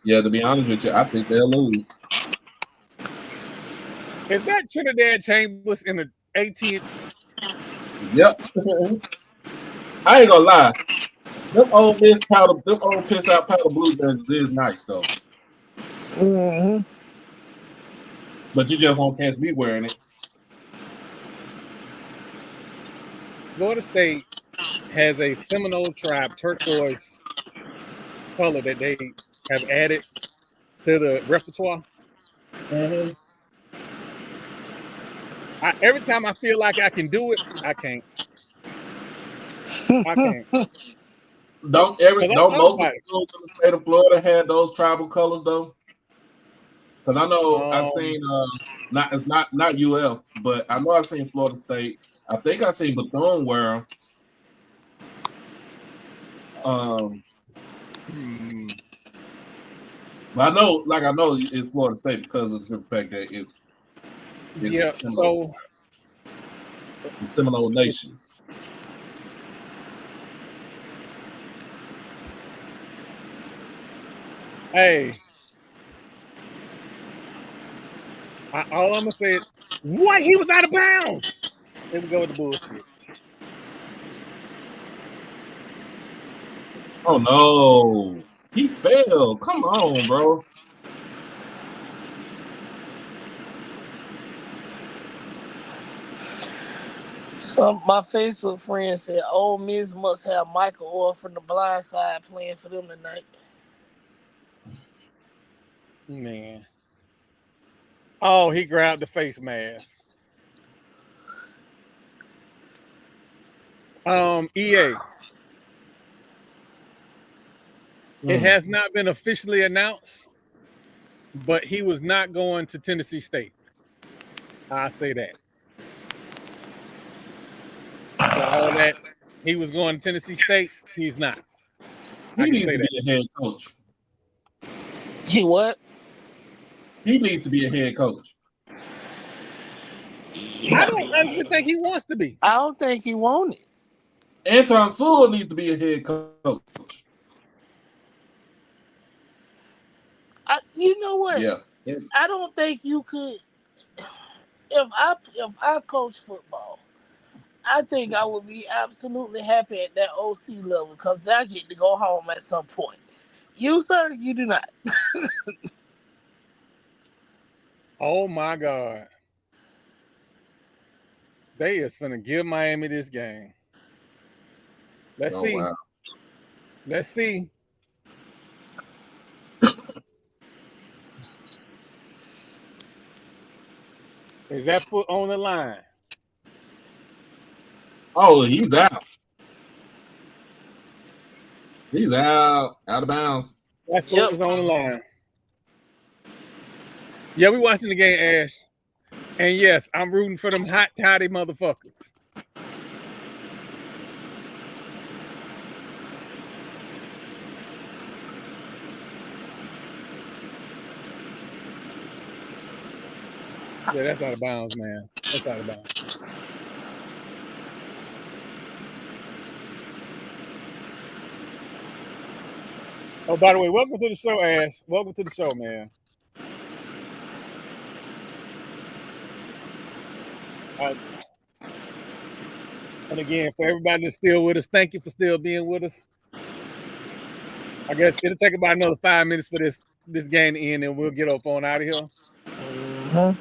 yeah, to be honest with you, I think they'll lose. Is that Trinidad Chambers in the 18th? Yep. I ain't gonna lie. Them old piss out powder blue jerseys is nice though. Mm-hmm. But you just won't catch me wearing it. Florida State has a Seminole Tribe turquoise color that they have added to the repertoire. Mm-hmm. Every time I feel like I can do it, I can't. I can't. Don't most of the schools in the state of Florida have those tribal colors though? Because I know I've seen it's not UF, but I know I've seen Florida State. I think I've seen Bethune wear them. But I know it's Florida State because of the fact that it's Yeah, the Seminole Nation. Hey, all I'm gonna say is, what? He was out of bounds. Here we go with the bullshit. Oh no, he fell. Come on, bro. Some my Facebook friend said Ole Miss must have Michael Orr from The Blind Side playing for them tonight. Man. Oh, he grabbed the face mask. EA. It has not been officially announced, but he was not going to Tennessee State. I say that. So all that he was going to Tennessee State, he's not. He needs to be a head coach. He what? He needs to be a head coach. I don't honestly think he wants to be. I don't think he wants it. Anton Sewell needs to be a head coach. You know what? Yeah. I don't think you could. If I coach football, I think I would be absolutely happy at that OC level because I get to go home at some point. You, sir, you do not. Oh my God. They is finna give Miami this game. Let's see. Wow. Let's see. Is that foot on the line? Oh, he's out. He's out of bounds. That foot is on the line. Yeah, we watching the game, Ash. And yes, I'm rooting for them hot toddy motherfuckers. Yeah, that's out of bounds, man. That's out of bounds. Oh, by the way, welcome to the show, Ash. Welcome to the show, man. And again, for everybody that's still with us, thank you for still being with us. I guess it'll take about another 5 minutes for this game to end, and we'll get up on out of here. Mm-hmm.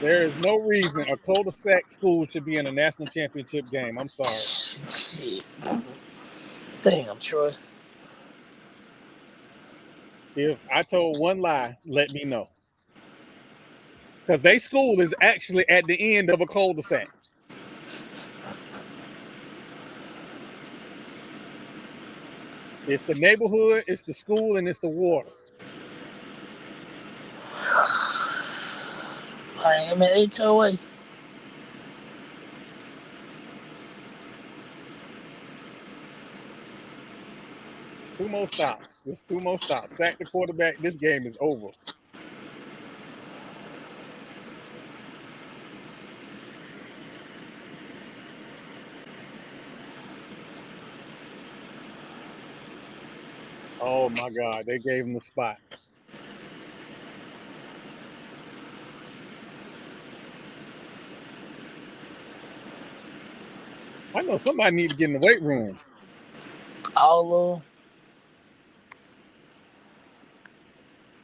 There is no reason a cul-de-sac school should be in a national championship game. I'm sorry. Shit. Damn, Troy. If I told one lie, let me know. Because their school is actually at the end of a cul-de-sac. It's the neighborhood, it's the school, and it's the water. I am at HOA. 2 more stops. Just 2 more stops. Sack the quarterback. This game is over. Oh my God, they gave him the spot. I know somebody need to get in the weight room. All of them.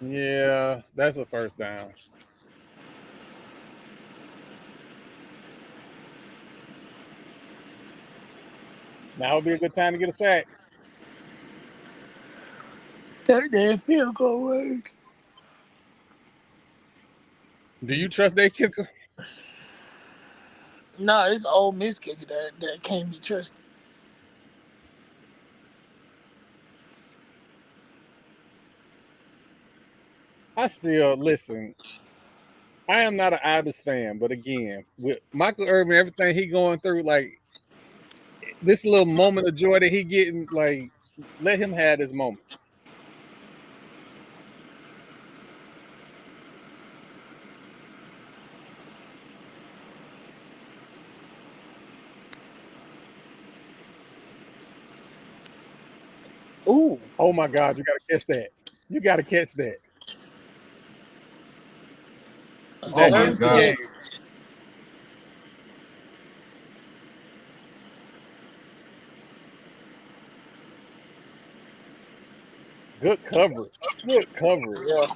Yeah, that's a first down. Now would be a good time to get a sack. Third down field goal range. Do you trust that kicker? No, it's Ole Miss kicker that can't be trusted. I still listen. I am not an Ibis fan, but again, with Michael Irvin, everything he going through, like this little moment of joy that he getting, like let him have this moment. Ooh. Oh my God, you got to catch that. You got to catch that. Oh That my ends the God. game. Good coverage. Good coverage. Yeah.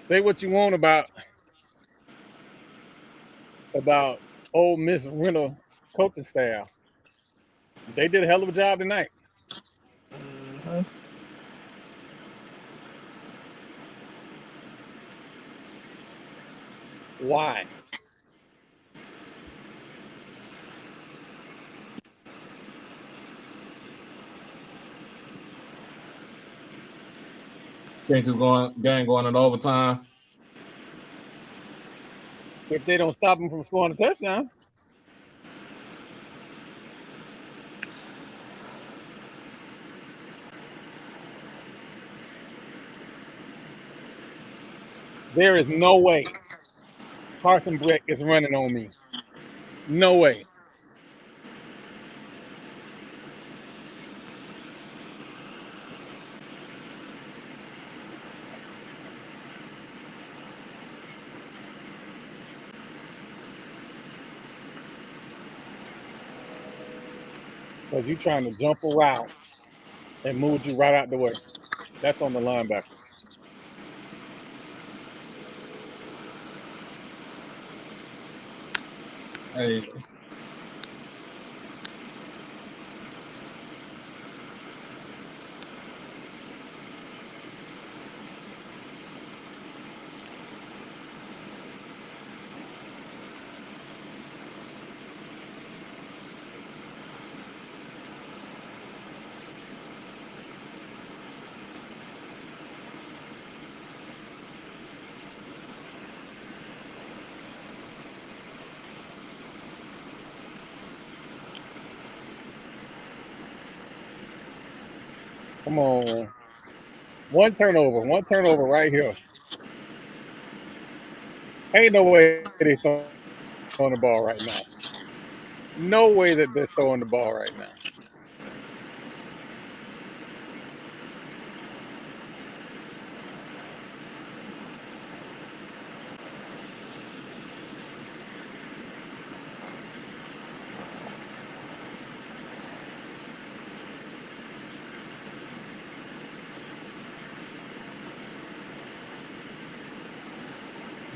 Say what you want about Ole Miss winter coaching staff. They did a hell of a job tonight. Mm-hmm. Why? Think it's going in overtime. If they don't stop them from scoring a touchdown. There is no way Carson Breck is running on me. No way. Because you trying to jump a route and move you right out the way. That's on the linebacker. Hey, Come on. One turnover right here. Ain't no way they throwing the ball right now. No way that they're throwing the ball right now.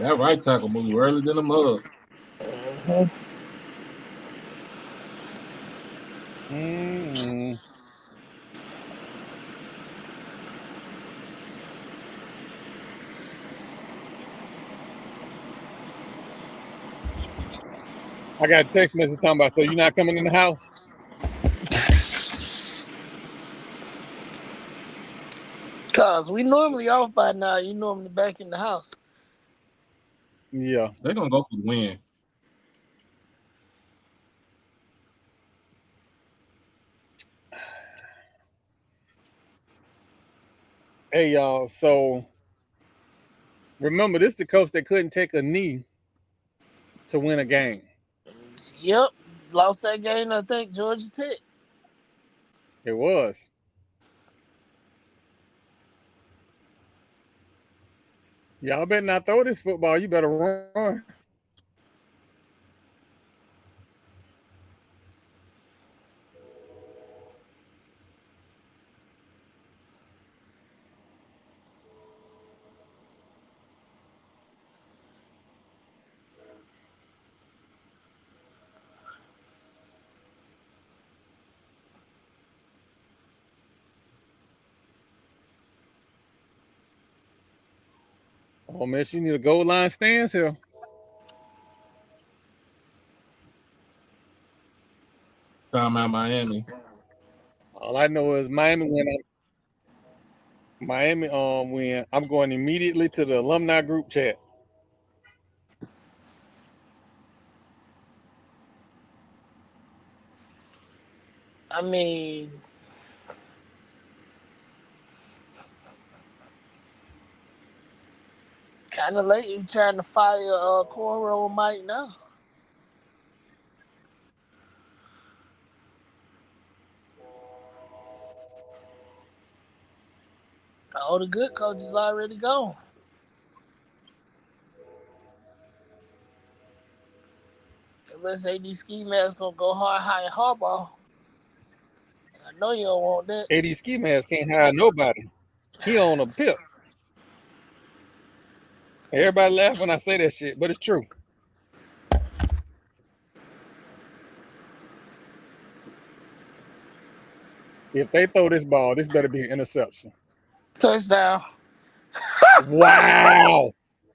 that right tackle move earlier than the mug. Mm-hmm. Mm-hmm. I got a text message talking about, so you're not coming in the house? Cause we normally off by now. You normally back in the house. Yeah. They're gonna go for the win. Hey, y'all. So remember, this is the coach that couldn't take a knee to win a game. Yep. Lost that game, I think, Georgia Tech. It was. Y'all better not throw this football. You better run. Oh, Miss, you need a goal line stance here. Talking about Miami. All I know is Miami win. Miami win. I'm going immediately to the alumni group chat. I mean, kind of late. You trying to fire Cornrow Mike now? All the good coaches already gone. Unless AD Ski Mask gonna go high Harbaugh. I know you don't want that. AD Ski Mask can't hire nobody. He on a pip. Everybody laugh when I say that shit, but it's true. If they throw this ball, this better be an interception. Touchdown. Wow.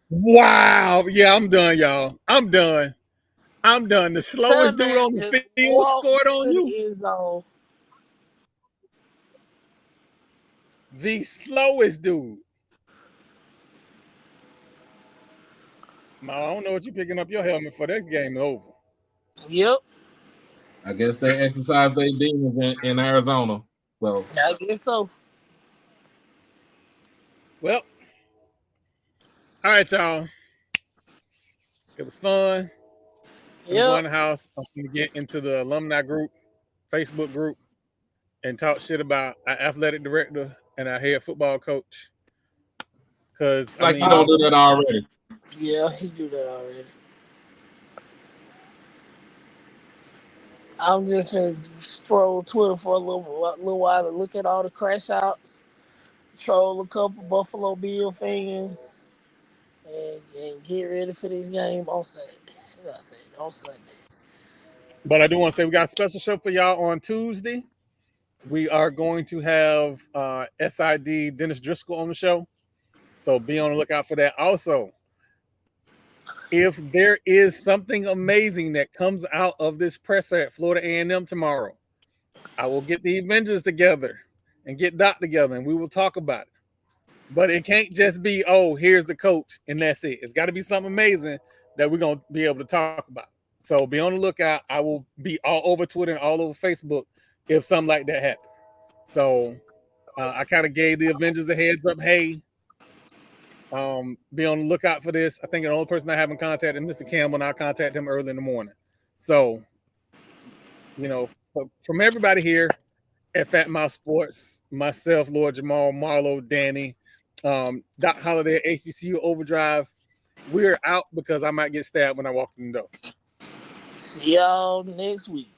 Wow. Yeah, I'm done, y'all. I'm done. The slowest dude on the field scored on you. The slowest dude. I don't know what you're picking up your helmet for. This game is over. Yep. I guess they exercise their demons in Arizona. So I guess so. Well, all right, y'all. It was fun. I'm going to the house. I'm going to get into the alumni group, Facebook group, and talk shit about our athletic director and our head football coach. Because you don't do that already. Yeah, he do that already. I'm just gonna stroll Twitter for a little while to look at all the crash outs, troll a couple Buffalo Bill fans, and get ready for this game on Saturday. On Sunday. But I do want to say we got a special show for y'all on Tuesday. We are going to have SID Dennis Driscoll on the show. So be on the lookout for that. Also, if there is something amazing that comes out of this presser at Florida A&M tomorrow, I will get the Avengers together and get Doc together, and we will talk about it. But it can't just be, oh, here's the coach, and that's it. It's got to be something amazing that we're going to be able to talk about. So be on the lookout. I will be all over Twitter and all over Facebook if something like that happens. So I kind of gave the Avengers a heads up. Hey, be on the lookout for this. I think the only person I haven't contacted is Mr. Campbell, and I'll contact him early in the morning. So, from everybody here at Fat Mouse Sports, myself, Lord Jamal, Marlo, Danny, Doc Holiday, HBCU Overdrive, we're out because I might get stabbed when I walk in the door. See y'all next week.